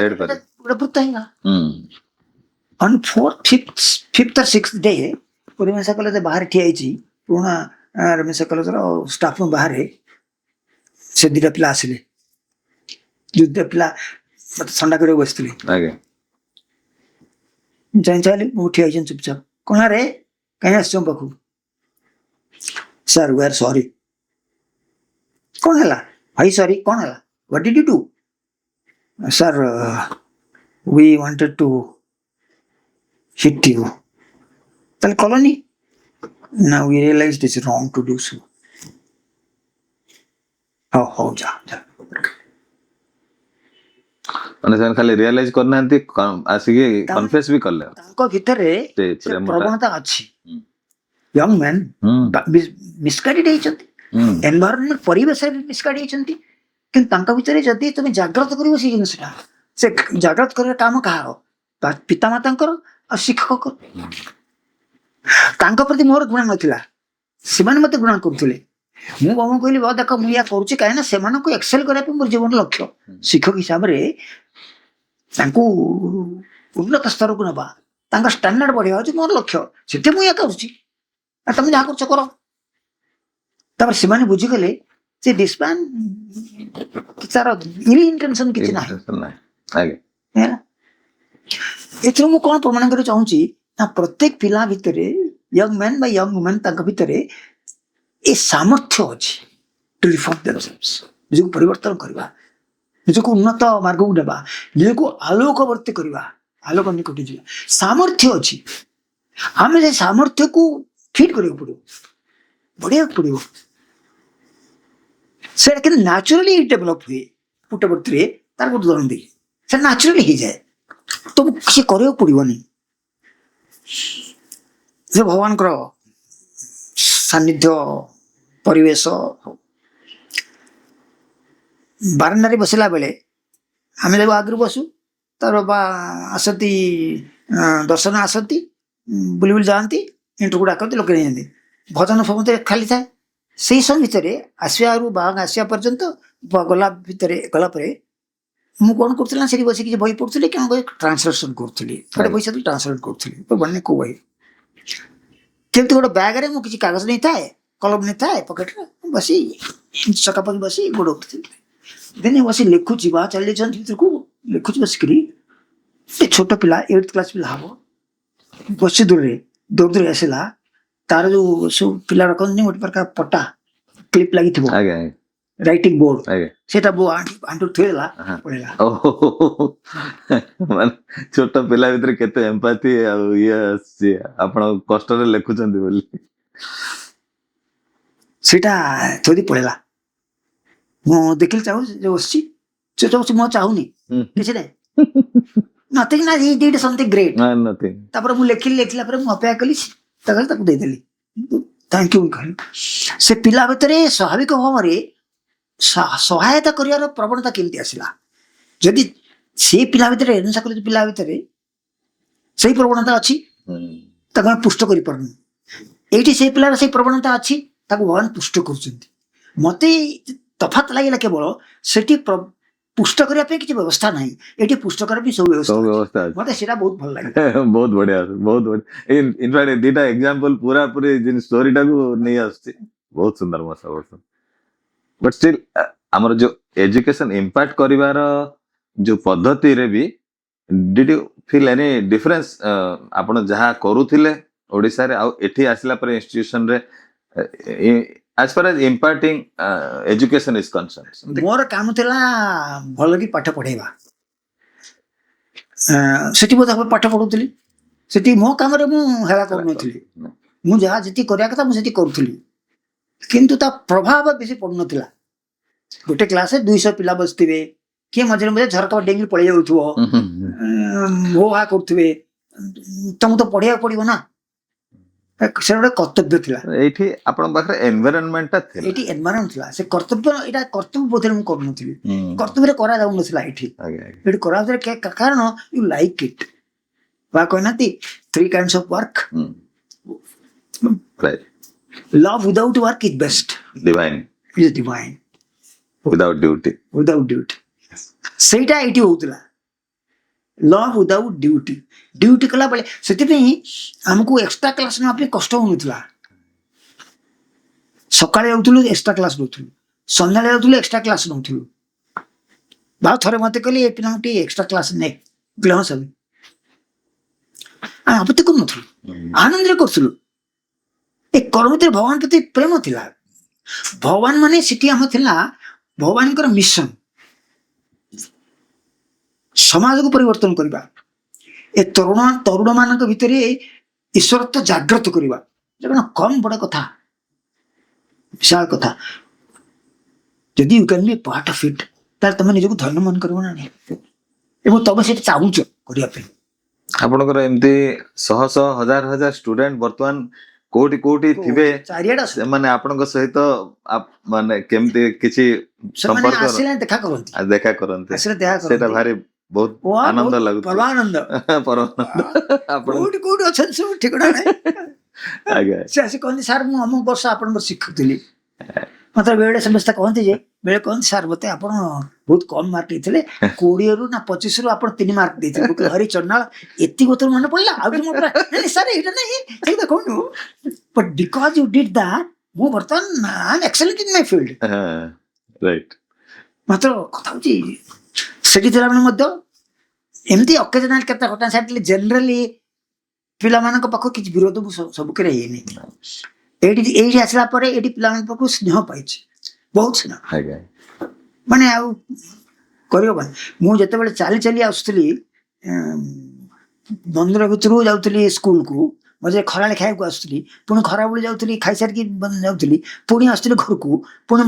ଗୋଟେ ବୃତ୍ତ ହେଇଗଲା। On 4th, 5th or 6th day Ravenshaw college ବାହାରେ ଠିଆ ହେଇଛି, ପୁରୁଣା ରେଭେନ୍ସା କଲେଜର ଷ୍ଟାଫ ରୁମ୍ ବାହାରେ ସେ ଦିଟା ପିଲା ଆସିଲେ। ଦୁଇଟା ପିଲା ମତେ ଥଣ୍ଡା କରିବାକୁ ବସିଥିଲେ। ଚାହିଁଲି ମୁଁ ଠିଆ ହେଇଛି ଚୁପଚାପ। କଣ ରେ କାହିଁ ଆସିଛ ମୋ ପାଖକୁ? sir, we are sorry. कौन है ला? भाई sorry कौन है ला? What did you do? Sir, we wanted to hit you. Tell colony. Now we realized it's wrong to do so. हो जा जा ମାନେ ସେମାନେ ଖାଲି ରିଅଲାଇଜ କରିନାହାନ୍ତି ଆସିକି କନଫେସ ବି କଲେ ତାଙ୍କ ଭିତରେ ସେ ସେ ପ୍ରେମଟା। ପ୍ରବଣତା ଅଛି ହୁଁ। ୟଙ୍ଗ ମ୍ୟାନ୍ ହୁଁ, ମିସଗାଇଡେଡ୍ ହେଇଛନ୍ତି ହୁଁ, ଏନଭାୟରନମେଣ୍ଟ ପରିବେଶରେ ମିସଗାଇଡ୍ ହେଇଛନ୍ତି କିନ୍ତୁ ତାଙ୍କ ଭିତରେ ଯଦି ତମେ ଜାଗ୍ରତ କରିବ ସେଇ ଜିନିଷଟା ସେ ଜାଗ୍ରତ କରିବା କାମ କାହାର ପିତାମାତାଙ୍କର ଆଉ ଶିକ୍ଷକଙ୍କର ତାଙ୍କ ପ୍ରତି ମୋର ଘୃଣା ନଥିଲା ସେମାନେ ମତେ ଘୃଣା କରୁଥିଲେ ମୁଁ ବାବା କହିଲି ବାବା ଦେଖ ମୁଁ ୟା କରୁଛି କାହିଁକି ନା ସେମାନଙ୍କୁ ଏକ୍ସେଲ କରିବା ପାଇଁ ମୋର ଜୀବନର ଲକ୍ଷ୍ୟ ଶିକ୍ଷକ ହିସାବରେ ତାଙ୍କୁ ଉନ୍ନତ ସ୍ତରକୁ ନେବା ତାଙ୍କ ଷ୍ଟାଣ୍ଡାର୍ଡ ବଢିବା ହଉଛି ମୋର ଲକ୍ଷ୍ୟ ସେଥିପାଇଁ ମୁଁ ୟା କରୁଛି ତମେ ଯାହା କରୁଛ କର ତାପରେ ସେମାନେ ବୁଝିଗଲେ ଯେ ଡିସପାନ ତାର ଇଲ୍ ଇଣ୍ଟେନସନ କିଛି ନାହିଁ ନାହିଁ। ଆଜ୍ଞା ହେଲା ଏଥିରୁ ମୁଁ କଣ ପ୍ରମାଣ କରିବାକୁ ଚାହୁଁଛି ନା ପ୍ରତ୍ୟେକ ପିଲା ଭିତରେ ୟଙ୍ଗ ମ୍ୟାନ୍ ବା ୟଙ୍ଗ ଓମେନ୍ ତାଙ୍କ ଭିତରେ ଏ ସାମର୍ଥ୍ୟ ଅଛି ଟୁ ରିଫର୍ମ ଦେମସେଲ୍ଭସ୍ ନିଜକୁ ପରିବର୍ତ୍ତନ କରିବା ନିଜକୁ ଉନ୍ନତ ମାର୍ଗକୁ ନେବା ନିଜକୁ ଆଲୋକବର୍ତ୍ତୀ କରିବା ଆଲୋକ ନିକଟକୁ ଯିବା ସାମର୍ଥ୍ୟ ଅଛି ଆମେ ସେ ସାମର୍ଥ୍ୟକୁ ଫିଟ୍ କରିବାକୁ ପଡିବ ବଢିବାକୁ ପଡିବ ସେଟା କିନ୍ତୁ ନ୍ୟାଚୁରାଲି ଡେଭଲପ ହୁଏ ପୁଟବର୍ତ୍ତୀରେ ତାର ଗୋଟେ ଉଦାହରଣ ଦେଇ ସେ ନ୍ୟାଚୁରାଲି ହେଇଯାଏ ତମକୁ କିଛି କରିବାକୁ ପଡିବନି ସେ ଭଗବାନଙ୍କର ସାନ୍ନିଧ୍ୟ ପରିବେଶ ବାରଣ୍ଡାରେ ବସିଲା ବେଳେ ଆମେ ଯଦି ଆଗରୁ ବସୁ ତାର ବା ଆସନ୍ତି ଦର୍ଶନ ଆସନ୍ତି ବୁଲି ବୁଲି ଯାଆନ୍ତି ଇଣ୍ଟରକୁ ଡାକନ୍ତି ଲୋକେ ନେଇଯାନ୍ତି ଭଜନ ସମସ୍ତେ ଖାଲି ଥାଏ ସେଇ ସମୟ ଭିତରେ ଆସିବାରୁ ବାହାଗ ଆସିବା ପର୍ଯ୍ୟନ୍ତ ଗଲା ଭିତରେ ଗଲା ପରେ ମୁଁ କଣ କରୁଥିଲି ନା ସେଠି ବସିକି ବହି ପଢୁଥିଲି କେଉଁ ବହି ଟ୍ରାନ୍ସଲେସନ କରୁଥିଲି ଗୋଟେ ବହି ସେଠି ଟ୍ରାନ୍ସଲେଟ କରୁଥିଲି ବନେ କୋଉ ବହି କେମିତି ଗୋଟେ ବ୍ୟାଗରେ ମୁଁ କିଛି କାଗଜ ନେଇଥାଏ କଲମ ନେଇଥାଏ ପକେଟରେ ବସି ସକାପାଖି ବସି ଗୋଡ଼ ଉଠୁଥିଲି ଦିନେ ବସି ଲେଖୁଛି ବା ଚାଲିଛନ୍ତି ଭିତରକୁ ଲେଖୁଛି ବସିକିରି ସେ ଛୋଟ ପିଲା 8th କ୍ଲାସ ପିଲା ହବ ବସି ଦୂରରେ ଦୌଡ଼ି ଦୌଡ଼ି ଆସିଲା ତାର ଯୋଉ ସବୁ ପିଲା ରଖନ୍ତି ଗୋଟେ ପ୍ରକାର ପଟା କ୍ଲିପ ଲାଗିଥିବ ଆଜ୍ଞା ରାଇଟିଂ ବୋର୍ଡ ଆଜ୍ଞା ସେଟା ଆଣ୍ଠୁ ଥୋଇଦେଲା ପଳେଇଲା ମାନେ ଛୋଟ ପିଲା ଭିତରେ କେତେ ଏମ୍ପାଥି ଆଉ ଇଏ ଆସିଛି ଆପଣ କଷ୍ଟରେ ଲେଖୁଛନ୍ତି ବୋଲି ସେଇଟା ଥୋଇଦେଇ ପଳେଇଲା ମୁଁ ଦେଖିଲି ଚାହୁଁଛି ଯୋଉ ବସିଛି ସେ ଚାହୁଁଛି ମୁଁ ଚାହୁଁନି କିଛି ନାହିଁ ନଥିଙ୍ଗ ନା ହି ଡିଡ୍ ସମଥିଙ୍ଗ ଗ୍ରେଟ୍ ତାପରେ ମୁଁ ଲେଖିଲା ପରେ ମୁଁ ଅପେକ୍ଷା କଲି ତାକୁ ଦେଇଦେଲି ଥ୍ୟାଙ୍କ ୟୁ କହିଲି ସେ ପିଲା ଭିତରେ ସ୍ୱାଭାବିକ ଭାବରେ ସହାୟତା କରିବାର ପ୍ରବଣତା କେମିତି ଆସିଲା ଯଦି ସେ ପିଲା ଭିତରେ ପିଲା ଭିତରେ ସେଇ ପ୍ରବଣତା ଅଛି ତାକୁ ଆମେ ପୁଷ୍ଟ କରିପାରୁନୁ ଏଇଠି ସେଇ ପିଲାର ସେଇ ପ୍ରବଣତା ଅଛି ତାକୁ ଭଗବାନ ପୁଷ୍ଟ କରୁଛନ୍ତି ମତେ ତଫାତ ଲାଗିଲା କେବଳ ସେଠି ପୁଷ୍ଟ କରିବା ପାଇଁ କିଛି ବ୍ୟବସ୍ଥା ନାହିଁ ଏଠି ପୁଷ୍ଟ କରିବା ପାଇଁ ସବୁ ବ୍ୟବସ୍ଥା ମତେ ସେଇଟା ବହୁତ ଭଲ ଲାଗେ ବହୁତ ବଢିଆ ଇନଫ୍ୟାକ୍ଟ ଦିଟା ଏକ୍ସାମ୍ପଲ ପୁରା ପୁରି ଷ୍ଟୋରି ଟାକୁ ନେଇ ଆସୁଛି ବହୁତ ସୁନ୍ଦର ମଶା ବଟ୍ ଷ୍ଟିଲ୍ ଆମର ଯୋଉ ଏଜୁକେସନ ଇମ୍ପାକ୍ଟ କରିବାର ଯୋଉ ପଦ୍ଧତିରେ ବି did you feel any difference ଆପଣ ଯାହା କରୁଥିଲେ ଓଡିଶାରେ ଆଉ ଏଠି ଆସିଲା ପରେ ଇନଷ୍ଟିଟ୍ୟୁସନ ରେ as far as imparting education is concerned ମୋର କାମ ଥିଲା ଭଲ କି ପାଠ ପଢେଇବା ସେଠି ମୁଁ ପାଠ ପଢୁଥିଲି ସେଠି ମୋ କାମରେ ମୁଁ ହେଳା କରୁନଥିଲି ମୁଁ ଯାହା ଯେତିକି କରିବା କଥା ମୁଁ ସେଠି କରୁଥିଲି କିନ୍ତୁ ତା ପ୍ରଭାବ ବେଶୀ ପଡୁନଥିଲା ଗୋଟେ କ୍ଲାସରେ 200 ପିଲା ବସିଥିବେ କିଏ ମଝିରେ ମଝିରେ ଝରକା ଡେଙ୍ଗି ପଳେଇ ଯାଉଥିବ ହୋ ହା କରୁଥିବେ ତମକୁ ତ ପଢିବାକୁ ପଡିବ ନା ସେ ଗୋଟେ କର୍ତ୍ତବ୍ୟ ଥିଲା ଏଇଠି ଆପଣଙ୍କ ପାଖରେ ଏନଭାୟରନମେଣ୍ଟ ଥିଲା ଏଇଠି ଏନଭାୟରନମେଣ୍ଟ ଥିଲା ସେ କର୍ତ୍ତବ୍ୟ ଏଇଟା କର୍ତ୍ତବ୍ୟ ବୋଧରେ ମୁଁ କରୁନଥିଲି କର୍ତ୍ତବ୍ୟରେ କରାଯାଉନଥିଲା ଏଠି ଏଠି କରାଯାଉଥିଲା କାରଣ ୟୁ ଲାଇକ୍ ଇଟ୍ ବା କହିନାହାନ୍ତି 3 kinds of work love without work is best divine without duty ସେଇଟା ଏଇଠି ହଉଥିଲା ଲଭ୍ ୱିଦାଉଟ୍ ଡ୍ୟୁଟି କଲା ବେଳେ ସେଥିପାଇଁ ଆମକୁ ଏକ୍ସଟ୍ରା କ୍ଲାସ ନେବା ପାଇଁ କଷ୍ଟ ହଉନଥିଲା ସକାଳେ ଯାଉଥିଲୁ ଏକ୍ସଟ୍ରା କ୍ଲାସ ନଉଥିଲୁ ସନ୍ଧ୍ୟାବେଳେ ଯାଉଥିଲୁ ଏକ୍ସଟ୍ରା କ୍ଲାସ ନଉଥିଲୁ ବା ଥରେ ମତେ କହିଲେ ଏ ପିଲାଙ୍କୁ ଟିକେ ଏକ୍ସଟ୍ରା କ୍ଲାସ ନେ ହଁ ସବୁ ଆମେ ଆପତ୍ତି କରୁନଥିଲୁ ଆନନ୍ଦରେ କରୁଥିଲୁ ए कर्म ଭିତରେ ଭଗବାନ ପ୍ରତି ପ୍ରେମ ଥିଲା। ଭଗବାନ ମାନେ ସେଠି ଆମ ଥିଲା ଭଗବାନଙ୍କର ମିଶନ, ସମାଜକୁ ପରିବର୍ତ୍ତନ କରିବା, ଏ ତରୁଣ ମାନଙ୍କ ଭିତରେ ଈଶ୍ୱରତ୍ଵ ଜାଗ୍ରତ କରିବା। କମ ବଡ କଥା, ବିଶାଳ କଥା। ଯଦି you can be part of it, ତାହେଲେ ତମେ ନିଜକୁ ଧନ୍ୟ ମନେ କରିବ ନା ନାହିଁ, ଏବଂ ତମେ ସେଠି ଚାହୁଁଛ କରିବା ପାଇଁ। ଆପଣଙ୍କର ଏମିତି ଶହ ଶହ ହଜାର ହଜାର ଷ୍ଟୁଡେଣ୍ଟ ବର୍ତ୍ତମାନ କୋଉଠି କୋଉଠି ଥିବେ, ଚାରିଆଡେ ସେମାନେ ଆପଣଙ୍କ ସହିତ ମାନେ କେମିତି କିଛି ସେମାନେ ସମ୍ପର୍କ ଆସିଲେ ଦେଖା କରନ୍ତି, ଦେଖା କରନ୍ତି, ଆସିଲେ ଦେଖା ସେଇଟା କରନ୍ତି। ଭାରି ବହୁତ ଆନନ୍ଦ ଲାଗୁଛି। ପରମାନନ୍ଦ ପରମାନନ୍ଦ। ଆପଣ କୋଉଠି କୋଉଠି ଅଛନ୍ତି ସବୁ ଠିକଣା ନାହିଁ। ଆଜ୍ଞା ସେ ଆସି କହନ୍ତି ସାର୍ ମୁଁ ଅମୁକ ବର୍ଷ ଆପଣଙ୍କର ଶିକ୍ଷକ ଥିଲି। ମତେ ବେଳେ ସମସ୍ତେ କହନ୍ତି ଯେ, ବେଳେ କହନ୍ତି ସାର୍ ମତେ ଆପଣ ବହୁତ କମ ମାର୍କ ଦେଇଥିଲେ, 20ରୁ ନା 25ରୁ ଆପଣ 3 ମାର୍କ ଦେଇଥିଲେ। ମୁଁ କହିଲି ହରି ଚଣ୍ଡାଳ, ଏତିକି କଥା ମନେ ପଡିଲା? ଆଉ ନାଇଁ ସାର୍ ଏଇଟା ନାହିଁ, ସେଇଟା କହୁନୁ, but because you did that ମୁଁ ବର୍ତ୍ତମାନ I am excellent in my field. Right. ମାତ୍ର କଥା ହଉଛି ସେଠି ଥିଲାବେଳେ ମଧ୍ୟ ଏମିତି ଅକେଜନାଲ କେତେ ଘଟଣା ସାରିଥିଲେ, ଜେନେରାଲି ପିଲାମାନଙ୍କ ପାଖକୁ କିଛି ବିରୋଧ ମୁଁ ସବୁଥିରେ ହେଇନି। ଏଇଠି ଆସିଲା ପରେ ଏଇଠି ପିଲାମାନଙ୍କ ପାଖକୁ ସ୍ନେହ ପାଇଛି, ବହୁତ ସ୍ନେହ। ଆଜ୍ଞା। ମାନେ ଆଉ କରିହବନି। ମୁଁ ଯେତେବେଳେ ଚାଲି ଚାଲି ଆସୁଥିଲି ମନ୍ଦିର ଭିତରୁ ଯାଉଥିଲି ସ୍କୁଲକୁ, ମଝିରେ ଖରାବେଳେ ଖାଇବାକୁ ଆସୁଥିଲି, ପୁଣି ଖରାବେଳେ ଯାଉଥିଲି, ଖାଇସାରିକି ଯାଉଥିଲି, ପୁଣି ଆସୁଥିଲି ଘରକୁ, ପୁଣି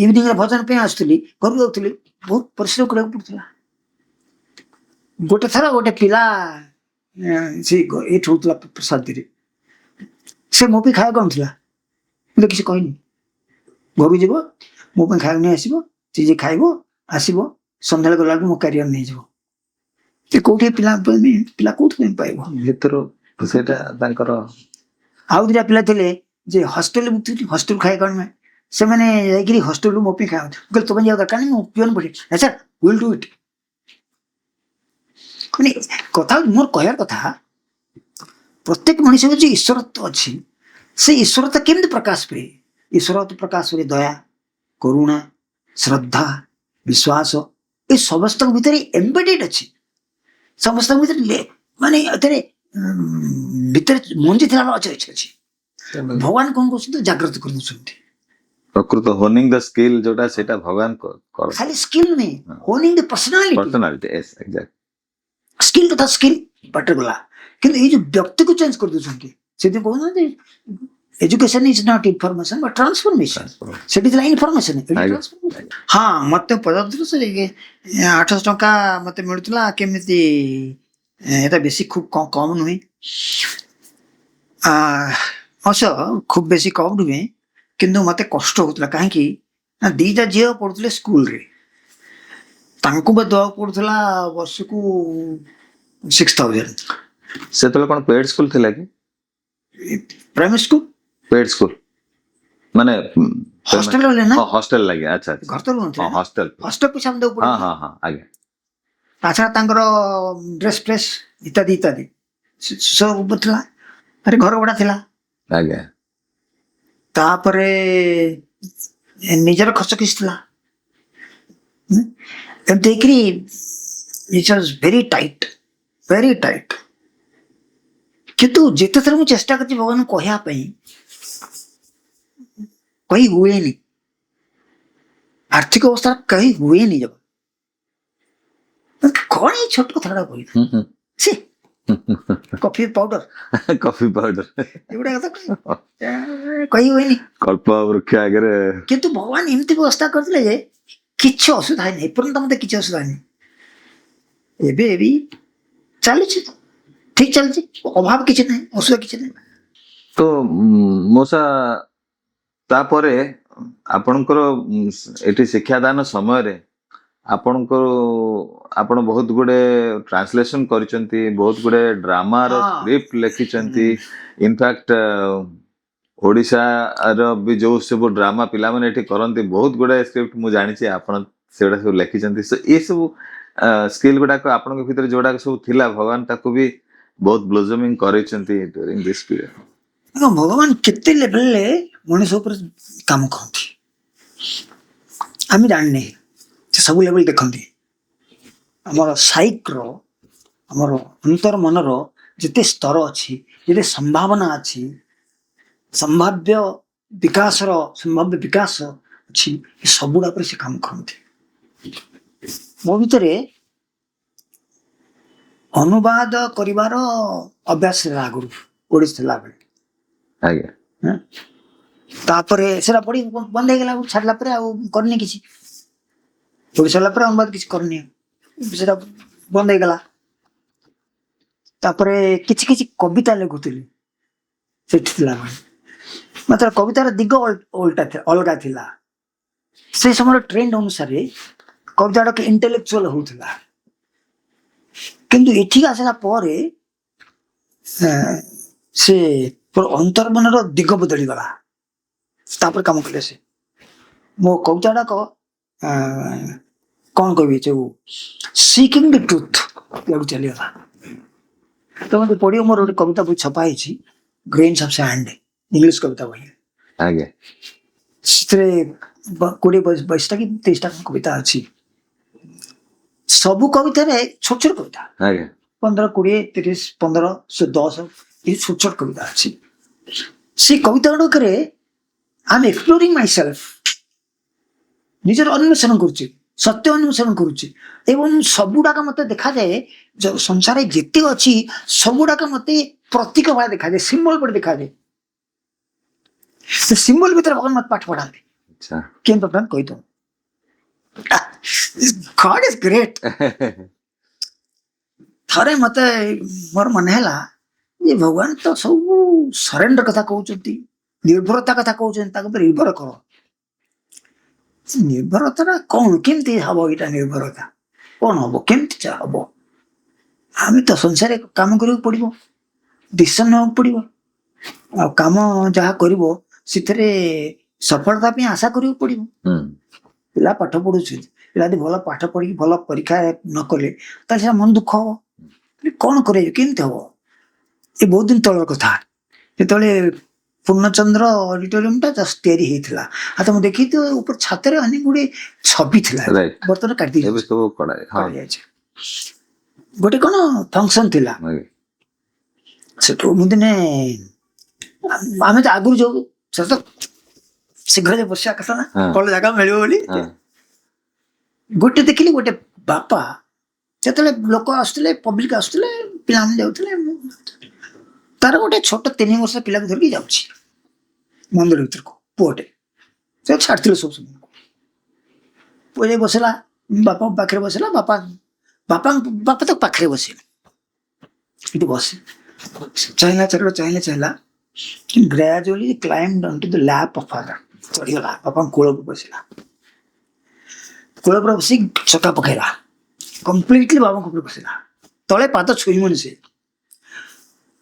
ଇଭିନିଂରେ ଭଜନ ପାଇଁ ଆସୁଥିଲି, ଘରକୁ ଯାଉଥିଲି। ବହୁତ ପରିଶ୍ରମ କରିବାକୁ ପଡୁଥିଲା। ଗୋଟେ ଥର ଗୋଟେ ପିଲା ସେ ଏଇଠି ହଉଥିଲା ପ୍ରସାଦରେ, ସେ ମୋ ପାଇଁ ଖାଇବାକୁ ଆଣୁଥିଲା, ମୁଁ କିଛି କହିନି। ଘରକୁ ଯିବ, ମୋ ପାଇଁ ଖାଇବାକୁ ନେଇ ଆସିବ, ସେ ଖାଇବ, ଆସିବ, ସନ୍ଧ୍ୟାବେଳେ ଗଲାବେଳକୁ ମୋ କ୍ୟାରିୟର ନେଇଯିବ। ସେ କୋଉଠି ପିଲା କୋଉଠି ପାଇବ ଭିତରୁ ସେଇଟା ତାଙ୍କର। ଆଉ ଦିଟା ପିଲା ଥିଲେ ଯେ ହଷ୍ଟେଲ ଖାଇବା କଣ, ସେମାନେ ଯାଇକିରି ହଷ୍ଟେଲରୁ ମୋ ପାଇଁ ଖାଇବା, ମୁଁ କହିଲି ତମେ ଯିବା ଦରକାର ନାହିଁ, ମୁଁ ପିଅନ ପଠେଇ ସାର୍ ୱିଲ୍ ଡୁ ଇଟ୍। ମାନେ କଥା ମୋର କହିବାର କଥା, ପ୍ରତ୍ୟେକ ମଣିଷ ଯୋଉ ଈଶ୍ୱରତ୍ଵ ଅଛି, ସେ ଈଶ୍ୱରତ୍ଵ କେମିତି ପ୍ରକାଶ ପାଏ? ଈଶ୍ୱରତ୍ଵ ପ୍ରକାଶ ପାଏ ଦୟା, କରୁଣା, ଶ୍ରଦ୍ଧା, ବିଶ୍ୱାସ, ଏ ସମସ୍ତଙ୍କ ଭିତରେ ଏମ୍ବେଡେଡ୍ ଅଛି। ସମସ୍ତଙ୍କ ଭିତରେ ମାନେ ଏଥିରେ ଭିତରେ ମଞ୍ଜି ଥିଲା ଅଛି। ଭଗବାନ କଣ କରୁଛନ୍ତି? ଜାଗ୍ରତ କରିଦଉଛନ୍ତି। ପ୍ରକୃତ ହୋନିଂ ଦ ସ୍କିଲ୍ ଯୋଉଟା, ସେଇଟା ଭଗବାନ ଖାଲି ସ୍କିଲ୍ ନୁହେଁ, ହୋନିଂ ଦ ପର୍ସନାଲିଟି। ସ୍କିଲ୍ କଥା ସ୍କିଲ୍ ବାଟରେ ଗଲା, କିନ୍ତୁ ଏଇ ଯୋଉ ବ୍ୟକ୍ତିକୁ ଚେଞ୍ଜ କରିଦଉଛନ୍ତି। ସେଥିପାଇଁ କହୁନାହାନ୍ତି education is not information but transformation. ସେଠି ଥିଲା ଇନଫର୍ମେସନ। ହଁ, ମତେ ପଚାରୁଥିଲେ ସେ 800 ଟଙ୍କା ମତେ ମିଳୁଥିଲା, କେମିତି এটা ବେଶୀ ଖୁବ କମ ନୁହେଁ, ଅବଶ୍ୟ ଖୁବ ବେଶୀ କମ ନୁହେଁ, କିନ୍ତୁ ମତେ କଷ୍ଟ ହଉଥିଲା। କାହିଁକି ନା 2ଟା ଝିଅ ପଢୁଥିଲେ ସ୍କୁଲରେ, ତାଙ୍କୁ ଦେବାକୁ ପଡୁଥିଲା ବର୍ଷକୁ 6000। ସେତେବେଳେ କଣ ପେଡ୍ ସ୍କୁଲ ଥିଲା କି? ପ୍ରାଇମେରୀ ସ୍କୁଲ, ପେଡ୍ ସ୍କୁଲ ମାନେ ହଷ୍ଟେଲ ରହିଲେ ନା, ହଷ୍ଟେଲ ଲାଗେ। ଆଚ୍ଛା, ଘର ତ ରୁହନ୍ତି, ହଷ୍ଟେଲ ପଇସା ଦେବାକୁ ପଡେ। ଆଜ୍ଞା। ତାଛଡା ତାଙ୍କର ଡ୍ରେସ୍ ଫ୍ରେସ୍ ଇତ୍ୟାଦି ଇତ୍ୟାଦି ସବୁ ଥିଲା, ଘର ଭଡା ଥିଲା। ଆଜ୍ଞା। ତାପରେ ନିଜର ଖର୍ଚ୍ଚ କିଛି ଥିଲା, ଏମିତି ହେଇକିରି ଇଟ୍ ୱାଜ୍ ଭେରି ଟାଇଟ୍। କିନ୍ତୁ ଯେତେଥର ମୁଁ ଚେଷ୍ଟା କରିଛି ଭଗବାନଙ୍କୁ କହିବା ପାଇଁ, କହି ହୁଏନି। ଆର୍ଥିକ ଅବସ୍ଥା କହି ହୁଏନି। ଜब କଣ ଏଇ ଛୋଟ କଥାଟା କହିଲି, କଫି ପାଉଡର ଏଗୁଡା କଥା କହି ହୁଏନି। କଳ୍ପ ବୃକ୍ଷ ଆଗରେ। କିନ୍ତୁ ଭଗବାନ ଏମିତି ବ୍ୟବସ୍ଥା କରିଥିଲେ ଯେ କିଛି ଅସୁବିଧା ହେଇନି, ଏପର୍ଯ୍ୟନ୍ତ ମତେ କିଛି ଅସୁବିଧା ହେଇନି। ଏବେ ବି ଚାଲିଛି, ଠିକ ଚାଲିଛି, ଅଭାବ କିଛି ନାହିଁ, ଅସୁବିଧା କିଛି ନାହିଁ। ତ ମଉସା, ତାପରେ ଆପଣଙ୍କର ଏଠି ଶିକ୍ଷାଦାନ ସମୟରେ ଆପଣ ବହୁତ ଗୁଡେ ଟ୍ରାନ୍ସଲେସନ କରିଛନ୍ତି, ବହୁତ ଗୁଡେ ଡ୍ରାମାର ସ୍କ୍ରିପ୍ଟ ଲେଖିଛନ୍ତି। ଇନଫ୍ୟାକ୍ଟ ଓଡ଼ିଶାର ବି ଯୋଉ ସବୁ ଡ୍ରାମା ପିଲାମାନେ ଏଠି କରନ୍ତି, ବହୁତ ଗୁଡାଏ ସ୍କ୍ରିପ୍ଟ ମୁଁ ଜାଣିଛି ଆପଣ ସେଗୁଡା ସବୁ ଲେଖିଛନ୍ତି। ଏ ସବୁ ସ୍କିଲ୍ ଗୁଡାକ ଆପଣଙ୍କ ଭିତରେ ଯୋଉଡାକ ସବୁ ଥିଲା, ଭଗବାନ ତାକୁ ବି ବହୁତ ବ୍ଲୋଜମିଂ କରିଛନ୍ତି ଡ୍ୟୁରିଂ ଦିସ୍ ପିରିୟଡ। ଭଗବାନ କେତେ ଲେଭେଲରେ ମଣିଷ ଉପରେ କାମ କରନ୍ତି ଆମେ ଜାଣିନେ, ସେ ସବୁ ଲେଭେଲ ଦେଖନ୍ତି। ଆମର ସାଇକ୍ର, ଆମର ଅନ୍ତର ମନର ଯେତେ ସ୍ତର ଅଛି, ଯେତେ ସମ୍ଭାବନା ଅଛି, संभाव्य विकास अच्छी सबुड़ा पर से काम करते मो भीतर अनुवाद करिवार अभ्यास आगुरी ओडिसा बेले आज्ञा तापरे सेटा पढ़ी बंद हो गला छाड़ला पर आ करनी किसी पढ़ी सारा पर अनुवाद किसी करनी सेटा बंद हो गला तापरे किछि किछि कविता लिखुଥିଲି सेठी थिला मात्र कवितार दिग अलगा थिला से समय ट्रेंड अनुसार कविता के इंटेलेक्चुअल होउथिला किंतु एठी आसला परे से अंतर्मनर दिग बदली गला तापर काम कले से मो कविता को कौन कहबी जो सीकिंग द ट्रुथ याडू चली गला तो मते पढ़ियो मोर गोटे कविता बही छपा है ग्रेन्स ऑफ सैंड इंग्लिश कविता बही आज्ञा से 20-22 कि 23 कविता अच्छी सबू कविता छोट छोट कविता आज्ञा 15, 20, 30, 15, 10 ये छोट छोट कविता अच्छी से कविता गुड़क I am exploring my self निजर अन्वेषण करुच्ची सत्य अन्वेषण करुच्ची एवं सबुड़ाक मत देखा जाए जो संसार जिते अच्छी सबुड़ाक मत प्रतीक भाई देखा जाए सिंबल पर देखा जाए सिंबल भीतर भगवान मत पाठ पढ़ाते अच्छा केन भगवान कही तो गॉड इज ग्रेट थरे मत मोर मन है ये भगवान तो सब सरेंडर कथा कहते निर्भरता कथा कहते निर्भर कर निर्भरता कौन केमती हम यहाँ निर्भरता कौन हम केमती हम आम तो संसार काम करा पड़ो डिसीजन ना पड़ो आ कम जहाँ कर सफलता आशा करा पड़ो पिला पाठ पढ़ु पिला भल पाठ पढ़ी भल परीक्षा न कले मन दुख हम कौन करे केमती हम ये बहुत दिन तल कथा जो पूर्णचंद्र ऑडिटोरियम टा जस्ट तैयारी होता आ तुम देखी तो ऊपर छात अनेक गुड़े छवि थी बर्तमान काटी गोटे कौन फंक्शन थी मुदिने आम तो आगुरी जाऊ तो शीघ्र बसा कथा ना कल जगह मिल गोटे देखिली गोटे बापा जो लोक आसुले पब्लिक आसुले पिला जाऊे तार गोटे छोट 3 वर्ष पिला धरिकी जाऊँ मंदिर भर को पुटे से छाड़ी सब पुआ बसला बापा पाखे बसला बापा बापा बापा तो पाखे बसले बस चाहला चाहला gradually climbed on to the lap of father चढ़ीगला बापा कोल बसला कोल पर बस चका पकड़ा कंप्लीटली बाबा को बसला तले पाद छुईमन से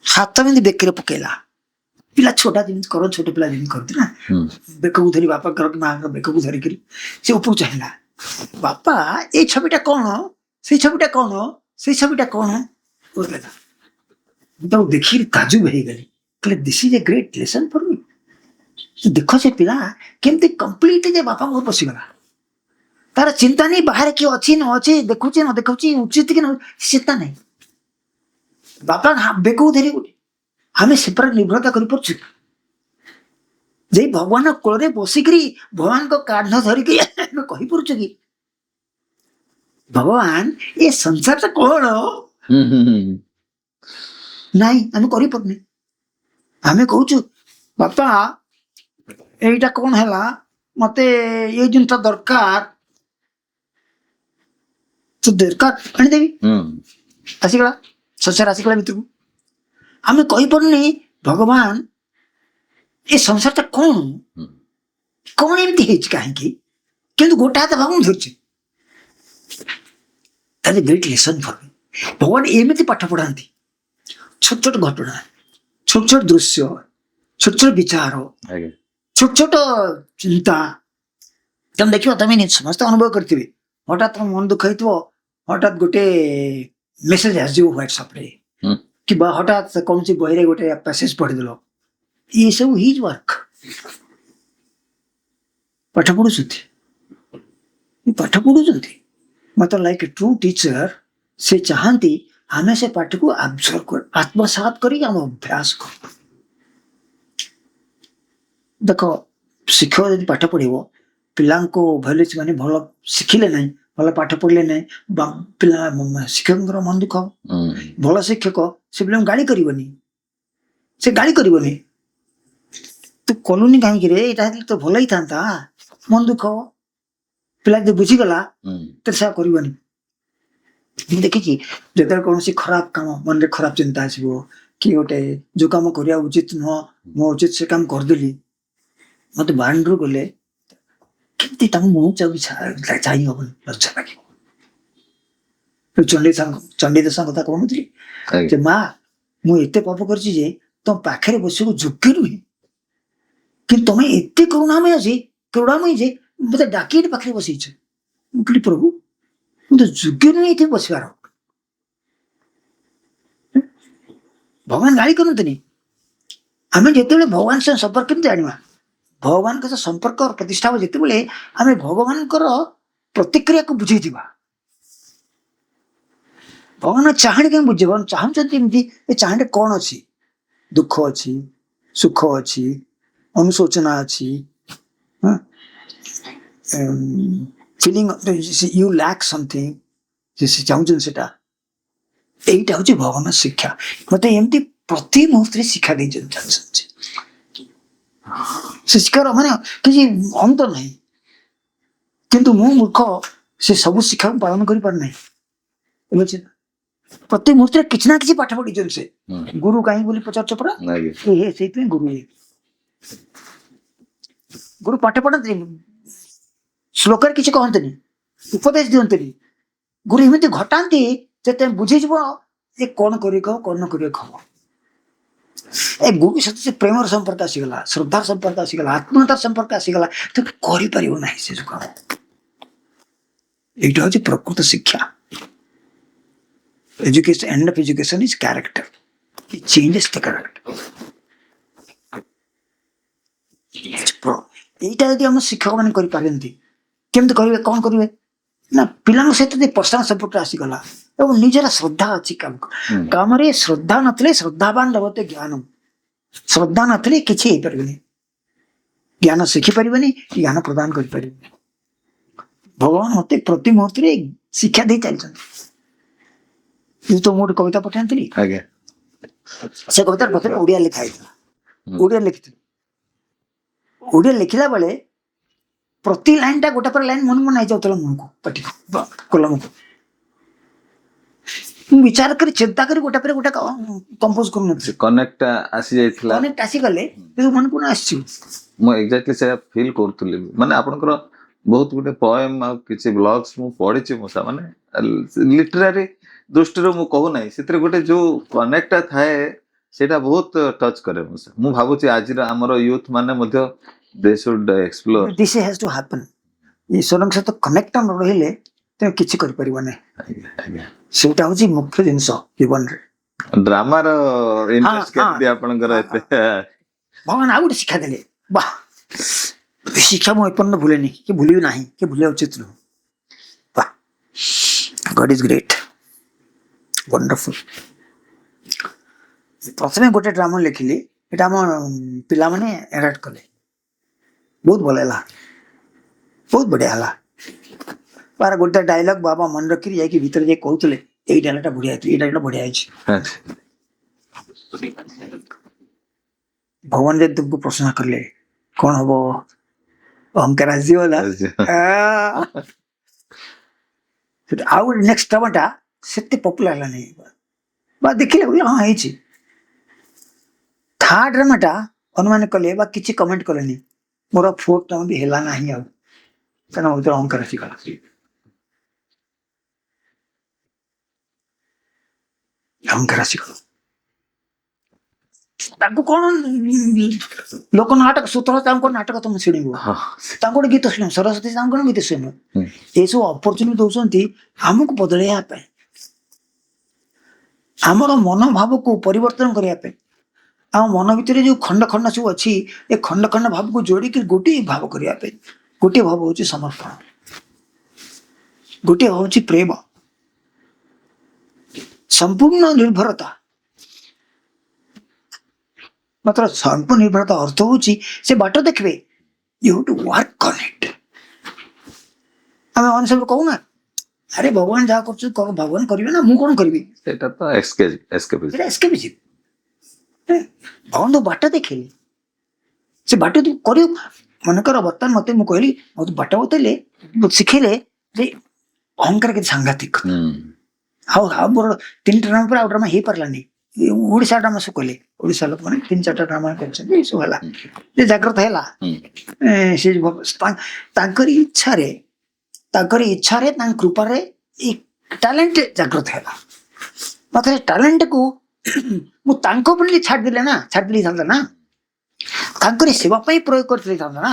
हाथ में बेकर पकड़ा पिला छोटा जिन कर छोटे पिला जिन करती ना बेक को धरी बापा कर माँ बेक को धरिक से ऊपर चाहला बापा ये छविटा कौन से छविटा कौन से छविटा कौन तो देखी ताजुब हो गली कहले this is a great lesson for me देख से पिला केमती कंप्लीट जे बापा को पशिगला तार चिंता नहीं बाहर किए अच्छी न अच्छे देखुचे न देखुची उचित कि न चिंता नहीं बापा बेक को धरी आम से निर्भरता कर भगवान कोल बसिक भगवान को काढ़ धरिक कही पार्छ कि भगवान ये संसार कौन नाई आम कर आम कहूँ बापा यहीटा कौन है मत ये जिन दरकार तो दरकार आनीदेवी आसीगला संसार आसीगला भीतर को आम कही पार्नी भगवान ये संसार कौन कौन एमती कहीं किंतु गोटे हाथ भगवान धरचे ग्रेट लेसन फॉर मी भगवान एमती पाठ पढ़ाती छोट छोट घटना छोट छोट दृश्य छोट छोट विचार छोट छोट चिंता तुम देख तुम समस्त अनुभव करते हठात तुम मन दुख हो हठात गोटे मेसेज आसो व्हाट्सएप कि हठात कौन सी बही गोटे पैसेज पढ़ीदेल ये सब हिज वर्क पाठ पढ़ुंट मतलब लाइक ए ट्रू टीचर से चाहती आम से पाठ को आब्जर्व कर आत्मसात कर अभ्यास कर देख शिक्षक यदि पाठ पढ़िब पिलांको भैल्यूज माने भल शिखिले नहीं भल पाठ पढ़ले नहीं पिला शिक्षक मन दुख भल शिक्षक से पिला गाड़ी करबनी से गाड़ी करबनी तू कलुनी कहीं रे एटा तो भल ही था मन दुख पिला जो बुझीगला तो से करबनी देखी जो कौन खराब काम मन रे खराब चिंता आसो कि गोटे जो कम करवा उचित नुह मो उचित से काम करदेली मत बाउंड्री गले केमती मुह चाहिए हम लज्जा लगे चंडी दशा कथा कहूनी माँ मुझे पाप कर तुम पाखे बस योग्य नुहे कि तुम एत करुणामय अच्छे करुणामय जे मत डाक पाखे बसईच कहली प्रभु मुझे योग्य नुहे ये बसवार भगवान गाड़ी करते आम जो भगवान से संपर्क केमती जाना भगवान का संपर्क और प्रतिष्ठा हो जिते बड़े आम भगवान प्रतिक्रिया को बुझे भगवान चाहणी कहीं बुझे भगवान चाहते चाहते कौन अच्छी दुख अच्छी सुख अच्छी अनुशोचना अच्छी फीलिंग यू लैक समथिंग चाहूँ से यहीटा हूँ भगवान शिक्षा मत एमती प्रति मुहूर्त शिक्षा दे शिक्षार माने किसी अंत नहीं किंतु मु मूर्ख से सब शिक्षा पालन कर पार नहीं प्रति मुहूर्त किसी ना किसी पाठ पढ़ी से गुरु कहीं बोली पचार पड़ा से गुरु ये गुरु पाठ पढ़ते श्लोक किसी कहते उपदेश दिखते गुरु एमती घटाती जे बुझे ये कौन कर कौन न कर खबर ए गुरु सहित से प्रेम संपर्क आसीगला श्रद्धार संपर्क आसीगला आत्मीयतार संपर्क आसीगला तो कर से काम ये हूँ प्रकृत शिक्षा education end of education is character it changes the character यहीटा यदि हम शिक्षक मैंने करते करेंगे कौन करेंगे ना पिला सहित पर्सनाल संपर्क आसीगला और निजर श्रद्धा अच्छी काम काम श्रद्धा नथले श्रद्धावान लभते ज्ञान श्रद्धा नथले किसी हो पारे ज्ञान शिखिपारे ज्ञान प्रदान कर भगवान मत प्रति मुहूर्त शिक्षा दे चलते तो मोटे कविता पठाई से कवितार प्रथम ओडिया लिखाई ओडिया लिखी ओडिया लिखला बेले प्रति लाइन टा गोटे पर लाइन मन मन आई जाता मन को पाटी कलम को विचार कर चिंता कर गोटे पर गोटे कंपोज कर कनेक्ट आसी जाइथिला कनेक्ट आसी गले तो मन को आसी मो एग्जैक्टली से फील करतुली माने आपनकर बहुत गुटे पोएम आ किछि ब्लॉग्स मु पढिछि मोसा माने लिटरेरी दृष्टि रो मु कहू नै सेतरे गोटे जो कनेक्ट थाए सेटा बहुत टच करे मोसा मु भाबुछि आजिर हमर यूथ माने मध्य they should explore this has to happen ईश्वर से तो कनेक्ट हम रहिले तो किछि कर परिबो नै सेटा होछि मुख्य जिंस जीवन रे ड्रामा रो इंटरेस्ट के दिया आपनकर एते भगवान आ गुटे शिक्षा देले वाह शिक्षा मु अपन भूलेनी कि भूलियो नाही कि भूले उचित न वाह गॉड इज ग्रेट वंडरफुल प्रथमे गोटे ड्रामा लिखिली एटा हम पिला माने एडाप्ट कले बहुत भल बहुत बढ़िया है बार गोटे डायलॉग बाबा मन रखी जाकि भीतर जे कहते यही डायलॉगटा बढ़िया ये डायलॉग बढ़िया है भगवान जब तुमको प्रश्न करले कौन हम अहंकार आसला आउ नेक्स्ट ड्रामाटा से पपुलर है नहीं देखिले हाँ है थर्ड ड्रामाटा अनुमान कले किसी कमेंट कले मोर फोर्थ ड्रामा भी है ना कहना वो अहंकार आसीगला अहंकार आसीगला कौन लोक नाटक सूत्र नाटक तुम शुणव गीत शुण सरस्वती गीत शुण ये सब अपरचुनिटी दौरान आमको बदलैया आमर मनोभाव को परिवर्तन करने आम मन भितर जो खंड खंड सब अच्छी ये खंड खंड भाव को जोड़ी गोटे भाव करने गोटे भाव हूँ समर्पण गोटे हूँ प्रेम संपूर्ण निर्भरता ମାତ୍ର ସ୍ୱୟଂ ନିର୍ଭରତା ଅର୍ଥ ହଉଛି ସେ ବାଟ ଦେଖିବେ, you have to work on it. ଆମେ ଅନ୍ୟ ସବୁ କହୁନା, ଆରେ ଭଗବାନ ଯାହା କରୁଛୁ ଭଗବାନ କରିବେ ନା, ମୁଁ କଣ କରିବି? ସେଇଟା ତ ଏସ୍କେପିଜମ୍। ସେଇଟା ଏସ୍କେପିଜମ୍। ଭଗବାନ ତ ବାଟ ଦେଖେଇଲେ, ସେ ବାଟ ତୁ କରିବୁ। ମନେକର ବର୍ତ୍ତମାନ ମତେ ମୁଁ କହିଲି, ମତେ ବାଟ ବତେଇଲେ, ଶିଖେଇଲେ ଯେ ଅହଙ୍କାର କେତେ ସାଂଘାତିକ। ଆଉ ମୋର 3ଟା ଡ୍ରାମା ପରେ ଆଉ ଡ୍ରାମା ହେଇପାରିଲାନି। ଓଡ଼ିଶା ଡ୍ରାମା ସବୁ କହିଲେ, ଓଡ଼ିଶା ଲୋକମାନେ 3-4ଟା ଡ୍ରାମା କରିଛନ୍ତି, ଏସବୁ ହେଲା, ଯେ ଜାଗ୍ରତ ହେଲା। ସେ ତାଙ୍କରି ଇଚ୍ଛାରେ ତାଙ୍କ କୃପାରେ ଏଇ ଟ୍ୟାଲେଣ୍ଟ ଜାଗ୍ରତ ହେଲା। ମାତ୍ର ଏ ଟ୍ୟାଲେଣ୍ଟକୁ ମୁଁ ତାଙ୍କ ବୋଲି ଛାଡ଼ିଦେଲି ନା, ତାଙ୍କରି ସେବା ପାଇଁ ପ୍ରୟୋଗ କରିଥାନ୍ତା ନା।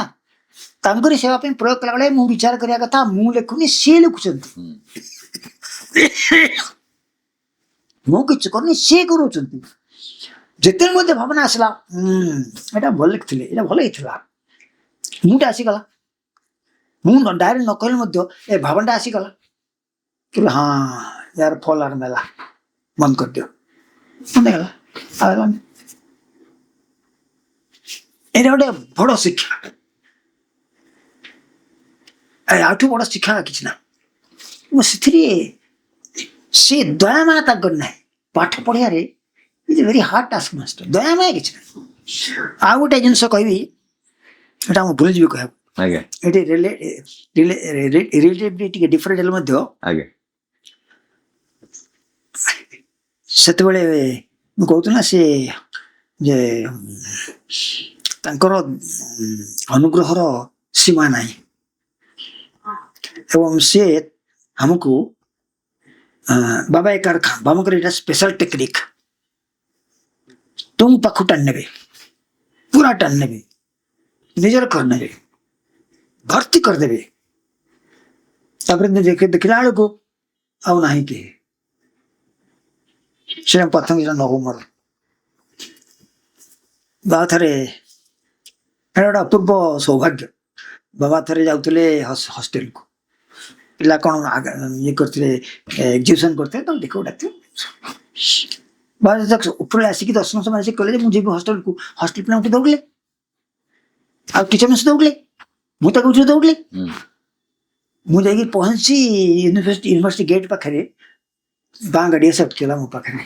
ତାଙ୍କରି ସେବା ପାଇଁ ପ୍ରୟୋଗ କଲା ବେଳେ ମୁଁ ବିଚାର କରିବା କଥା, ମୁଁ ଲେଖୁନି, ସିଏ ଲେଖୁଛନ୍ତି। ମୁଁ କିଛି କରୁନି, ସିଏ କରୁଛନ୍ତି। ଯେତେବେଳେ ମୋତେ ଭାବନା ଆସିଲା, ଏଇଟା ଭଲ ଲେଖିଥିଲେ, ଏଇଟା ଭଲ ହେଇଥିଲା, ମୁଁଟା ଆସିଗଲା। ମୁଁ ଡାଇରେକ୍ଟ ନ କହିଲେ ମଧ୍ୟ ଏ ଭାବନାଟା ଆସିଗଲା କି ହଁ ୟାର ଫଲ ଆର ନେଲା, ବନ୍ଦ କରିଦିଅ, ବନ୍ଦ ହେଇଗଲା। ଏଇଟା ଗୋଟେ ବଡ଼ ଶିକ୍ଷା। ଆଠୁ ବଡ଼ ଶିକ୍ଷା କିଛି ନା। ମୁଁ ସେଥିରେ ସେ ଦୟାମାୟା ତାଙ୍କର ନାହିଁ। ପାଠ ପଢ଼ିବାରେ is a very hard task master. ଦୟାମାୟା କିଛି ନାହିଁ। ଆଉ ଗୋଟେ ଜିନିଷ କହିବି, ଏଇଟା ମୁଁ ଭୁଲିଯିବି କହିବାକୁ। ଏଠି ରିଲେଟିଭଲି ଟିକେ ଡିଫରେଣ୍ଟ ହେଲେ ମଧ୍ୟ ସେତେବେଳେ ମୁଁ କହୁଥିଲି ନା, ସେ ଯେ ତାଙ୍କର ଅନୁଗ୍ରହର ସୀମା ନାହିଁ, ଏବଂ ସେ ଆମକୁ ବାବା ବାବାଙ୍କର ଏଇଟା ସ୍ପେଶାଲ ଟେକ୍ନିକ୍, ତୁମ ପାଖକୁ ଟାଣି ନେବେ, ପୁରା ଟାଣି ନେବେ, ନିଜର କରିନେବେ, ଭର୍ତ୍ତି କରିଦେବେ। ତାପରେ ଦେଖିଲା ବେଳକୁ ଆଉ ନାହିଁ କି ସେଟା ପ୍ରଥମ ନହୁ ମୋର ବାବା ଥରେ, ଏଇଟା ଗୋଟେ ଅପୂର୍ବ ସୌଭାଗ୍ୟ। ବାବା ଥରେ ଯାଉଥିଲେ ହଷ୍ଟେଲକୁ, ପିଲା କ'ଣ ଇଏ କରିଥିଲେ, ଏକ୍ଜିବିସନ୍ କରିଥିଲେ, ତାକୁ ଦେଖିବାକୁ ଡାକିଥିଲେ। ବାବା ଉପরে ଆସିକି ଦର୍ଶନ ସମୟ ଆସିକି କହିଲେ ଯେ ମୁଁ ଯିବି ହଷ୍ଟେଲକୁ। ହଷ୍ଟେଲ ପିଲା ମୋତେ ଦୌଡ଼ିଲେ, ଆଉ ଟିଚର ମାନେ ଦୌଡ଼ିଲେ, ମୁଁ ତାକୁ ଉଠିରେ ଦୌଡ଼ିଲି। ମୁଁ ଯାଇକି ପହଞ୍ଚି ୟୁନିଭର୍ସିଟି ଗେଟ୍ ପାଖରେ, ବାଁ ଗାଡ଼ି ଆସି ଅଟକିଲା ମୋ ପାଖରେ।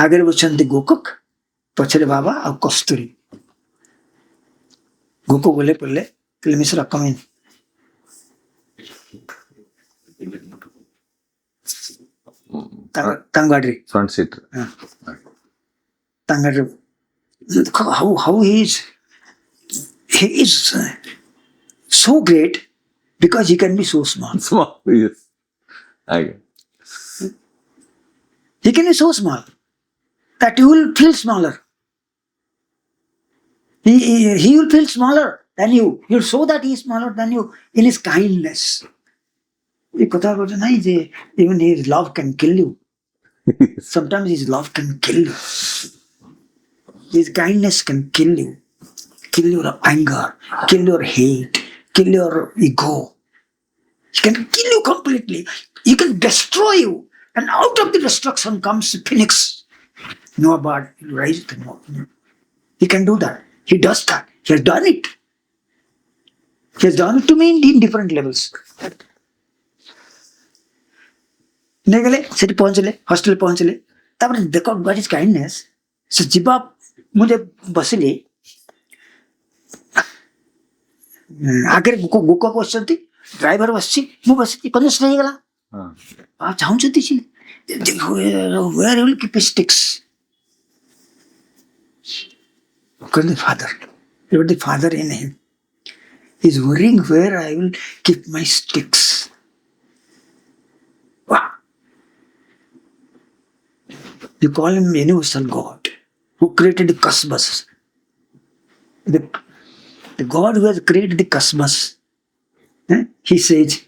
ଆଗରେ ବସିଛନ୍ତି ଗୋକକ, ପଛରେ ବାବା ଆଉ କସ୍ତୁରୀ। ଗୋକକ ଗଲେ ପଡ଼ିଲେ, କହିଲେ ମିଶ୍ର କମ୍ ଇନ୍। ତାଙ୍କ ଗାଡ଼ିରେ ଫ୍ରଣ୍ଟ ସିଟ୍ ତାଙ୍କ ଗାଡ଼ିରେ how he is so great because he can be so small. Yes. He can be so small that you will feel smaller. He will feel smaller than you. He will show that he is smaller than you in his kindness. ये कथा बोलते नहीं जे even his love can kill you. Sometimes his love can kill you. His kindness can kill you. Kill your anger, kill your hate, kill your ego. He can kill you completely. He can destroy you. And out of the destruction comes the phoenix. Noah bird will rise to Noah. He can do that. He does that. He has done it. He has done it to me in different levels. नहीं गले सेठी पहुंचले, hostel पहुंचले, तापर देखो what is kindness. से जीवा मुझे बसले आगे गुको बसती, ड्राइवर बसची, मु बसती, कन्वेंस रही गला। आ चाहूं छती छी वेयर विल कीप स्टिक्स। कल father, the father in him is worrying where I will keep my sticks. Wow. You call him universal God who created the cosmos. The God who has created the cosmos. He says,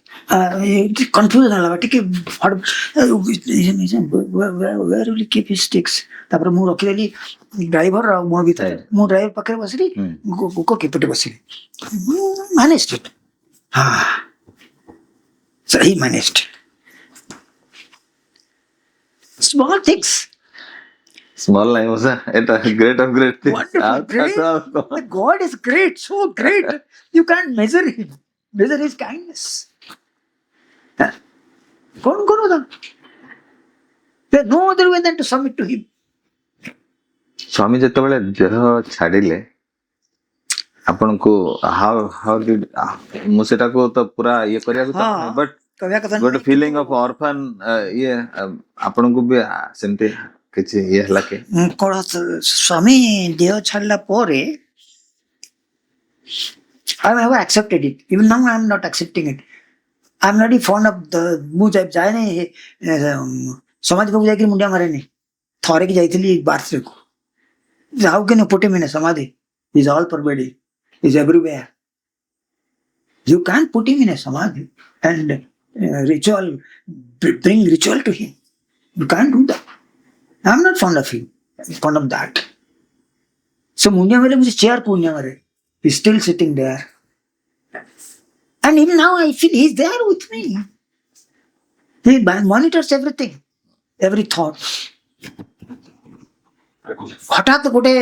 confusion where will he keep his sticks? तापर मु रखिदेली driver और मो भीतर, मु driver पाखे बसली, गोको केपटे बसली, managed it. हाँ, so he managed small things. Small ନାହିଁ ମଉସା, ଏଟା great of great thing. Wonderful, great. The God is great, so great. You can't measure him, measure his kindness. Huh? कौन कौन होता? There's no other way than to submit to him. ସ୍ୱାମୀ ଯେତେବେଳେ ଦେହ ଛାଡ଼ିଲେ ଆପଣଙ୍କୁ ମୁଁ ସେଟାକୁ ତ ପୁରା ଇଏ କରିବାକୁ ହଁ। ବଟ୍ କହିବା କଥା ଗୋଟେ ନୁହେଁ, ଫିଲିଂ କିନ୍ତୁ ଅଫ୍ ଅର୍ଫାନ୍ ଇଏ ଆପଣଙ୍କୁ ବି ସେମିତି କିଛି ଇଏ ହେଲା କି? କଣ ସ୍ୱାମୀ ଦେହ ଛାଡ଼ିଲା ପରେ I have accepted it. Even now I am not accepting it. I am not fond of the ମୁଁ ଯାଏନି ସମାଧି ପାଖକୁ ଯାଇକି ମୁଣ୍ଡିଆ ମାରେନି। ଥରେ କି ଯାଇଥିଲି ବାର୍ଥଡେକୁ। How can you put him in a samadhi? He is all pervading. He is everywhere. You can't put him in a samadhi and ritual, bring ritual to him. You can't do that. I am not fond of him. I am fond of that. So मुंडिया मेरे मुझे chair को मुंडिया मारे. He's still sitting there. And even now I feel he's there with me. He monitors everything, every thought. हठात गोटे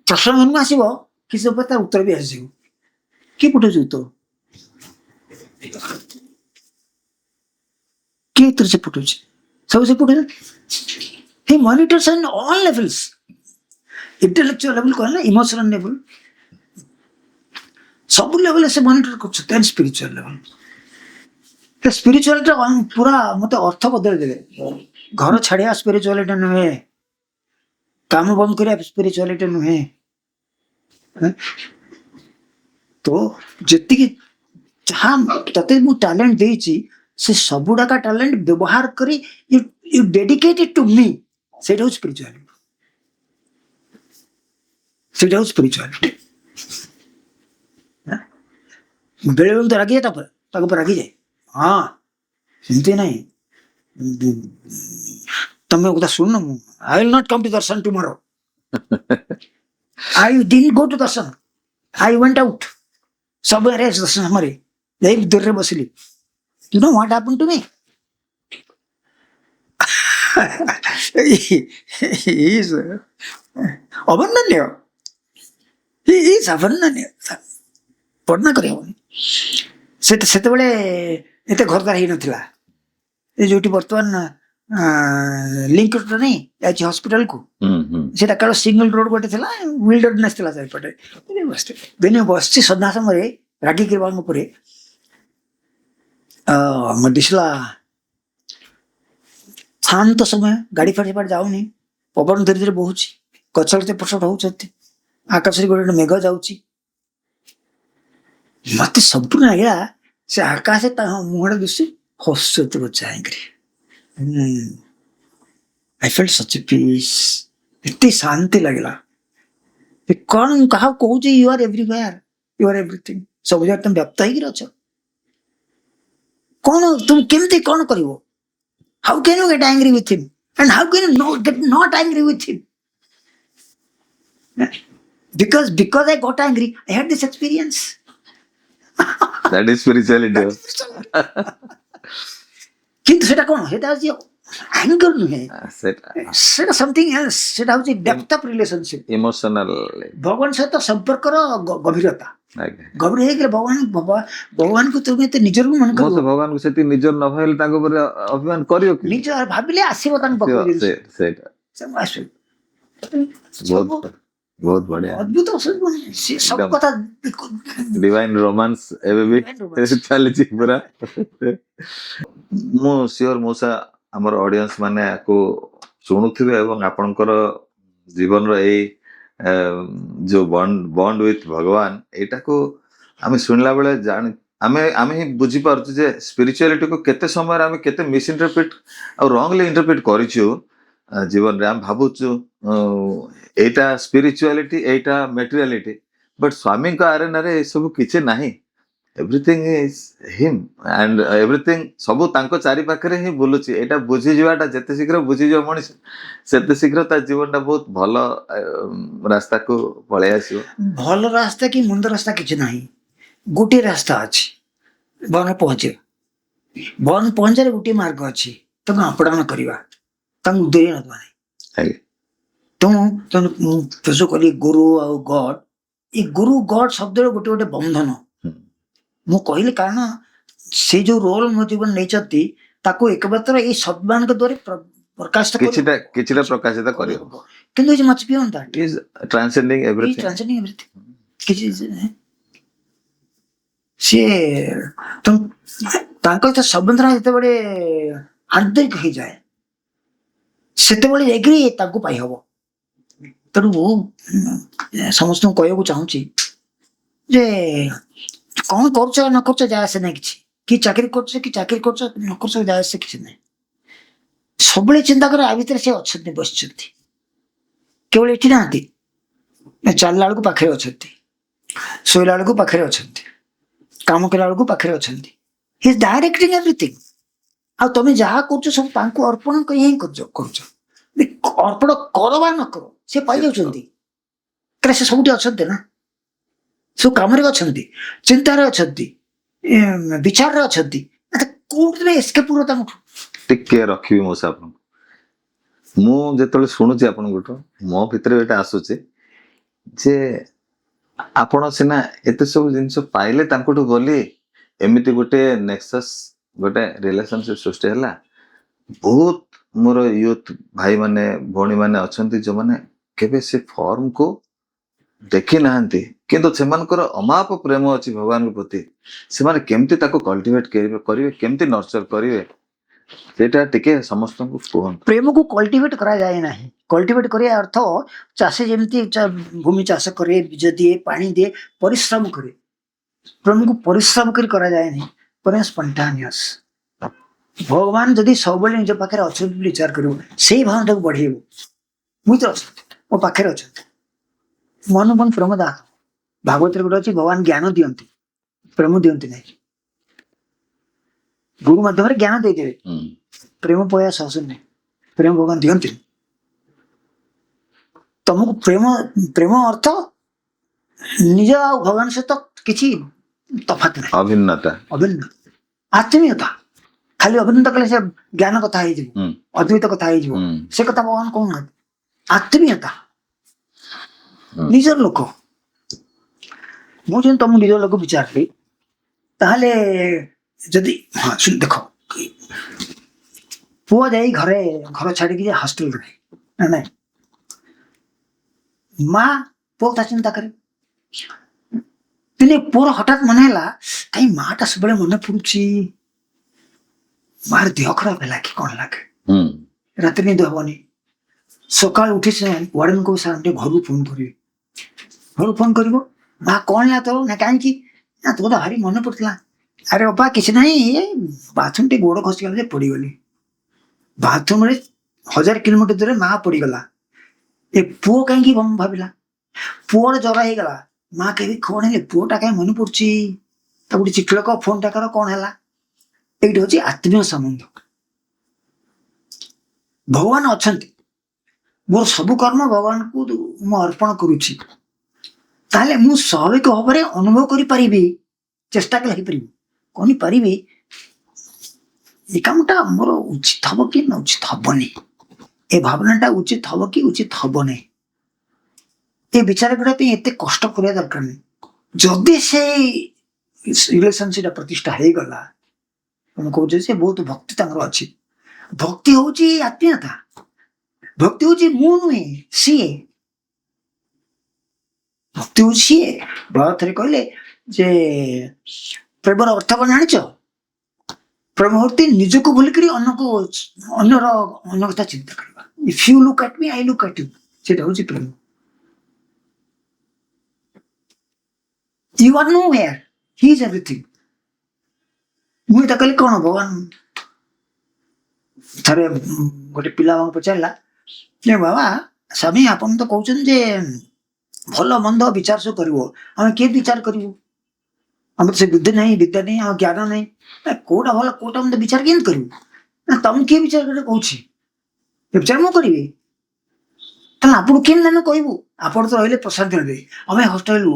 प्रश्न मन में आसीबो किसी ऊपर तार उत्तर भी आसीबो कि पुटुछु तो कि उत्तर से पुटुछु सब से पुटुछु he monitors on all levels, intellectual level कहना, emotional level, सब लेवल से मॉनिटर करछ, देन स्पिरिचुअल लेवल। तो स्पिरिचुअलिटी पूरा मते अर्थ बदल देले। घर छाड़िया स्पिरिचुअलिटी नुहे, काम बंद करिया स्पिरिचुअलिटी नुहे। तो जति कि जहाँ तते मु टैलेंट देछि से सबुडा का टैलेंट व्यवहार करी यू डेडिकेटेड टू मी, सेट हो स्पिरिचुअलिटी, सेट हो स्पिरिचुअलिटी। बेले बेले तो रागी जाता पर ताको पर रागी जाए। हाँ सेमती नहीं तमे उदा सुन न, I will not come to darshan tomorrow. I didn't go to darshan, I went out. सब अरे दर्शन हमारे यही दूर रे बसली। You know what happened to me? he is अवर्णनीय, he is अवर्णनीय। पढ़ना करियो सेते बेले एते घरदार ही नथिला। ए जोटी वर्तमान लिंक रोड नहीं याची हॉस्पिटल को सेटा कालो सिंगल रोड गोटे थिला, विल्डरनेस थिला साइड पटे। देने बसची सदा समय रागी करबांग परे म दिसला शांत समय, गाड़ी फाड़ी फाड़ी जाउनी, पवन धीरे धीरे बहुची, गछलते पछट होउछथि, आकाश रे गोटे मेघ जाउची। मत संपूर्ण लागला से आकाश मुहर दिशे हसत चाहेंगे। I felt such a piece, इतनी शांति लगला। कौन कहा कहूँ you are everywhere, you are everything, सब जगह तुम व्याप्त ही रह। कौन तुम केमती कौन करिवो? How can you get angry with him and how can you get not angry with him? because I got angry, I had this experience. That is spirituality. কিন্তু সেটা কোন, সেটা হচ্ছে অ্যাঙ্গার নহে, সেটা সমথিং এলস, সেটা হচ্ছে ডেপথ অফ রিলেশনশিপ, ইমোশনাল ভগবান সହିତ সম্পর্কর গভীরতা। ଗଭୀର ହେଇଗଲେ ଭଗବାନଙ୍କୁ ତୁମେ ଏତେ ନିଜର ମନେ କରିବ, ଭଗବାନଙ୍କୁ ସେଠି ନିଜର ନ ଭାବିଲେ ତାଙ୍କ ଉପରେ ଅଭିମାନ କରିବ କି? ନିଜ ଭାବିଲେ ଆସିବ ତାଙ୍କ ପାଖକୁ। ସେଇଟା ବହୁତ ବଢିଆ, ଅଦ୍ଭୁତ ସବୁ କଥା। ଡିଭାଇନ ରୋମାନ୍ସ ଏବେ ବି ଚାଲିଛି ପୁରା। ମୁଁ ସିଓର ମଉସା ଆମର ଅଡିଏନ୍ସ ମାନେ ଆକୁ ଶୁଣୁଥିବେ ଏବଂ ଆପଣଙ୍କର ଜୀବନର ଏଇ ଯୋଉ ବଣ୍ଡ ୱିଥ ଭଗବାନ, ଏଇଟାକୁ ଆମେ ଶୁଣିଲା ବେଳେ ଆମେ ହିଁ ବୁଝିପାରୁଛୁ ଯେ ସ୍ପିରିଚୁଆଲିଟିକୁ କେତେ ସମୟରେ ଆମେ କେତେ ମିସଇଣ୍ଟରପ୍ରିଟ ଆଉ ରଙ୍ଗଲି ଇଣ୍ଟରପ୍ରିଟ କରିଛୁ ଜୀବନରେ। ଆମେ ଭାବୁଛୁ ଏଇଟା ସ୍ପିରିଚୁଆଲିଟି, ଏଇଟା ମେଟେରିଆଲିଟି, ବଟ୍ ସ୍ୱାମୀଙ୍କ ଆରେନାରେ ଏସବୁ କିଛି ନାହିଁ। ଏଭ୍ରିଥିଙ୍ଗ ଇଜ ହିମ୍ ଆଣ୍ଡ ଏଭ୍ରିଥିଙ୍ଗ ସବୁ ତାଙ୍କ ଚାରି ପାଖରେ ହିଁ ବୁଲୁଛି। ଏଇଟା ବୁଝିଯିବାଟା ଯେତେ ଶୀଘ୍ର ବୁଝିଯିବ ମଣିଷ, ସେତେ ଶୀଘ୍ର ତା ଜୀବନଟା ବହୁତ ଭଲ ରାସ୍ତାକୁ ପଳେଇ ଆସିବ। ଭଲ ରାସ୍ତା କି ମନ୍ଦ ରାସ୍ତା କିଛି ନାହିଁ, ଗୋଟିଏ ରାସ୍ତା ଅଛି ବନ ପହଞ୍ଚିବା। ବନ ପହଞ୍ଚାରେ ଗୋଟିଏ ମାର୍ଗ ଅଛି, ତାକୁ ଆପଣାନ କରିବା, ତାଙ୍କୁ ଦୂରେଇ ନବା ନାହିଁ। ତେଣୁ କହିଲି ଗୁରୁ ଆଉ ଗଡ, ଏ ଗୁରୁ ଗଡ ଶବ୍ଦର ଗୋଟେ ଗୋଟେ ବନ୍ଧନ ହୁଁ। ମୁଁ କହିଲି, କାରଣ ସେ ଯୋଉ ରୋଲ ମୋ ଜୀବନ ନେଇଛନ୍ତି ତାକୁ ଏକମାତ୍ର ଏଇ ଶବ୍ଦ ମାନଙ୍କ ଦ୍ୱାରା ପ୍ରକାଶିତ କିଛିଟା ପ୍ରକାଶିତ କରିହବ। କିନ୍ତୁ is much beyond that, is transcending is everything. Transcending everything. କିଛି ସିଏ ତାଙ୍କ ଶବ୍ଦରା ଯେତେବେଳେ ଆନ୍ତରିକ ହେଇଯାଏ ସେତେବେଳେ ଯାଇକି ତାଙ୍କୁ ପାଇହବ। ତେଣୁ ମୁଁ ସମସ୍ତଙ୍କୁ କହିବାକୁ ଚାହୁଁଛି ଯେ କଣ କରୁଛ ନ କରୁଛ ଯାଏ ଆସେ ନାହିଁ କିଛି, କି ଚାକିରି କରୁଛ କି ଚାକିରି କରୁଛ ନ କରୁଛ ଯାଏ ଆସେ କିଛି ନାହିଁ। ସବୁବେଳେ ଚିନ୍ତା କର ଆ ଭିତରେ ସେ ଅଛନ୍ତି, ବସିଛନ୍ତି, କେବଳ ଏଠି ନାହାନ୍ତି, ଚାଲିଲା ବେଳକୁ ପାଖରେ ଅଛନ୍ତି, ଶୋଇଲା ବେଳକୁ ପାଖରେ ଅଛନ୍ତି, କାମ କଲା ବେଳକୁ ପାଖରେ ଅଛନ୍ତି। ହି ଇଜ ଡାଇରେକ୍ଟିଂ ଏଭରିଥିଙ୍ଗ। ଆଉ ତମେ ଯାହା କରୁଛ ସବୁ ତାଙ୍କୁ ଅର୍ପଣ କରି ହିଁ କରୁଛ। ଅର୍ପଣ କର ବା ନ କର ସେ ପାଇଯାଉଛନ୍ତି, କାରଣ ସେ ସବୁଠି ଅଛନ୍ତି ନା, ସବୁ କାମରେ ଅଛନ୍ତି, ଚିନ୍ତାରେ ଅଛନ୍ତି, ବିଚାରରେ ଅଛନ୍ତି। କୋଉଠି ଏସ୍କେପ କର ତାଙ୍କଠୁ। ଟିକେ ରଖିବି ମଉସା ଆପଣଙ୍କୁ। ମୁଁ ଯେତେବେଳେ ଶୁଣୁଛି ଆପଣଙ୍କଠୁ ମୋ ଭିତରେ ଏଇଟା ଆସୁଛି ଯେ ଆପଣ ସିନା ଏତେ ସବୁ ଜିନିଷ ପାଇଲେ ତାଙ୍କଠୁ ବୋଲି ଏମିତି ଗୋଟେ ନେକ୍ସସ୍, ଗୋଟେ ରିଲେସନସିପ ସୃଷ୍ଟି ହେଲା। ବହୁତ ମୋର ୟୁଥ ଭାଇ ମାନେ ଭଉଣୀ ମାନେ ଅଛନ୍ତି ଯୋଉମାନେ କେବେ ସେ ଫର୍ମକୁ ଦେଖି ନାହାନ୍ତି, କିନ୍ତୁ ସେମାନଙ୍କର ଅମାପ ପ୍ରେମ ଅଛି ଭଗବାନଙ୍କ ପ୍ରତି। ସେମାନେ କେମିତି ତାକୁ କଲ୍ଟିଭେଟ କରିବେ, କେମିତି ନର୍ଚର କରିବେ, ସେଇଟା ଟିକେ ସମସ୍ତଙ୍କୁ କୁହନ୍ତୁ। ପ୍ରେମକୁ କଲ୍ଟିଭେଟ କରାଯାଏ ନାହିଁ। କଲ୍ଟିଭେଟ କରିବା ଅର୍ଥ ଚାଷୀ ଯେମିତି ଭୂମି ଚାଷ କରେ, ବୀଜ ଦିଏ, ପାଣି ଦିଏ, ପରିଶ୍ରମ କରେ। ପ୍ରେମକୁ ପରିଶ୍ରମ କରି କରାଯାଏ ନାହିଁ, ପ୍ରେମ ସ୍ପଣ୍ଟାନିୟସ୍। ଭଗବାନ ଯଦି ସବୁବେଳେ ନିଜ ପାଖରେ ଅଛନ୍ତି ବୋଲି ବିଚାର କରିବ, ସେଇ ଭାବନାଟାକୁ ବଢେଇବ। ମୁଁ ତ ଅଛନ୍ତି, ମୋ ପାଖରେ ଅଛନ୍ତି, ମନ ମନ ପ୍ରେମ ଦାହ। ଭାଗବତରେ ଗୋଟେ ଅଛି, ଭଗବାନ ଜ୍ଞାନ ଦିଅନ୍ତି, ପ୍ରେମ ଦିଅନ୍ତି ନାହିଁ। ଗୁରୁ ମାଧ୍ୟମରେ ଜ୍ଞାନ ଦେଇଦେବେ, ପ୍ରେମ ପାଇବା ସହଜ ନାହିଁ, ପ୍ରେମ ଭଗବାନ ଦିଅନ୍ତି। ତମକୁ ପ୍ରେମ ଅର୍ଥ ନିଜ ଆଉ ଭଗବାନ ସହିତ କିଛି ତଫାତ ନାହିଁ, ଅଭିନ୍ନତା, ଅଭିନ୍ନ ଆତ୍ମୀୟତା। ଖାଲି ଅଭିନ୍ନତା କଲେ ସେ ଜ୍ଞାନ କଥା ହେଇଯିବ, ଅଦ୍ୱୈତ କଥା ହେଇଯିବ, ସେ କଥା ଭଗବାନ କହୁନାହାନ୍ତି। ଆତ୍ମୀୟତା, ନିଜର ଲୋକ। ମୁଁ ଯଦି ତମ ନିଜ ଲୋକ ବିଚାରିଲି, ତାହେଲେ ଯଦି ଦେଖ, ପୁଅ ଯାଇ ଘର ଛାଡିକି ଯେ ହଷ୍ଟେଲ ରହେ ନା ନାଇଁ, ମା ପୁଅ କଥା ଚିନ୍ତା କରେ। ଦିନେ ପୁଅର ହଠାତ୍ ମନେ ହେଲା, କାହିଁ ମାଟା ସବୁବେଳେ ମନେ ପଡୁଛି, ମାର ଦେହ ଖରାପ ହେଲା କି କଣ ଲାଗେ, ରାତି ନିଦ ହବନି। ସକାଳୁ ଉଠି ସେ ୱାର୍ଡେନଙ୍କୁ ସାର୍ ଟିକେ ଘରକୁ ଫୋନ କରିବେ। ଘରକୁ ଫୋନ କରିବ, ମା କଣ ହେଲା ତୋର? ନା କାହିଁକି? ନା ତୋ ଭାରି ମନେ ପଡୁଥିଲା। ଆରେ ବାପା କିଛି ନାହିଁ, ବାଥରୁମ ଟିକେ ଗୋଡ ଖସିଗଲା ଯେ ପଡିଗଲି। ବାଥରୁମରେ 1000 କିଲୋମିଟର ଦୂରରେ ମା ପଡିଗଲା। ଏ ପୁଅ କାହିଁକି ଭାବିଲା? ପୁଅର ଜ୍ୱର ହେଇଗଲା, ମା କେବେ କଣ ହେଲେ ପୁଅଟା କାହିଁ ମନେ ପଡୁଛି, ତାକୁ ଗୋଟେ ଚିଠି ଲେଖ, ଫୋନଟା କର, କଣ ହେଲା? ଏଇଠି ହଉଛି ଆତ୍ମୀୟ ସମ୍ବନ୍ଧ। ଭଗବାନ ଅଛନ୍ତି, ମୋର ସବୁ କର୍ମ ଭଗବାନଙ୍କୁ ମୁଁ ଅର୍ପଣ କରୁଛି, ତାହେଲେ ମୁଁ ସ୍ୱାଭାବିକ ଭାବରେ ଅନୁଭବ କରିପାରିବି, ଚେଷ୍ଟା କଲେ ହେଇପାରିବି, କରିପାରିବି ଏ କାମଟା ମୋର ଉଚିତ ହବ କି ନା ଉଚିତ ହବନି, ଏ ଭାବନାଟା ଉଚିତ ହବ କି ଉଚିତ ହବନି, ଏ ବିଚାର କରିବା ପାଇଁ ଏତେ କଷ୍ଟ କରିବା ଦରକାର ନାହିଁ। ଯଦି ସେଇ ରିଲେସନସିପଟା ପ୍ରତିଷ୍ଠା ହେଇଗଲା, ମୁଁ କହୁଛି ସେ ବହୁତ ଭକ୍ତି ତାଙ୍କର ଅଛି। ଭକ୍ତି ହଉଛି ଆତ୍ମୀୟତା, ଭକ୍ତି ହଉଛି ମୁଁ ନୁହେଁ ସିଏ, ଭକ୍ତି ହଉଛି ସିଏ। ଭଗବତରେ କହିଲେ ଯେ ପ୍ରେମର ଅର୍ଥ କଣ ଜାଣିଛ? ପ୍ରେମ ହଉଛି ନିଜକୁ ଭୁଲିକରି ଅନ୍ୟ କଥା ଚିନ୍ତା କରିବା। ଇଫ୍ ୟୁ ଲୁକ୍ ଆଟ୍ ମି, ଆଇ ଲୁକ୍ ଆଟ୍ ୟୁ, ସେଟା ହଉଛି ପ୍ରେମ। You are nowhere, he is everything. ମୁଁ ଏଟା କହିଲି କଣ, ଭଗବାନ ଥରେ ଗୋଟେ ପିଲା ଆମକୁ ପଚାରିଲା ଯେ ବାବା ସ୍ୱାମୀ ଆପଣ ତ କହୁଛନ୍ତି ଯେ ଭଲ ମନ୍ଦ ବିଚାର ସବୁ କରିବ, ଆମେ କିଏ ବିଚାର କରିବୁ? ଆମର ସେ ବୁଦ୍ଧି ନାହିଁ, ବିଦ୍ୟା ନାହିଁ, ଆଉ ଜ୍ଞାନ ନାହିଁ, କୋଉଟା ଭଲ କୋଉଟା ମନ୍ଦ ବିଚାର କେମିତି କରିବୁ? ନା ତମେ କିଏ ବିଚାର କରିବ କହୁଛି, ବିଚାର ମୁଁ କରିବି, ତାହେଲେ ଆପଣ କେମିତି ଆମେ କହିବୁ? ଆପଣ ତ ରହିଲେ ପ୍ରଶାନ୍ତି ନେବେ, ଆମେ ହଷ୍ଟେଲରୁ,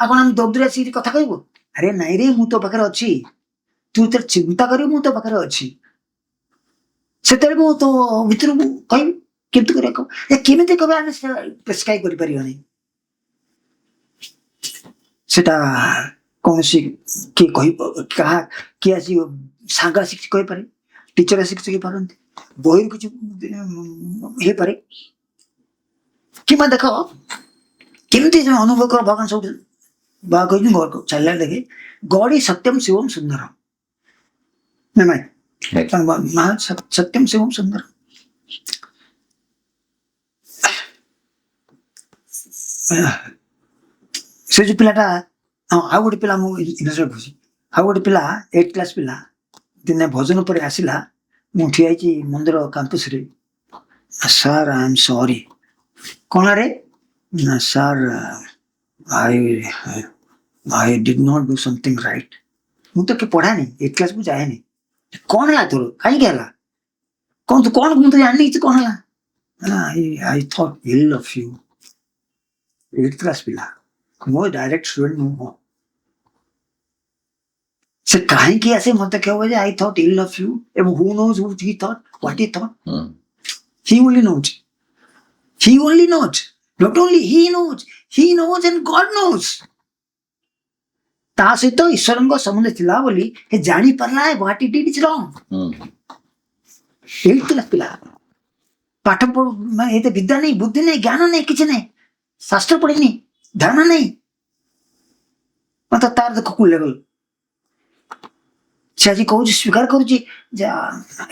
ଆପଣ ଆମେ ଦୌଡ଼ିରେ ଆସିକି କଥା କହିବୁ? ଆରେ ନାଇଁ ରେ, ମୁଁ ତୋ ପାଖରେ ଅଛି, ତୁ ଯେତେବେଳେ ଚିନ୍ତା କରିବୁ ମୁଁ ତୋ ପାଖରେ ଅଛି, ସେତେବେଳେ ମୁଁ ତୋ ଭିତରକୁ କହିବି, କିନ୍ତୁ କେମିତି କେବେ ଆମେ ପ୍ରେସ୍କ୍ରାଇବ୍ କରିପାରିବାନି। ସେଟା କୌଣସି କିଏ କହିବ କିଏ ଆସି ସାଙ୍ଗ ଆସିକି କହିପାରେ, ଟିଚର ଆସିକି କହିପାରନ୍ତି, ବହିରୁ କିଛି ହେଇପାରେ। କିମ୍ବା ଦେଖ କେମିତି ଅନୁଭବ କର ଭଗବାନ ସବୁ ବାବା କହିଛନ୍ତି ଚାଲିଲା ଦେଖେ ଗଡ ଇ ସତ୍ୟମ ଶିବମ ସୁନ୍ଦରମ ନା ନାଇଁ ସତ୍ୟମ ଶିବମ ସୁନ୍ଦର। ସେ ଯୋଉ ପିଲାଟା ଆଉ ଗୋଟେ ପିଲା ମୁଁ କହୁଛି, ଆଉ ଗୋଟେ ପିଲା 8th କ୍ଲାସ ପିଲା ଦିନେ ଭଜନ ପରେ ଆସିଲା, ମୁଁ ଠିଆ ହେଇଛି ମନ୍ଦିର କାମ୍ପସରେ, ସାର୍ ଆଇ ଏମ୍ ସରି। କଣ ରେ ନା sir I did not do something right. ମୁଁ ତ ପଢାନି, 8th କ୍ଲାସକୁ ଯାଏନି। କଣ ହେଲା ତୋର, କାହିଁକି ହେଲା, କଣ ତୁ କଣ ମୁଁ ତ ଜାଣିନି କିଛି, କଣ ହେଲା? I thought ill of you. 8th class ପିଲା, ମୋ ଡାଇରେକ୍ଟ ଷ୍ଟୁଡେଣ୍ଟ ନୁହଁ। ସେ କାହିଁକି ଆସେ ମତେ କହିବ ଯେ I thought ill of you, ଏବଂ who knows what he thought, he only knows. He only knows. Not only he knows and God knows. ତା ସହିତ ଈଶ୍ୱରଙ୍କ ସମ୍ବନ୍ଧ ଥିଲା ବୋଲି ସେ ଜାଣିପାରିଲା what he did is wrong. 8th class ପିଲା, ପାଠ ଏତେ ବିଦ୍ୟା ନାହିଁ, ବୁଦ୍ଧି ନାହିଁ, ଜ୍ଞାନ ନାହିଁ, କିଛି ନାହିଁ, ଶାସ୍ତ୍ର ପଢିନି, ଧ୍ୟାନ ନାହିଁ, ତାର ଦେଖ କୋଉ ଲେଭେଲ। ସେ ଆଜି କହୁଛି, ସ୍ୱୀକାର କରୁଛି ଯେ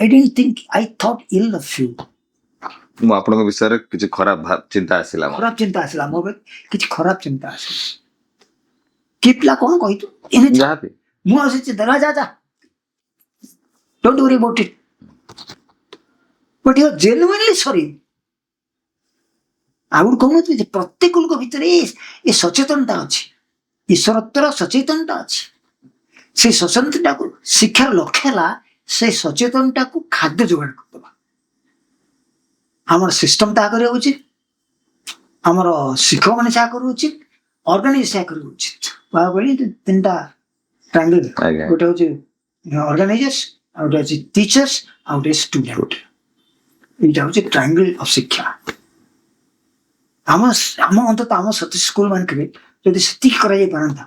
I didn't think, I thought ill of you. ମୁଁ ଆପଣଙ୍କ ବିଷୟରେ କିଛି ଖରାପ ଚିନ୍ତା ଆସିଲା, ମୋ କିଛି ଖରାପ ଚିନ୍ତା ଆସିଲା। କି ପିଲା କଣ କହିତୁ ଯାହାବି ମୁଁ ଆସିଛି ଦେଲା ଯା don't worry about it, but you are genuinely sorry. ଆଉ କହୁନଥିଲି ଯେ ପ୍ରତ୍ୟେକ ଲୋକ ଭିତରେ ଏ ସଚେତନତା ଅଛି, ଈଶ୍ୱରତ୍ୱର ସଚେତନତା ଅଛି। ସେ ସଚେତନତାକୁ ଶିକ୍ଷାର ଲକ୍ଷ୍ୟ ହେଲା ସେ ସଚେତନତାକୁ ଖାଦ୍ୟ ଯୋଗାଣ କରିଦେବା। ଆମର ସିଷ୍ଟମ ତାହା କରିବା ଉଚିତ, ଆମର ଶିକ୍ଷକ ମାନେ ସେହା କରିବା ଉଚିତ, ଅର୍ଗାନାଇଜ ସେହା କରିବା ଉଚିତ। କହିଲି 3ଟା ଟ୍ରାଙ୍ଗେଲ, ଗୋଟେ ହଉଛି ଅର୍ଗାନାଇଜର୍ସ, ଆଉ ଗୋଟେ ଅଛି ଟିଚର୍ସ, ଆଉ ଗୋଟେ ଷ୍ଟୁଡେଣ୍ଟ। ଏଇଟା ହଉଛି ଟ୍ରାଙ୍ଗେଲ ଅଫ ଶିକ୍ଷା। ଆମ ଅନ୍ତତଃ ଆମ ସତୀଶ ସ୍କୁଲ ମାନଙ୍କରେ ଯଦି ସେତିକି କରାଯାଇ ପାରନ୍ତା,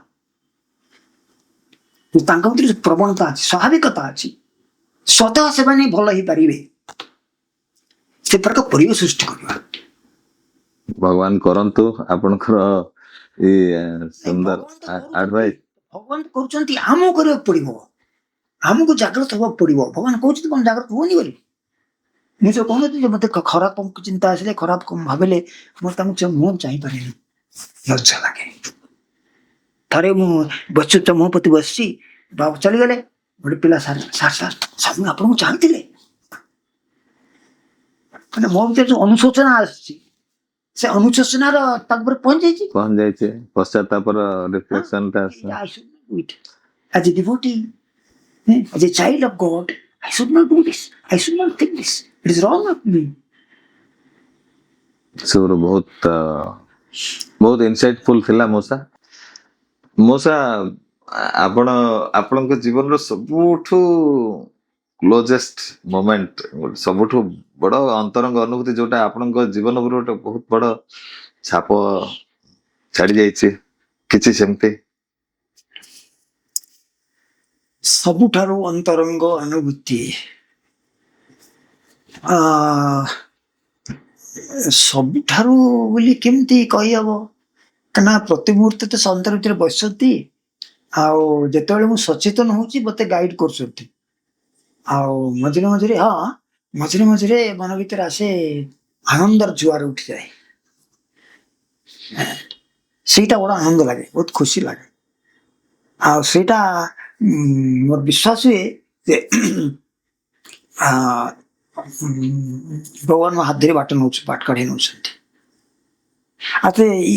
ତାଙ୍କ ଭିତରେ ଯୋଉ ପ୍ରବଣତା ଅଛି, ସ୍ୱାଭାବିକତା ଅଛି, ସ୍ୱତଃ ସେମାନେ ଭଲ ହେଇପାରିବେ, ସେ ପ୍ରକାର ପରିବେଶ ସୃଷ୍ଟି କରିବା। ଭଗବାନ କରନ୍ତୁ ଆପଣଙ୍କର ସୁନ୍ଦର ଆଡଭାଇସ୍। ଭଗବାନ କରୁଛନ୍ତି, ଆମକୁ କରିବାକୁ ପଡିବ, ଆମକୁ ଜାଗ୍ରତ ହବାକୁ ପଡିବ। ଭଗବାନ କହୁଛନ୍ତି କଣ ଜାଗ୍ରତ ହୁଅନି ବୋଲି। ମୁଁ ଯୋଉ କହୁନଥିଲି ଯେ ମତେ ଖରାପ ଚିନ୍ତା ଆସିଲେ, ଖରାପ ଭାବିଲେ ମୁଁ ତାଙ୍କୁ ମୁହଁ ଚାହିଁପାରେନି, ଲଜ୍ଜା ଲାଗେ। ଥରେ ମୁଁ ବସ୍ତୁ ମୋ ପ୍ରତି ବସିଛି, ବାବୁ ଚାଲିଗଲେ, ଗୋଟେ ପିଲା ସାର୍ ମୁଁ ଆପଣଙ୍କୁ ଚାହିଁଥିଲେ, ମାନେ ମୋ ଭିତରେ ଯୋଉ ଅନୁଶୋଚନା ଆସିଛି, ସେ ଅନୁଶୋଚନାର ତାଙ୍କ ଉପରେ ପହଞ୍ଚି ଯାଇଛି ପଶ୍ଚାତାପର ରିଫ୍ଲେକ୍ସନଟା as a devotee, as a child of God, I should not do this, I should not think this, it is wrong of me. ସବୁରୁ ବହୁତ ଇନସାଇଟଫୁଲ ଥିଲା ମଉସା। ଆପଣଙ୍କ ଜୀବନର ସବୁଠୁ କ୍ଲୋଜେଷ୍ଟ ମୋମେଣ୍ଟ, ସବୁଠୁ ବଡ ଅନ୍ତରଙ୍ଗ ଅନୁଭୂତି ଯୋଉଟା ଆପଣଙ୍କ ଜୀବନ ଉପରେ ଗୋଟେ ବହୁତ ବଡ ଛାପ ଛାଡି ଯାଇଛି, କିଛି ସେମିତି? ସବୁଠାରୁ ଅନ୍ତରଙ୍ଗ ଅନୁଭୂତି, ସବୁଠାରୁ ବୋଲି କେମିତି କହିହବ, କାହିଁକିନା ପ୍ରତି ମୁହୂର୍ତ୍ତେ ତ ସନ୍ତାନ ଭିତରେ ବସିଛନ୍ତି, ଆଉ ଯେତେବେଳେ ମୁଁ ସଚେତନ ହଉଛି ମତେ ଗାଇଡ କରୁଛନ୍ତି, ଆଉ ମଝିରେ ମଝିରେ ମନ ଭିତରେ ଆସେ ଆନନ୍ଦର ଜୁଆର ଉଠିଯାଏ। ସେଇଟା ବଡ ଆନନ୍ଦ ଲାଗେ, ବହୁତ ଖୁସି ଲାଗେ। ଆଉ ସେଇଟା ମୋର ବିଶ୍ୱାସ ହୁଏ ଯେ ଭଗବାନ ମୋ ହାତ ଧରି ବାଟ କାଢି ନେଉଛନ୍ତି। ଆଉ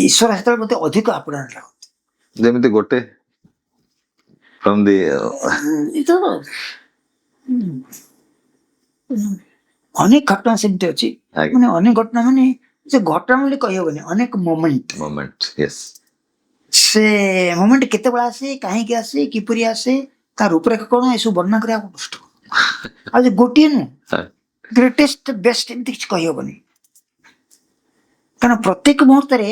ଈଶ୍ୱର ସେତେବେଳେ ମତେ ଅଧିକ ଆପଣାର ଲାଗନ୍ତି, ଯେମିତି ଗୋଟେ ଅନେକ ଘଟଣା ସେମିତି ଅଛି, ମାନେ ଅନେକ ଘଟଣା, ମାନେ ସେ ଘଟଣା ବୋଲି କହିହବନି, ଅନେକ ମୋମେଣ୍ଟ। ସେ ମୋମେଣ୍ଟ କେତେବେଳେ ଆସେ, କାହିଁକି ଆସେ, କିପରି ଆସେ, ତାର ରୂପରେଖ କଣ, ଏସବୁ ବର୍ଣ୍ଣନା କରିବାକୁ କଷ୍ଟ। ଆଉ ଯେ ଗୋଟିଏ ନୁହଁ, ଗ୍ରେଟେଷ୍ଟ ବେଷ୍ଟ ଏମିତି କିଛି କହିହବନି। କାରଣ ପ୍ରତ୍ୟେକ ମୁହୂର୍ତ୍ତରେ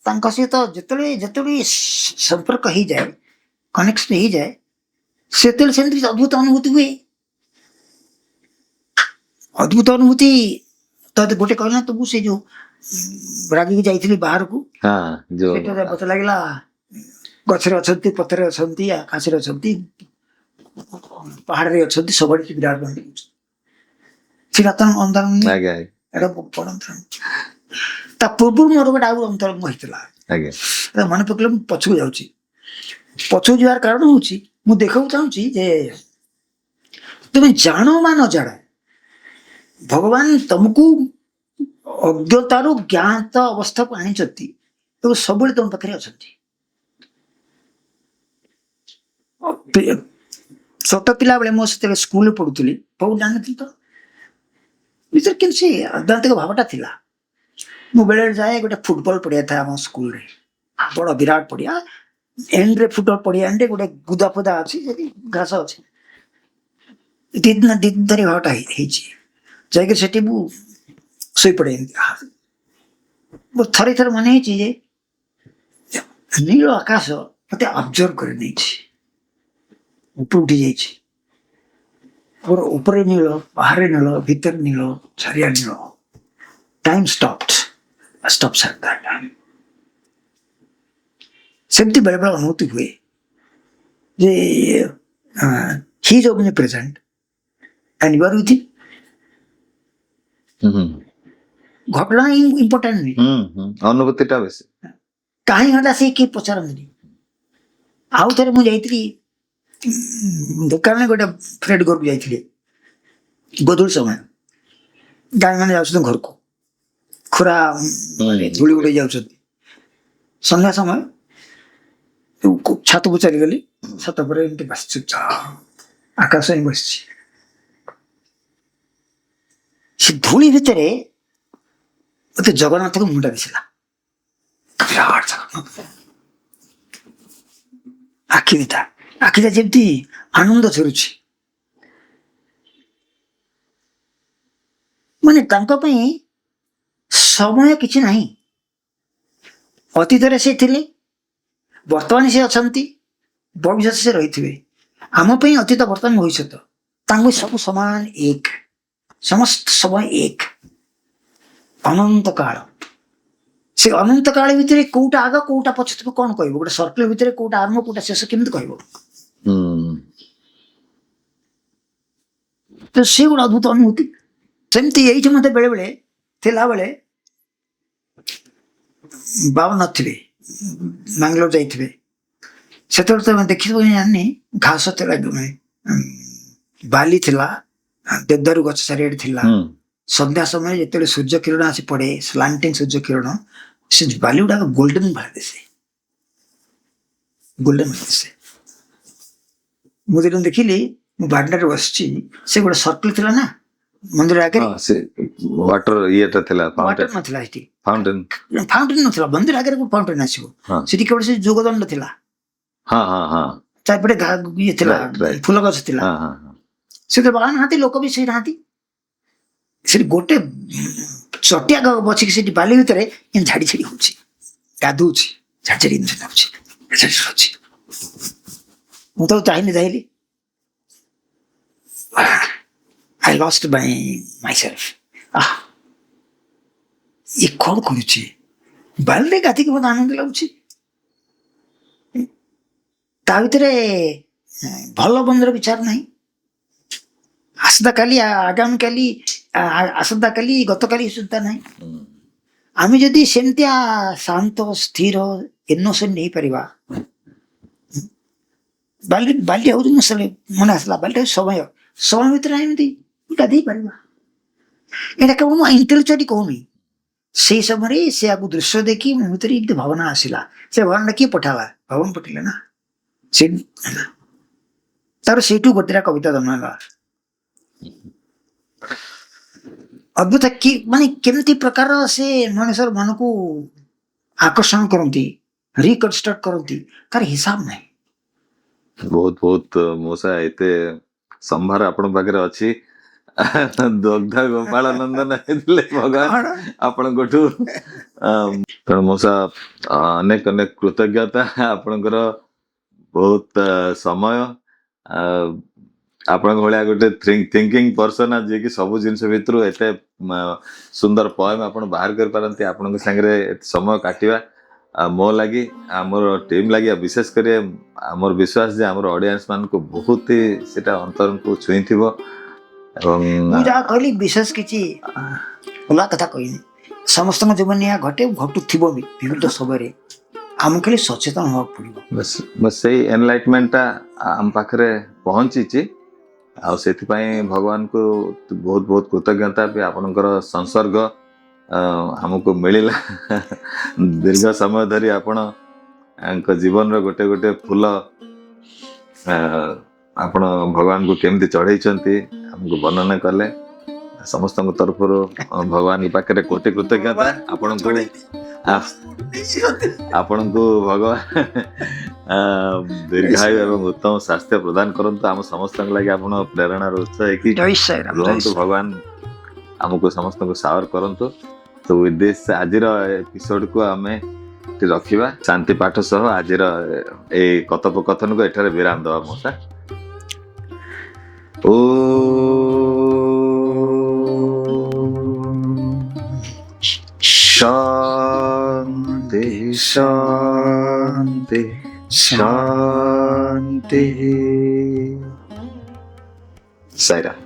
ତାଙ୍କ ସହିତ ଯେତେବେଳେ ସମ୍ପର୍କ ହେଇଯାଏ, କନେକ୍ସନ ହେଇଯାଏ, ସେତେବେଳେ ସେମିତି ଅଦ୍ଭୁତ ଅନୁଭୂତି ହୁଏ। ଅଦ୍ଭୁତ ଅନୁଭୂତି ତତେ ଗୋଟେ କହିଲା ତୁ ସେ ଯୋଉ ରାଗିକି ଯାଇଥିଲି ବାହାରକୁ, ହଁ ଯୋଉ ସେଟା ମତେ ଲାଗିଲା ଗଛରେ ଅଛନ୍ତି, ପଥରରେ ଅଛନ୍ତି, ଆକାଶରେ ଅଛନ୍ତି, ପାହାଡରେ ଅଛନ୍ତି, ସବୁଆଡେ ସେ ବିରାଟ ବନ୍ତି ସେଟା ତ ଅନ୍ତରଙ୍ଗ ଆଜ୍ଞା ଏଟା ବଡ ଅନ୍ତରଙ୍ଗ। ତା ପୂର୍ବରୁ ମୋର ଗୋଟେ ଆଉ ଅନ୍ତରଙ୍ଗ ହେଇଥିଲା, ଆଜ୍ଞା ଏଟା ମନେ ପକେଇଲେ ମୁଁ ପଛକୁ ଯାଉଛି। ପଛକୁ ଯିବାର କାରଣ ହଉଛି ମୁଁ ଦେଖିବାକୁ ଚାହୁଁଛି ଯେ ତୁମେ ଜାଣ ବା ନ ଜାଣ, ଭଗବାନ ତମକୁ ଅଜ୍ଞତାରୁ ଜ୍ଞାତ ଅବସ୍ଥାକୁ ଆଣିଛନ୍ତି ଏବଂ ସବୁବେଳେ ତମ ପାଖରେ ଅଛନ୍ତି। ଛୋଟ ପିଲା ବେଳେ ମୁଁ ସେତେବେଳେ ସ୍କୁଲରେ ପଢୁଥିଲି, ବହୁତ ଜାଣିନଥିଲି ତ ଭିତରେ କିନ୍ତୁ ସେ ଆଧ୍ୟାତ୍ମିକ ଭାବଟା ଥିଲା। ମୁଁ ବେଳେ ଯାଏ, ଗୋଟେ ଫୁଟବଲ ପଡିଆ ଥାଏ ଆମ ସ୍କୁଲରେ, ବଡ ବିରାଟ ପଡିଆ, ଏଣ୍ଡରେ ଫୁଟବଲ ପଡିଆ ଏଣ୍ଡରେ ଗୋଟେ ଗୁଦା ଫୁଦା ଅଛି, ସେଠି ଘାସ ଅଛି, ଦି ଦିନ ଧରି ଭାବଟା ହେଇଛି। ଯାଇକି ସେଠି ମୁଁ ଶୋଇପଡେ। ଥରେ ଥରେ ମନେ ହେଇଛି ଯେ ନୀଳ ଆକାଶ ମତେ ଅବଜର୍ଭ କରି ନେଇଛି, ଉପରୁ ଉଠି ଯାଇଛି। ଉପରେ ନୀଳ, ବାହାରେ ନୀଳ, ଭିତରେ ନୀଳ, ଚାରିଆଡେ ନୀଳ। Time stops at that time. ସେମିତି ବେଳେବେଳେ ଅନୁଭୂତି ହୁଏ ଯେ he is omnipresent and you are with him। ଘଟଣା ଇମ୍ପୋର୍ଟାଣ୍ଟ ନୁହେଁ, ଅନୁଭୂତି ଟା ବେଶୀ। କାହିଁ ଘଟା ସେ କିଏ ପଚାରନ୍ତିନି। ଆଉ ଥରେ ମୁଁ ଯାଇଥିଲି ଦୋକାନରେ, ଗୋଟେ ଫ୍ରେଣ୍ଡ ଘରକୁ ଯାଇଥିଲି, ଗୋଧୂଳି ସମୟ, ଗାଈ ମାନେ ଯାଉଛନ୍ତି ଘରକୁ, ଖରା ଧୂଳି ଉଡେଇ ଯାଉଛନ୍ତି। ସନ୍ଧ୍ୟା ସମୟ ଛାତକୁ ଚାଲିଗଲି, ଛାତ ପରେ ଏମିତି ବସିଛୁ, ଆକାଶ ହିଁ ବସିଛି। ସେ ଧୂଳି ଭିତରେ ମତେ ଜଗନ୍ନାଥଙ୍କ ମୁଣ୍ଡ ଦିଶିଲା, ଆଖିଟା ଯେମିତି ଆନନ୍ଦ ଝରୁଛି। ମାନେ ତାଙ୍କ ପାଇଁ ସମୟ କିଛି ନାହିଁ। ଅତୀତରେ ସେ ଥିଲେ, ବର୍ତ୍ତମାନ ସେ ଅଛନ୍ତି, ଭବିଷ୍ୟତ ସେ ରହିଥିବେ। ଆମ ପାଇଁ ଅତୀତ, ବର୍ତ୍ତମାନ, ଭବିଷ୍ୟତ, ତାଙ୍କୁ ସବୁ ସମାନ ଏକ, ସମସ୍ତ ସମୟ ଏକ, ଅନନ୍ତ କାଳ। ସେ ଅନନ୍ତ କାଳ ଭିତରେ କୋଉଟା ଆଗ କୋଉଟା ପଛ ତମେ କଣ କହିବ? ଗୋଟେ ସର୍କଲ ଭିତରେ କୋଉଟା ଆରମ୍ଭ କୋଉଟା ଶେଷ କେମିତି କହିବ? ତ ସେ ଗୋଟେ ଅଦ୍ଭୁତ ଅନୁଭୂତି। ସେମିତି ଏଇଠି ମତେ ବେଳେ ବେଳେ ଥିଲାବେଳେ ବାବା ନଥିବେ, ବାଙ୍ଗାଲୋର ଯାଇଥିବେ, ସେତେବେଳେ ତମେ ଦେଖିବ ଜାଣିନି, ଘାସ ଥିଲା, ବାଲି ଥିଲା, ଦେବଦାରୁ ଗଛ ଚାରିଆଡେ ଥିଲା। ସନ୍ଧ୍ୟା ସମୟରେ ଯେତେବେଳେ ସୂର୍ଯ୍ୟ କିରଣ ଆସି ପଡେ, ସ୍ଲାଣ୍ଟିଂ ସୂର୍ଯ୍ୟ କିରଣ, ସେ ବାଲି ଗୁଡାକ ଗୋଲ୍ଡେନ ଭଳି ଦିଶେ, ଗୋଲ୍ଡେନ ଦିଶେ। ମୁଁ ଯେତେବେଳେ ଦେଖିଲି, ମୁଁ ବାରଣ୍ଡାରେ ବସିଛି, ସେ ଗୋଟେ ସର୍କଲ ଥିଲା ନା ମନ୍ଦିର ଆଗରେ, ୱାଟର ଇଏଟା ଥିଲା, ୱାଟର ନଥିଲା ସେଠି, ଫାଉଣ୍ଟେନ ନଥିଲା। ମନ୍ଦିର ଆଗରେ କୋଉ ଫାଉଣ୍ଟେନ ଆସିବ? ସେଠି କେବଳ ସେ ଯୋଗଦଣ୍ଡ ଥିଲା, ଚାରିପଟେ ଇଏ ଥିଲା, ଫୁଲ ଗଛ ଥିଲା। ସେଥିରେ ବାବା ନାହାନ୍ତି, ଲୋକ ବି ସେଇ ନାହାନ୍ତି। ସେଠି ଗୋଟେ ଚଟିଆ ବସିକି ସେଠି ବାଲି ଭିତରେ ଝାଡି ଛାଡି ହଉଛି, ଗାଧଉଛି, ଝାଡି ଛାଡି ହଉଛି। ମୁଁ ତ ଚାହିଁଲି ଯାଇଲି, I lost myself। ଇଏ କଣ କରୁଛି? ବାଲିରେ ଗାଧିକି ମତେ ଆନନ୍ଦ ଲାଗୁଛି। ତା ଭିତରେ ଭଲ ମନ୍ଦର ବିଚାର ନାହିଁ। ଆସନ୍ତାକାଲି, ଆଗାମୀକାଲି, ଆସନ୍ତାକାଲି, ଗତକାଲି ସୁଦ୍ଧା ନାହିଁ। ଆମେ ଯଦି ସେମିତିଆ ଶାନ୍ତ, ସ୍ଥିର, ଇନୋସେଣ୍ଟ ହେଇପାରିବା, ବାଲି ହଉଛି ମନେ ଆସିଲା, ବାଲିଟା ସମୟ ଭିତରେ ଏମିତି ଗାଧେଇ ପାରିବା। ଏଇଟା କେବଳ ମୁଁ ଇଣ୍ଟେଲିଜେଣ୍ଟ କହୁନି, ସେଇ ସମୟରେ ସେ ଆକୁ ଦୃଶ୍ୟ ଦେଖି ମୋ ଭିତରେ ଏମିତି ଭାବନା ଆସିଲା। ସେ ଭାବନାଟା କିଏ ପଠାଲା? ଭଗବାନ ପଠେଇଲେ ନା। ସେ ତାର ସେଇଠୁ ଗୋଟିଏ କବିତା ଜନ୍ମ ହେଲା। ଅଦ୍ଭୁତ କି ମାନେ କେମିତି ପ୍ରକାର ସେ ମଣିଷର ମନକୁ ଆକର୍ଷଣ କରନ୍ତି, ରିକନଷ୍ଟ୍ରକ୍ଟ କରନ୍ତି, ତାର ହିସାବ ନାହିଁ। ବହୁତ ବହୁତ ମଉସା, ଏତେ ସମ୍ଭାର ଆପଣଙ୍କ ପାଖରେ ଅଛି। ଦଗ୍ଧ ଗୋପାଳ ନନ୍ଦନ ହେଇଥିଲେ ଭଗବାନ କଣ ଆପଣଙ୍କଠୁ ତେଣୁ ମଉସା ଅନେକ ଅନେକ କୃତଜ୍ଞତା ଆପଣଙ୍କର ବହୁତ ସମୟ ଆ, ଆପଣଙ୍କ ଭଳିଆ ଗୋଟେ ଥିଙ୍କିଂ ପର୍ସନ ଯିଏକି ସବୁ ଜିନିଷ ଭିତରୁ ଏତେ ସୁନ୍ଦର ପଏମ ଆପଣ ବାହାର କରିପାରନ୍ତି ଆପଣଙ୍କ ସାଙ୍ଗରେ ଏତେ ସମୟ କାଟିବା ମୋ ଲାଗି ଆମର ଟିମ୍ ଲାଗି ଆଉ ବିଶେଷ କରି ଆମର ବିଶ୍ୱାସ ଯେ ଆମର ଅଡିଏନ୍ସ ମାନଙ୍କୁ ବହୁତ ହି ସେଟା ଅନ୍ତରକୁ ଛୁଇଁଥିବ ଏବଂ ମୁଁ ଯାହା କହିଲି ବିଶେଷ କିଛି ଅଲଗା କଥା କହିନି ସମସ୍ତଙ୍କ ଜୀବନରେ ଏହା ଘଟେ ଘଟୁଥିବ ବି ବିଭିନ୍ନ ସମୟରେ ଆମକୁ ଖାଲି ସଚେତନ ହେବାକୁ ପଡିବ ବାସ୍ ସେଇ ଏନଲାଇଟମେଣ୍ଟଟା ଆମ ପାଖରେ ପହଞ୍ଚିଛି ଆଉ ସେଥିପାଇଁ ଭଗବାନଙ୍କୁ ବହୁତ ବହୁତ କୃତଜ୍ଞତା ବି ଆପଣଙ୍କର ସଂସର୍ଗ ଆମକୁ ମିଳିଲା ଦୀର୍ଘ ସମୟ ଧରି ଆପଣଙ୍କ ଜୀବନର ଗୋଟେ ଗୋଟେ ଫୁଲ ଆପଣ ଭଗବାନଙ୍କୁ କେମିତି ଚଢେଇଛନ୍ତି ଆମକୁ ବର୍ଣ୍ଣନା କଲେ ସମସ୍ତଙ୍କ ତରଫରୁ ଭଗବାନଙ୍କ ପାଖରେ କୋଟି କୃତଜ୍ଞତା ଆପଣଙ୍କୁ ଆପଣଙ୍କୁ ଭଗବାନ ଦୀର୍ଘାୟୁ ଏବଂ ଉତ୍ତମ ସ୍ୱାସ୍ଥ୍ୟ ପ୍ରଦାନ କରନ୍ତୁ ଆମ ସମସ୍ତଙ୍କ ଲାଗି ଆପଣ ପ୍ରେରଣାର ଉତ୍ସ ହେଇକି ଜୟ ସାଇରାମ ରୁହନ୍ତୁ ଭଗବାନ ଆମକୁ ସମସ୍ତଙ୍କୁ ସାୱର କରନ୍ତୁ ତ ୱିଥ୍ ଦିସ୍ ଆଜିର ଏପିସୋଡକୁ ଆମେ ଏଠି ରଖିବା ଶାନ୍ତି ପାଠ ସହ ଆଜିର ଏଇ କଥୋପକଥନକୁ ଏଠାରେ ବିରାମ ଦେବା ମଉସା ଓ शांति शांति शांति साईराम